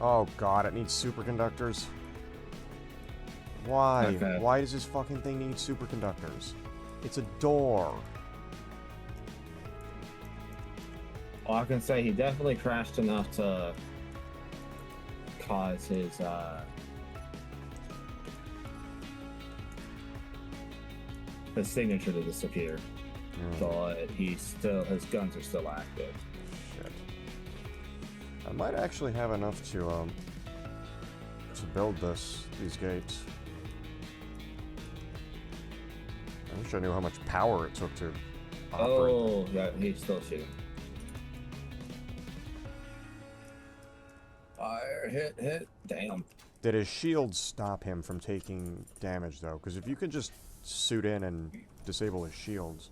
Oh god, it needs superconductors. Why? Okay. Why does this fucking thing need superconductors? It's a door. Well, I can say he definitely crashed enough to cause his signature to disappear. But his guns are still active. Shit. I might actually have enough to build these gates. I wish I knew how much power it took to operate. Oh, yeah, he's still shooting. Fire, hit, damn. Did his shields stop him from taking damage, though? Because if you could just suit in and disable his shields.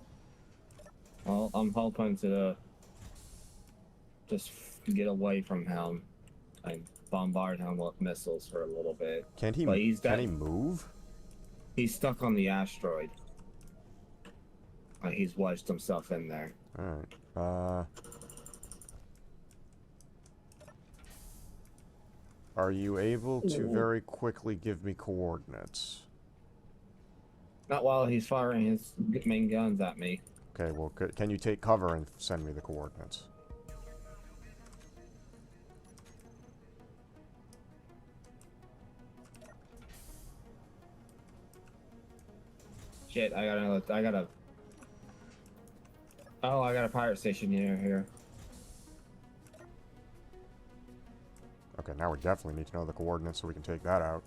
Well, I'm hoping to just get away from him and bombard him with missiles for a little bit. Can't he? But Can he move? He's stuck on the asteroid. He's wedged himself in there. Alright. Are you able to very quickly give me coordinates? Not while he's firing his main guns at me. Okay, well, can you take cover and send me the coordinates? Shit, I got a pirate station here. Okay, now we definitely need to know the coordinates so we can take that out.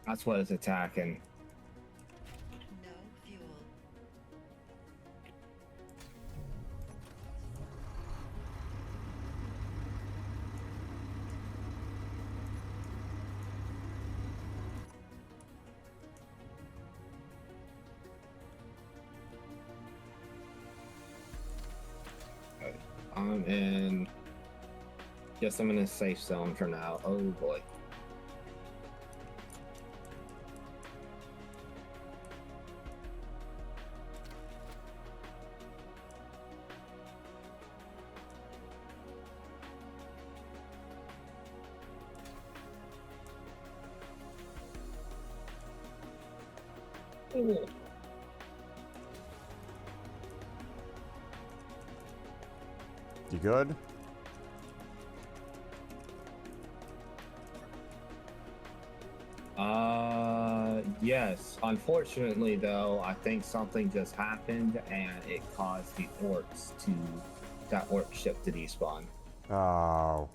That's what it's attacking. No fuel. I'm in. Guess I'm in a safe zone for now. Oh boy. Ooh. You good? Yes. Unfortunately, though, I think something just happened and it caused the orcs to that orc ship to despawn. Oh.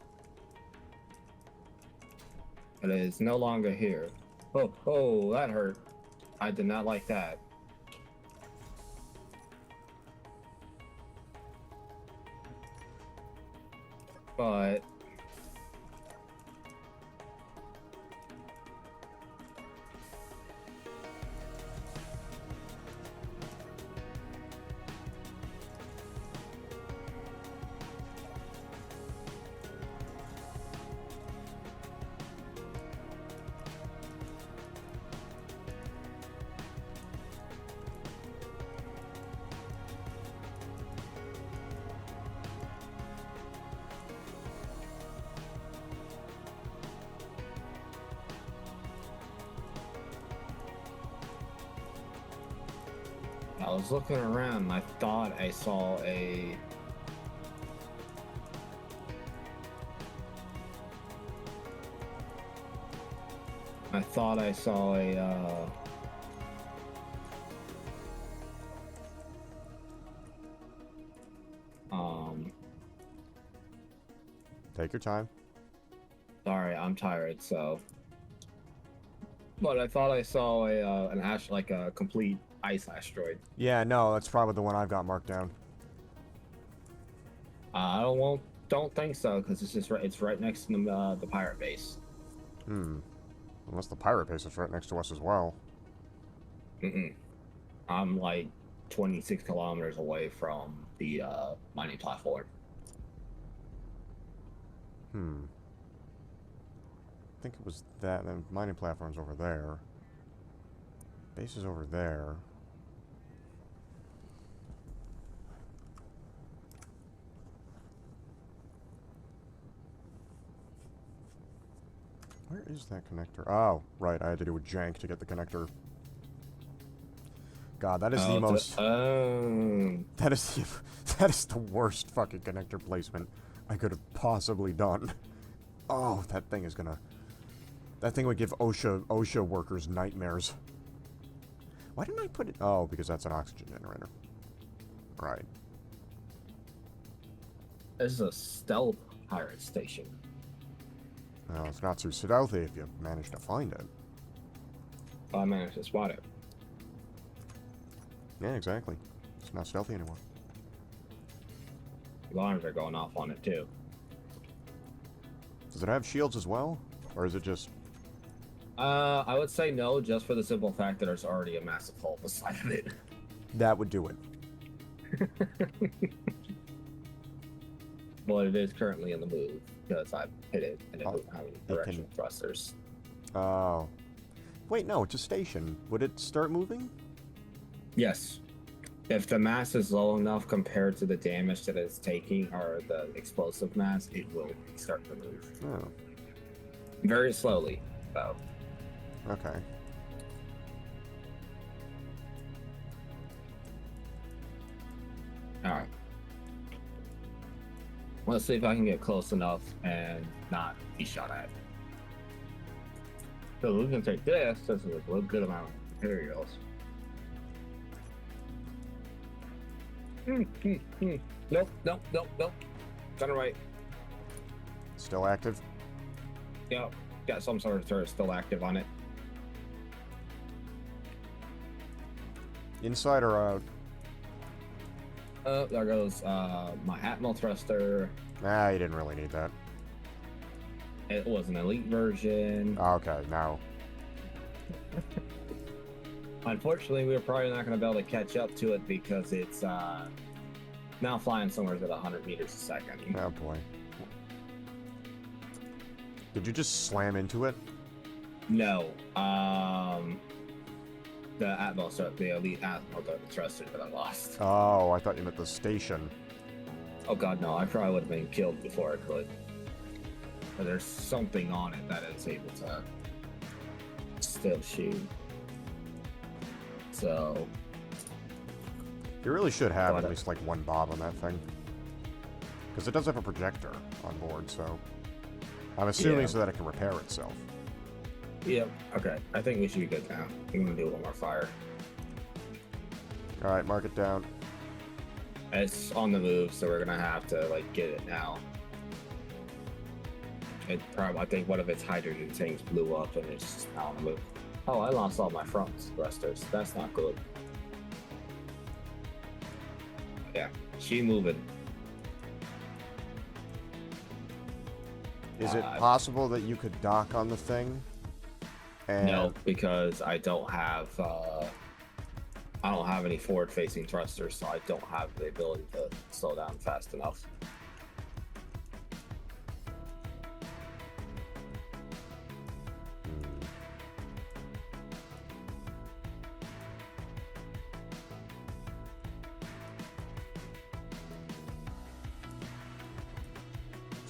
It is no longer here. Oh, that hurt. I did not like that. But I was looking around and I thought I saw a I thought I saw a. Take your time. Sorry, I'm tired. So, but I thought I saw like a complete ice asteroid. Yeah, no, that's probably the one I've got marked down. I don't think so because it's right next to the pirate base. Unless the pirate base is right next to us as well. I'm like 26 kilometers away from the mining platform. I think it was that. The mining platform's over there. Base is over there. Where is that connector? Oh, right. I had to do a jank to get the connector. God, that is the most. That is the worst fucking connector placement I could have possibly done. Oh, that thing is gonna. That thing would give OSHA workers nightmares. Why didn't I put it? Oh, because that's an oxygen generator. Right. This is a stealth pirate station. Well, it's not too stealthy if you manage to find it. I managed to spot it. Yeah, exactly. It's not stealthy anymore. Alarms are going off on it too. Does it have shields as well? Or is it just... I would say no, just for the simple fact that there's already a massive hole beside of it. That would do it. But it is currently in the move, because I hit it and it Oh, doesn't have any directional can- thrusters. Oh. Wait, no, it's a station. Would it start moving? Yes. If the mass is low enough compared to the damage that it's taking, or the explosive mass, it will start to move. Oh, Very slowly, though. okay. Alright. Let's see if I can get close enough and not be shot at. So we can take this. This is a good amount of materials. Nope. Got it right. Still active? Yep. Got some sort of turret still active on it. Inside or out? Oh, there goes my Atmel thruster. Nah, you didn't really need that. It was an elite version. Okay, now. Unfortunately, we're probably not going to be able to catch up to it because it's now flying somewhere at 100 meters a second. Oh boy. Did you just slam into it? No. The Atmel, the elite Atmel thruster that I lost. Oh, I thought you meant the station. Oh god, no. I probably would have been killed before I could. But there's something on it that is able to still shoot. So... You really should have Got at it. least like one bob on that thing. Because it does have a projector on board, so... I'm assuming Yeah. so that it can repair itself. Yep. Okay. I think we should be good now. I'm gonna do one more fire. Alright, mark it down. It's on the move, so we're gonna have to like get it now. It probably, I think one of its hydrogen tanks blew up and it's just now on the move. Oh, I lost all my front thrusters. That's not good. Yeah, she moving. Is it possible that you could dock on the thing? And No, because I don't have any forward-facing thrusters, so I don't have the ability to slow down fast enough.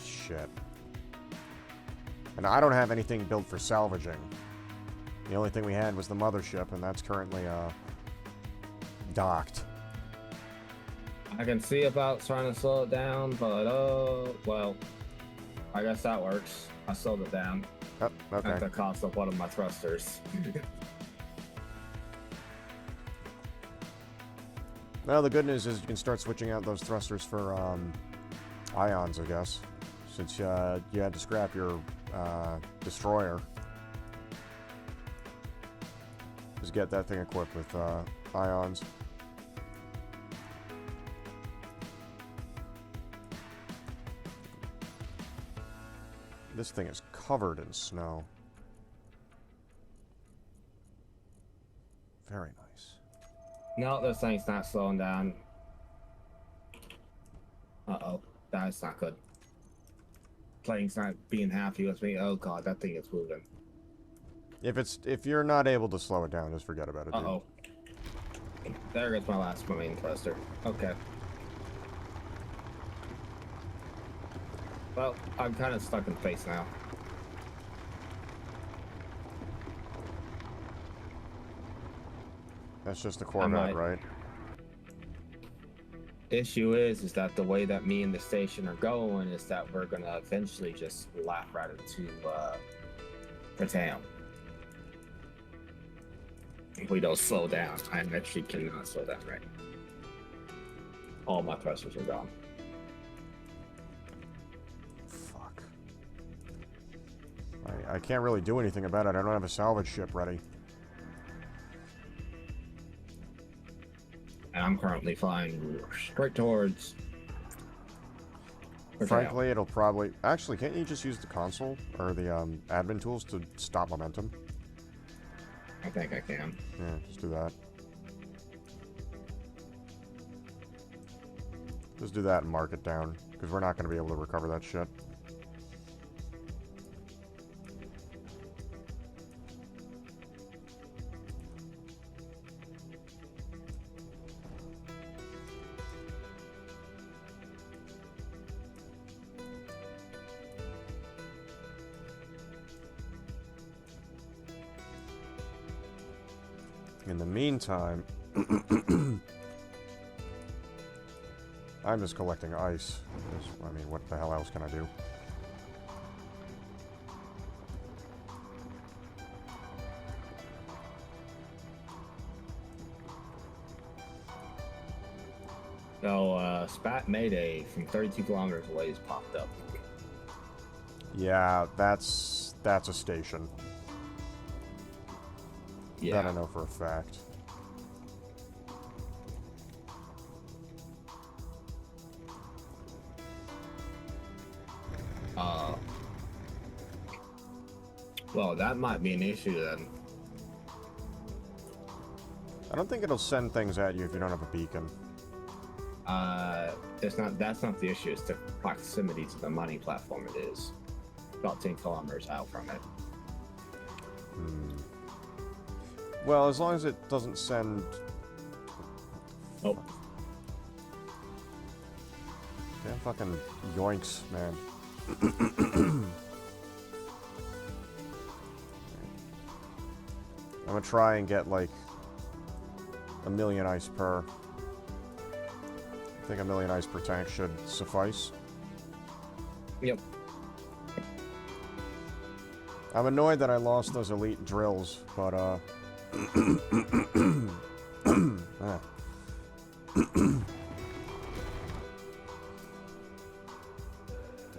Shit. And I don't have anything built for salvaging. The only thing we had was the mothership, and that's currently, docked. I can see about trying to slow it down, but well, I guess that works. I slowed it down. Oh, okay. At the cost of one of my thrusters. Well, the good news is you can start switching out those thrusters for ions, I guess, since you had to scrap your destroyer. Just get that thing equipped with ions. This thing is covered in snow. Very nice. No, this thing's not slowing down. Uh-oh. That's not good. Plane's not being happy with me. Oh god, that thing is moving. If you're not able to slow it down, just forget about it, dude. Uh-oh. There goes my main thruster. Okay. Well, I'm kind of stuck in space now. That's just the Corvette, right? Issue is that the way that me and the station are going is that we're gonna eventually just lap right into the town. If we don't slow down, I actually cannot slow down right. All my thrusters are gone. Fuck. I can't really do anything about it. I don't have a salvage ship ready. And I'm currently flying straight towards. Frankly, it'll probably... Actually, can't you just use the console or the admin tools to stop momentum? I think I can. Yeah, just do that. Just do that and mark it down, because we're not going to be able to recover that shit. In the meantime, I'm just collecting ice. I mean, what the hell else can I do? So, Spat Mayday from 32 kilometers away has popped up. Yeah, that's a station. Yeah. That I know for a fact. Well, that might be an issue then. I don't think it'll send things at you if you don't have a beacon. That's not the issue. It's the proximity to the mining platform. It is about 10 kilometers out from it. Well, as long as it doesn't send... Oh. Damn fucking yoinks, man. I'm gonna try and get, like, 1,000,000 ice per. I think 1,000,000 ice per tank should suffice. Yep. I'm annoyed that I lost those elite drills, but,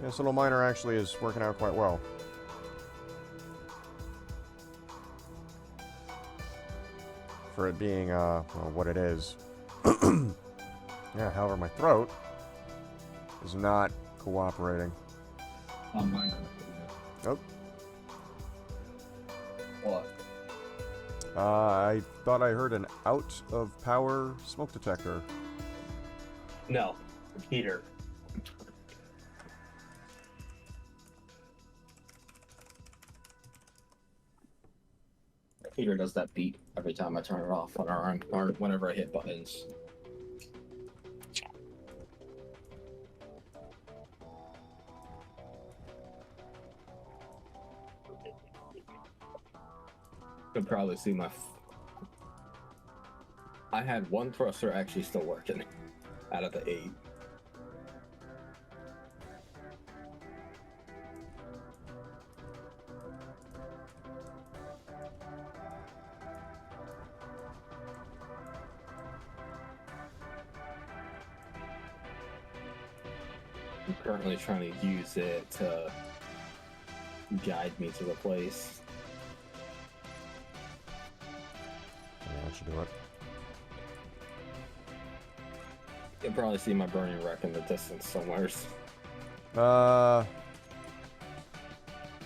This little miner actually is working out quite well. For it being, well, what it is. Yeah, however, my throat is not cooperating. On mine. Nope. What? I thought I heard an out of power smoke detector. No, heater. Heater does that beat every time I turn it off on our arm, or whenever I hit buttons. You can probably see I had one thruster actually still working out of the 8. I'm currently trying to use it to guide me to the place. Yeah, that should do it. You'll probably see my burning wreck in the distance somewhere. Well,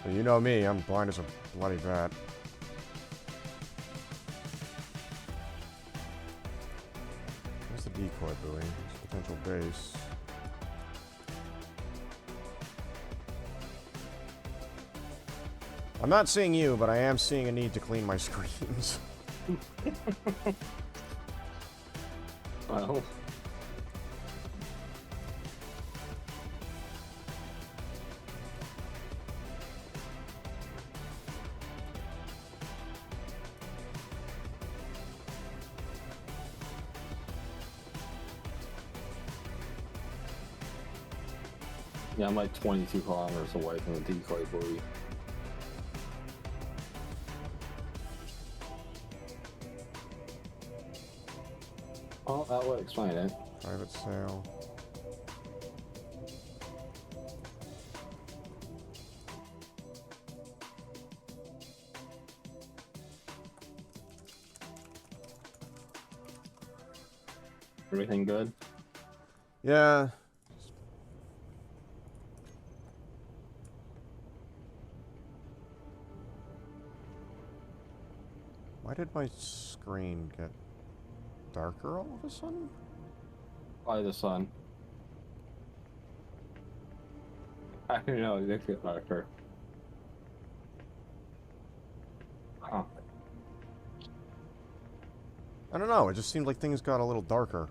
you know me, I'm blind as a bloody bat. Where's the decoy buoy? There's a potential base. I'm not seeing you, but I am seeing a need to clean my screens. Well, yeah, I'm like 22 kilometers away from the decoy buoy. Oh, that would explain it. Private sale. Everything good? Yeah. Why did my screen get darker all of a sudden? By the sun. I don't know, it did get darker. Huh. I don't know, it just seemed like things got a little darker.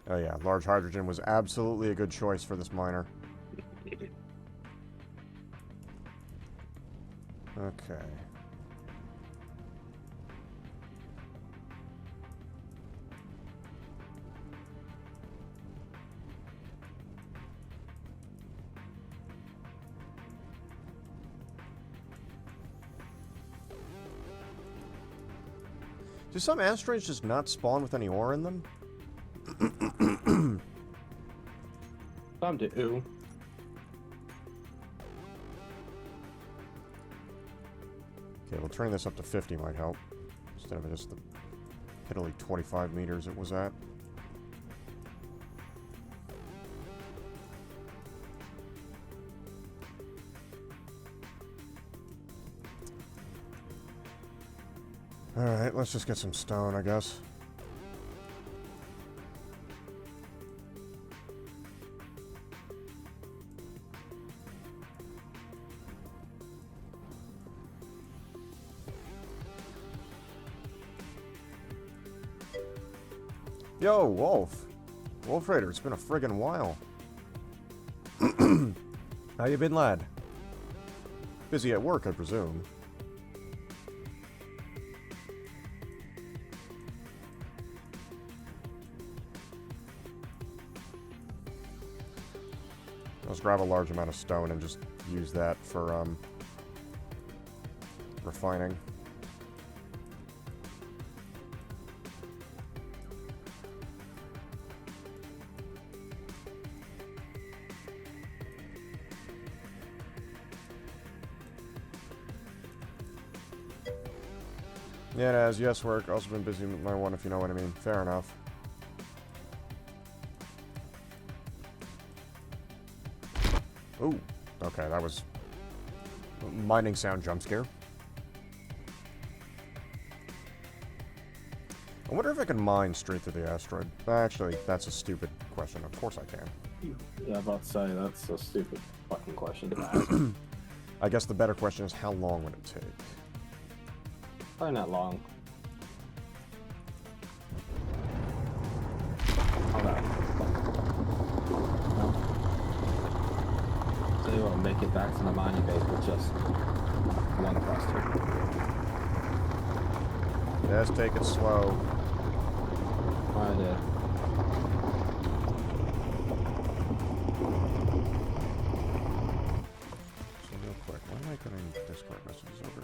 Oh yeah, large hydrogen was absolutely a good choice for this miner. Okay. Do some asteroids just not spawn with any ore in them? Some do. Okay, well, turning this up to 50 might help. Instead of just the piddly 25 meters it was at. Alright, let's just get some stone, I guess. Yo, Wolf. Wolf Raider, it's been a friggin' while. How you been, lad? Busy at work, I presume. Let's grab a large amount of stone and just use that for, refining. Yeah, it has. Yes, work. Also been busy with my one, if you know what I mean. Fair enough. Ooh. Okay, that was... mining sound jump scare. I wonder if I can mine straight through the asteroid. Actually, that's a stupid question. Of course I can. Yeah, I'm about to say, that's a stupid fucking question to ask. I guess the better question is, how long would it take? Probably not long. Hold on. No. So you will make it back to the mining base with just one cluster. Yes, take it slow. I did. So real quick, why am I getting Discord messages over?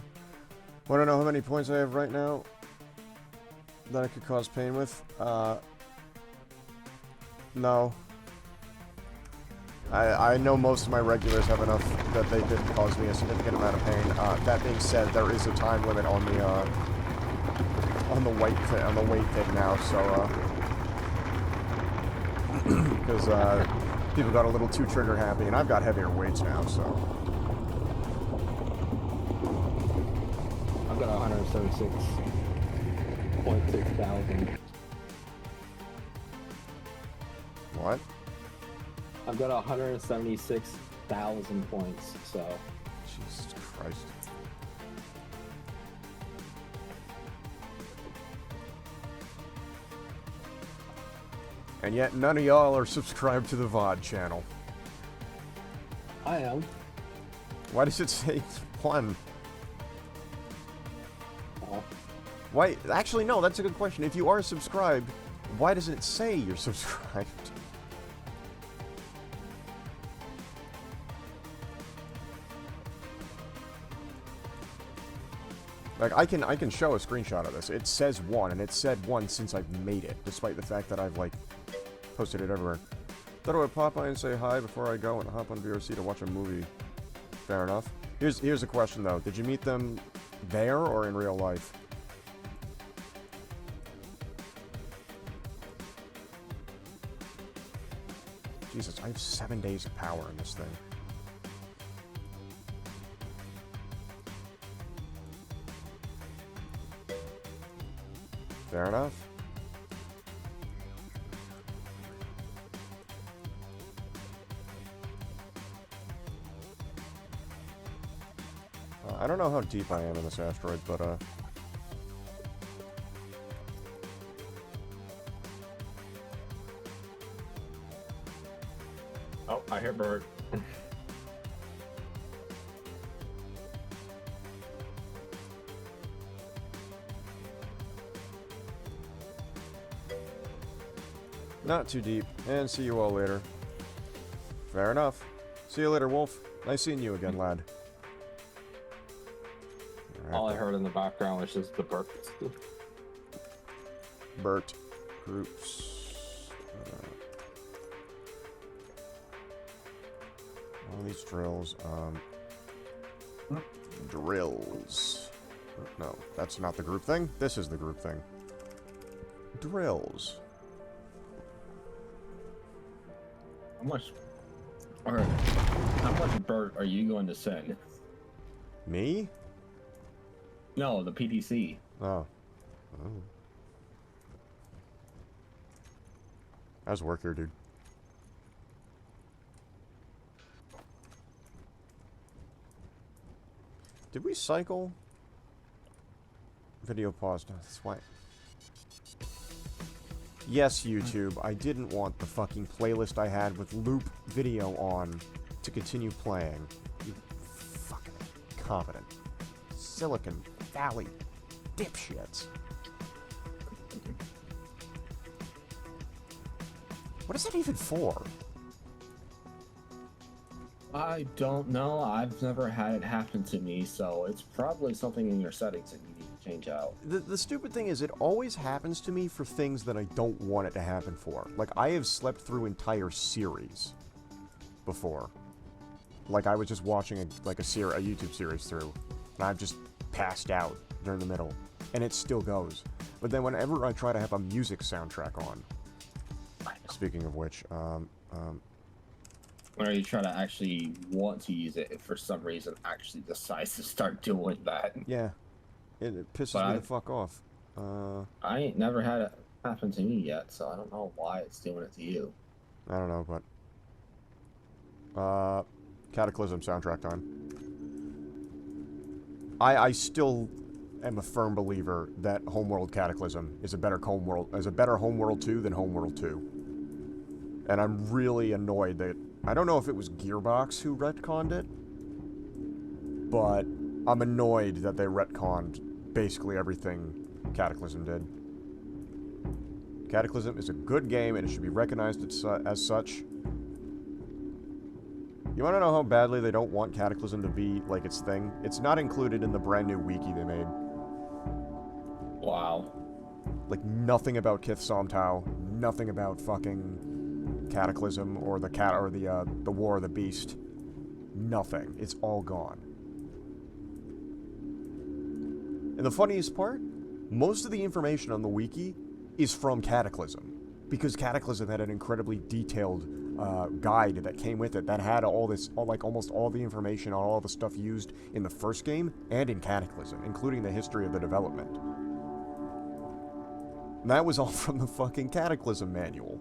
Want to know how many points I have right now that I could cause pain with? No. I know most of my regulars have enough that they didn't cause me a significant amount of pain. That being said, there is a time limit on the weight thing now, so because people got a little too trigger happy, and I've got heavier weights now, so. I've got 176.6 thousand. What? I've got 176,000 points, so. Jesus Christ. And yet none of y'all are subscribed to the VOD channel. I am. Why does it say 1? Oh. Why? Actually, no, that's a good question. If you are subscribed, why doesn't it say you're subscribed? Like, I can show a screenshot of this. It says 1, and it said 1 since I've made it, despite the fact that I've, like, posted it everywhere. Thought I would pop by and say hi before I go and hop on VOC to watch a movie. Fair enough. Here's a question, though. Did you meet them there or in real life? Jesus, I have 7 days of power in this thing. Fair enough. I don't know how deep I am in this asteroid, but Oh, I hear bird. not too deep. And see you all later. Fair enough. See you later, Wolf. Nice seeing you again, lad. All I heard in the background was just the birds. Bert groups. All these drills. Drills. No, that's not the group thing. This is the group thing. Drills. How much bird are you going to send? Me? No, the PDC. Oh. How's work here, dude? Did we cycle? Video paused. That's why. Yes, YouTube, I didn't want the fucking playlist I had with loop video on to continue playing. You fucking incompetent Silicon Valley dipshits. What is that even for? I don't know. I've never had it happen to me, so it's probably something in your settings that you need to change out. The stupid thing is, it always happens to me for things that I don't want it to happen for. Like, I have slept through entire series before. Like, I was just watching a YouTube series through, and I've just passed out during the middle, and it still goes. But then whenever I try to have a music soundtrack on, speaking of which, Whenever you try to actually want to use it, if for some reason actually decides to start doing that. yeah, it pisses me the fuck off. I ain't never had it happen to me yet, so I don't know why it's doing it to you. I don't know, but Cataclysm soundtrack time. I still am a firm believer that Homeworld Cataclysm is a better Homeworld 2 than Homeworld 2. And I'm really annoyed that I don't know if it was Gearbox who retconned it, but I'm annoyed that they retconned basically everything Cataclysm did. Cataclysm is a good game and it should be recognized as such. You want to know how badly they don't want Cataclysm to be like its thing? It's not included in the brand new wiki they made. Wow. Like, nothing about Kith Somtau, nothing about fucking Cataclysm or the War of the Beast. Nothing. It's all gone. And the funniest part, most of the information on the wiki is from Cataclysm, because Cataclysm had an incredibly detailed guide that came with it that had almost all the information on all the stuff used in the first game and in Cataclysm, including the history of the development. And that was all from the fucking Cataclysm manual.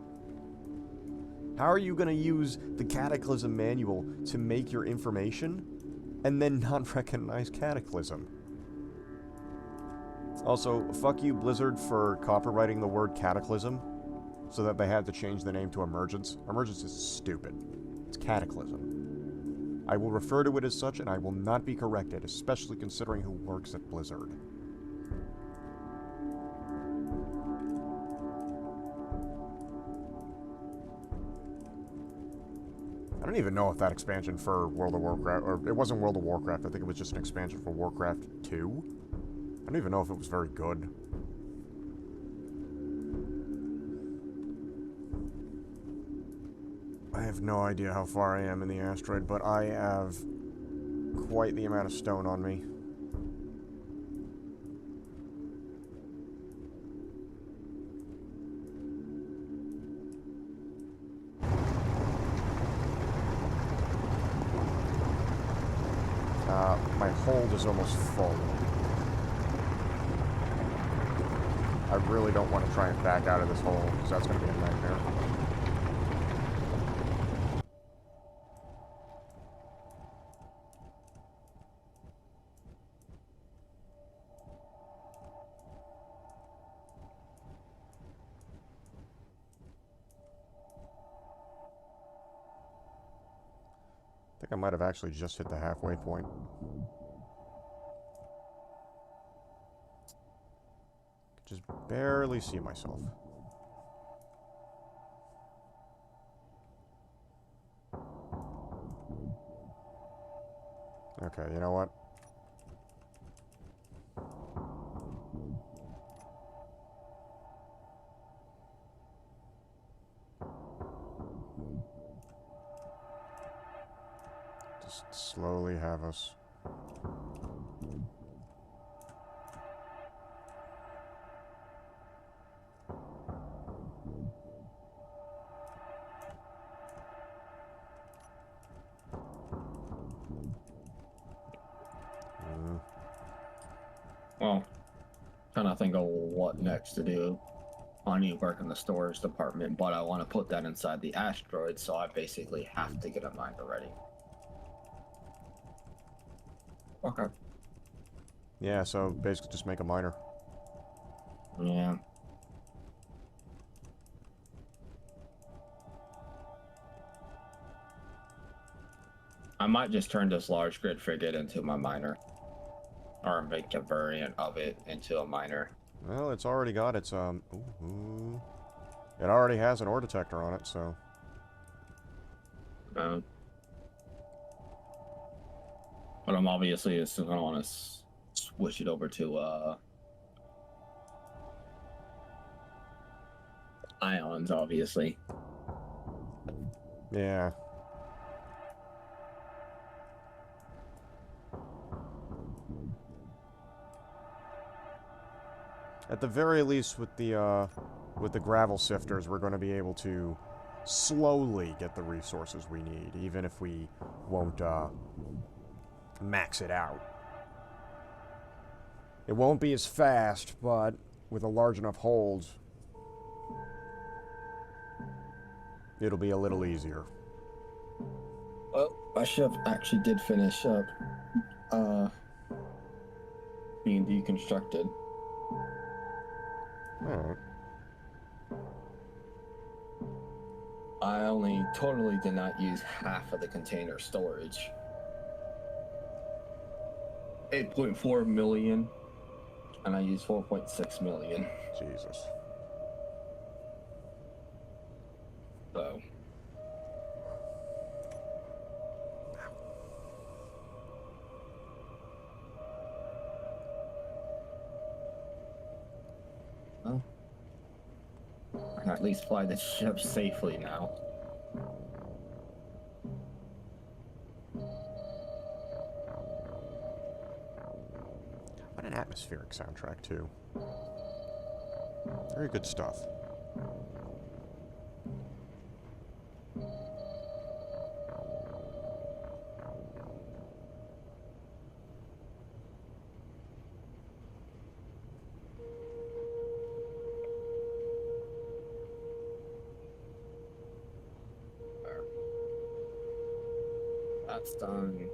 How are you gonna use the Cataclysm manual to make your information and then not recognize Cataclysm? Also, fuck you, Blizzard, for copyrighting the word Cataclysm so that they had to change the name to Emergence. Emergence is stupid. It's Cataclysm. I will refer to it as such, and I will not be corrected, especially considering who works at Blizzard. I don't even know if that expansion for World of Warcraft, or it wasn't World of Warcraft, I think it was just an expansion for Warcraft 2. I don't even know if it was very good. I have no idea how far I am in the asteroid, but I have quite the amount of stone on me. My hold is almost full. I really don't want to try and back out of this hole, because that's going to be a nightmare. I think I might have actually just hit the halfway point. Just barely see myself. Okay, you know what? Just slowly have us. Well, trying to think of what next to do. I need to work in the storage department, but I want to put that inside the asteroid, so I basically have to get a miner ready. Okay. Yeah, so basically just make a miner. Yeah. I might just turn this large grid frigate into my miner. Or make a variant of it into a miner. Well, it's already got its, it already has an ore detector on it, so. But I'm obviously just gonna want to switch it over to, ions, obviously. Yeah. At the very least, with the gravel sifters, we're going to be able to slowly get the resources we need, even if we won't max it out. It won't be as fast, but with a large enough hold, it'll be a little easier. Well, my ship actually did finish up being deconstructed. Alright. I only totally did not use half of the container storage. 8.4 million, and I used 4.6 million. Jesus. Well, I can at least fly the ship safely now. What an atmospheric soundtrack, too. Very good stuff. That's done.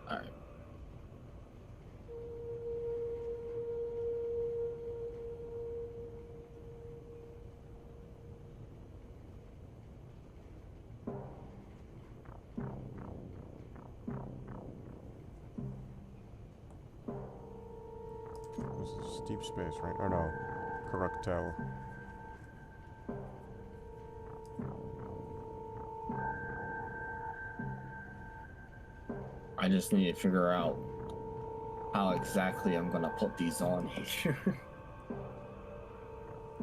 Alright. This is deep space, right? Or no, Correctel. I just need to figure out how exactly I'm gonna put these on here.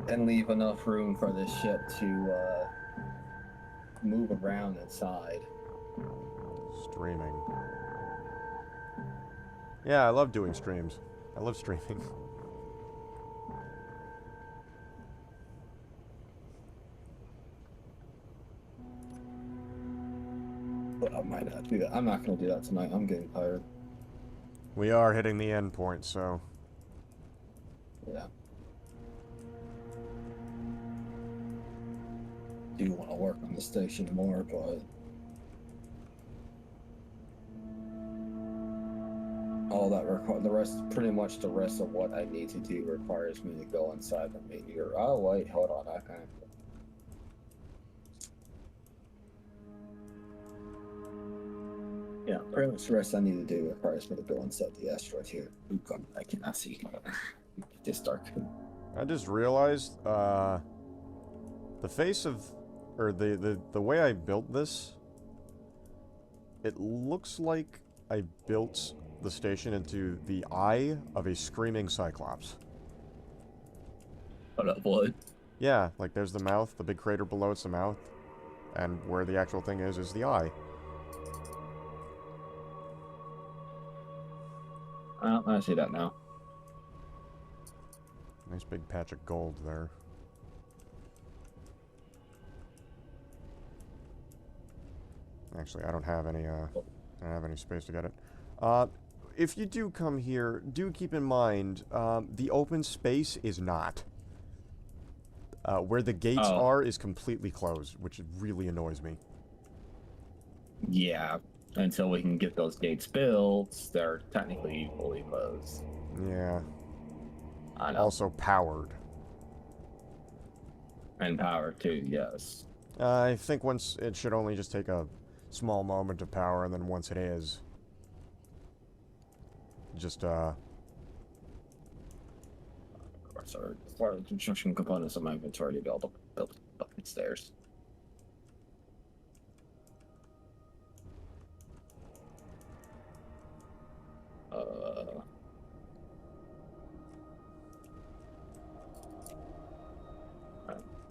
And leave enough room for the ship to move around inside. Streaming. Yeah, I love doing streams. I love streaming. But I might not do that. I'm not gonna do that tonight. I'm getting tired. We are hitting the end point, so... Yeah. Do want to work on the station more, but all that the rest, pretty much the rest of what I need to do requires me to go inside the meteor. Oh wait, hold on, I can. Yeah, pretty much the rest I need to do requires me to go inside the asteroid here. Ooh, God, I cannot see. It's dark. I just realized, the face of... Or the way I built this... It looks like I built the station into the eye of a screaming cyclops. Hold up, what? Yeah, like there's the mouth, the big crater below it's the mouth, and where the actual thing is the eye. I see that now. Nice big patch of gold there. Actually, I don't have any space to get it. If you do come here, do keep in mind, the open space is not. Where the gates are is completely closed, which really annoys me. Yeah, until we can get those gates built, they're technically fully closed. Yeah. I know. Also powered. And power too, yes. I think once it should only just take a small moment of power, and then once it is, just Sorry, part of the construction components of my inventory to be able to build up the stairs.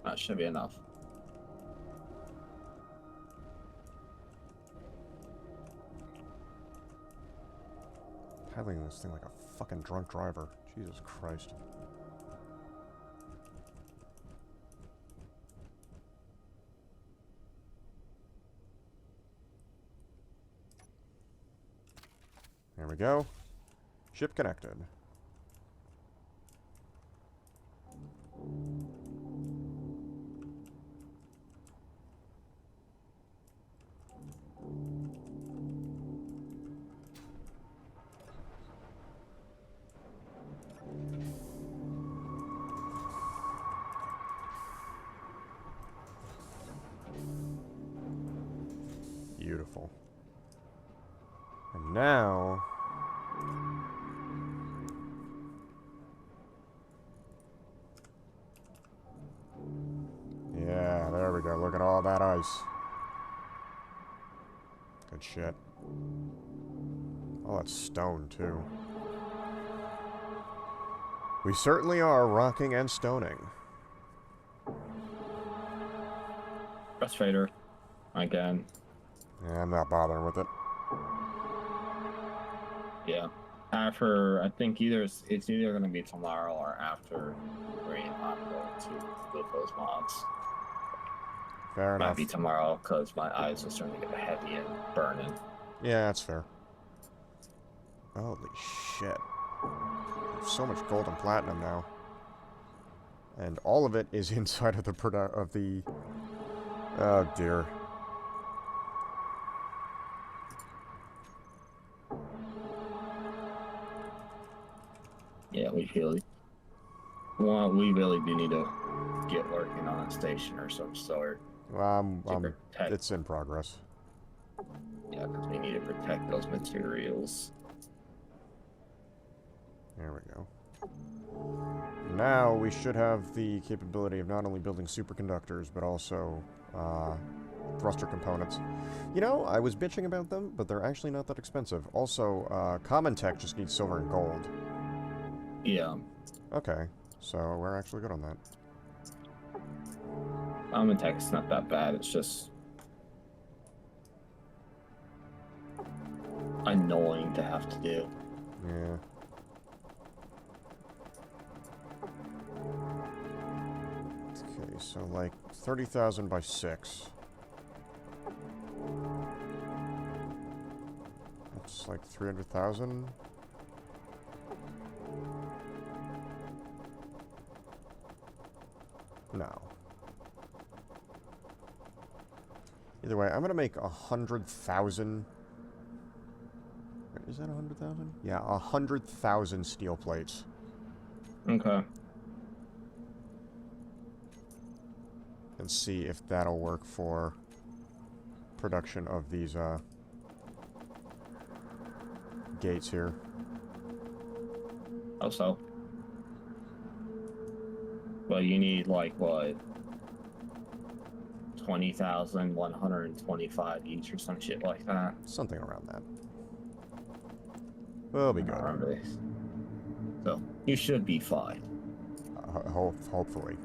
That should be enough. handling this thing like a fucking drunk driver. Jesus Christ. There we go. Ship connected. Beautiful. And now... yeah, there we go. Look at all that ice. Good shit. Oh, that's stone, too. We certainly are rocking and stoning. Press fader. Again. Yeah, I'm not bothering with it. Yeah. After, I think it's either going to be tomorrow or after rain, I'm going to build those mods. Fair Might enough. be tomorrow because my eyes are starting to get heavy and burning. Yeah, that's fair. Holy shit. There's so much gold and platinum now. And all of it is inside of the oh dear. Yeah, we really do need to get working on a station or some sort. It's in progress. Yeah, because we need to protect those materials. There we go. Now we should have the capability of not only building superconductors, but also thruster components. You know, I was bitching about them, but they're actually not that expensive. Also, common tech just needs silver and gold. Yeah. Okay, so we're actually good on that. Common tech's not that bad, it's just annoying to have to do. Yeah. Okay, so like 30,000 by 6. That's like 300,000. No. Either way, I'm gonna make 100,000. Is that 100,000? Yeah, 100,000 steel plates. Okay. And see if that'll work for production of these gates here. Oh, so. Well, you need like what? 20,125 each or some shit like that. Something around that. We'll be good. Remember this. So, you should be fine. Hopefully.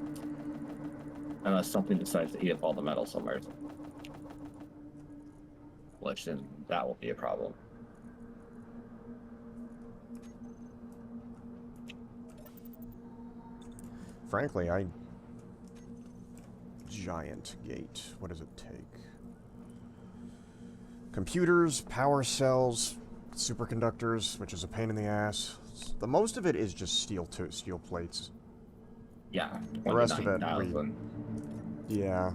Unless something decides to eat up all the metal somewhere. Which then that will be a problem. Frankly, giant gate. What does it take? Computers, power cells, superconductors, which is a pain in the ass. The most of it is just steel plates. Yeah. The rest of it, 29,000. Yeah.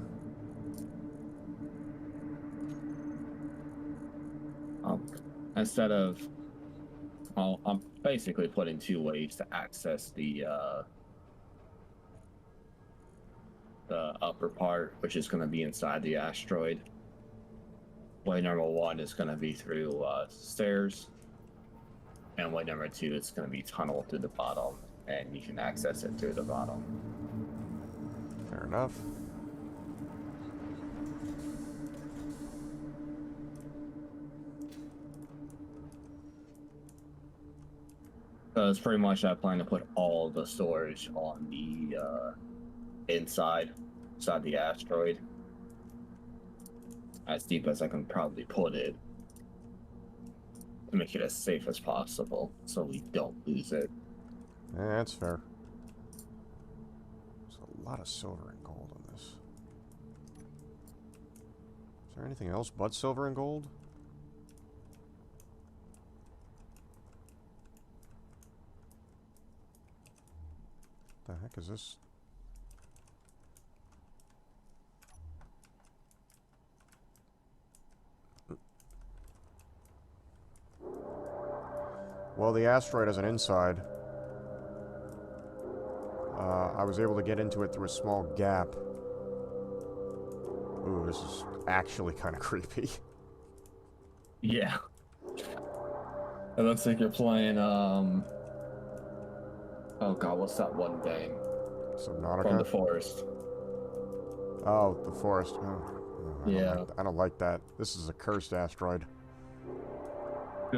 Instead of, well, I'm basically putting 2 ways to access the upper part, which is going to be inside the asteroid. Way number 1 is going to be through stairs, and way number 2 is going to be tunneled through the bottom, and you can access it through the bottom. Fair enough. Because pretty much I plan to put all the storage on the inside the asteroid, as deep as I can probably put it, to make it as safe as possible so we don't lose it. Yeah, that's fair. There's a lot of silver and gold on this. Is there anything else but silver and gold? The heck is this? Well, the asteroid has an inside. I was able to get into it through a small gap. Ooh, this is actually kind of creepy. Yeah. It looks like you're playing, oh god, what's that one game? Subnautica? From the forest. Oh, the forest. Oh, Yeah. I don't like that. This is a cursed asteroid.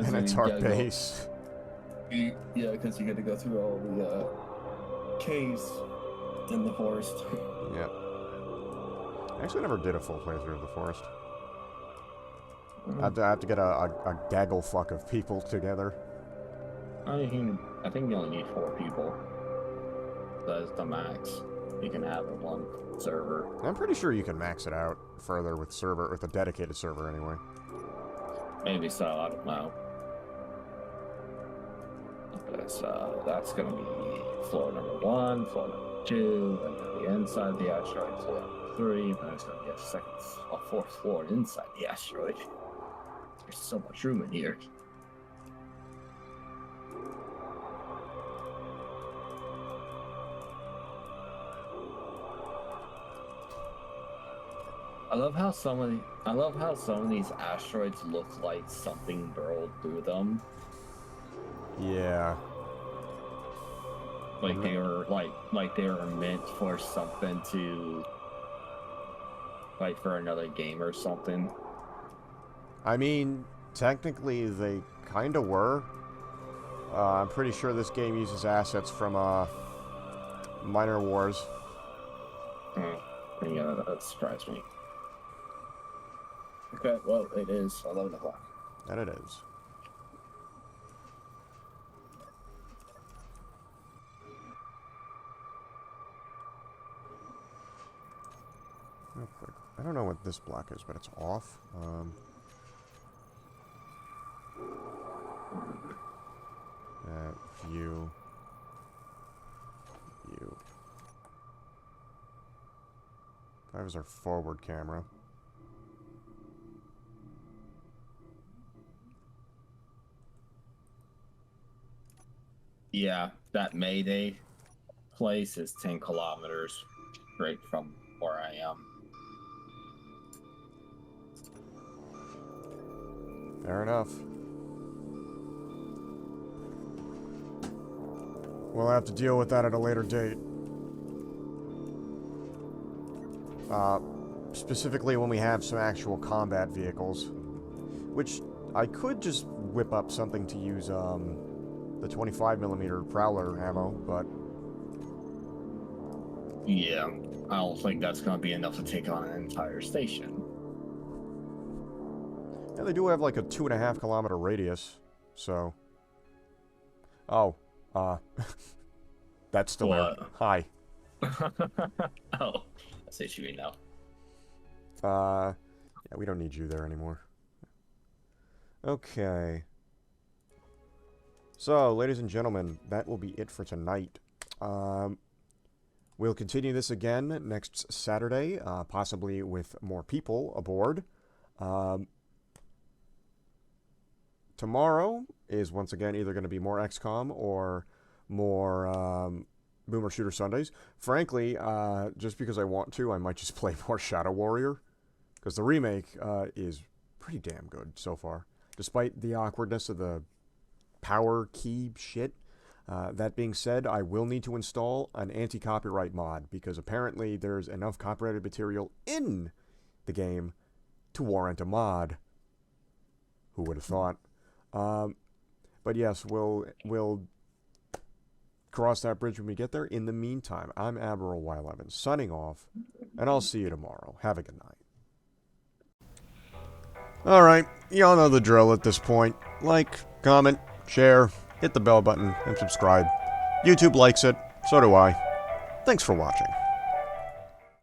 And it's our base. Yeah, because you got to go through all the caves in the forest. Yep. I actually never did a full playthrough of the forest. I have to get a gaggle fuck of people together. I think you only need 4 people. That's the max you can have in one server. I'm pretty sure you can max it out further with a dedicated server anyway. Maybe so, I don't know. Okay, so that's gonna be floor number 1, floor number 2, and then the inside of the asteroid, floor number 3, and then there's gonna be a 4th floor inside the asteroid. There's so much room in here. I love how some of these asteroids look like something burrowed through them. Yeah. Like they were meant for something to, like, for another game or something. I mean, technically they kinda were. I'm pretty sure this game uses assets from Minor Wars. Yeah, that surprised me. Okay, well, it is 11 o'clock. That it is. Real quick. I don't know what this block is, but it's off. View. That was our forward camera. Yeah, that Mayday place is 10 kilometers straight from where I am. Fair enough. We'll have to deal with that at a later date. Specifically when we have some actual combat vehicles. Which, I could just whip up something to use, the 25mm Prowler ammo, but... Yeah, I don't think that's going to be enough to take on an entire station. Yeah, they do have like a 2.5 kilometer radius, so... Oh, that's still there. Hi. Oh, that's what you mean now. Yeah, we don't need you there anymore. Okay. So, ladies and gentlemen, that will be it for tonight. We'll continue this again next Saturday, possibly with more people aboard. Tomorrow is once again either going to be more XCOM or more Boomer Shooter Sundays. Frankly, just because I want to, I might just play more Shadow Warrior. Because the remake is pretty damn good so far. Despite the awkwardness of the power key shit. That being said, I will need to install an anti-copyright mod. Because apparently there's enough copyrighted material in the game to warrant a mod. Who would have thought? But yes, we'll cross that bridge when we get there. In the meantime, I'm Admiral Y11, signing off, and I'll see you tomorrow. Have a good night. Alright, y'all know the drill at this point. Like, comment, share, hit the bell button, and subscribe. YouTube likes it, so do I. Thanks for watching.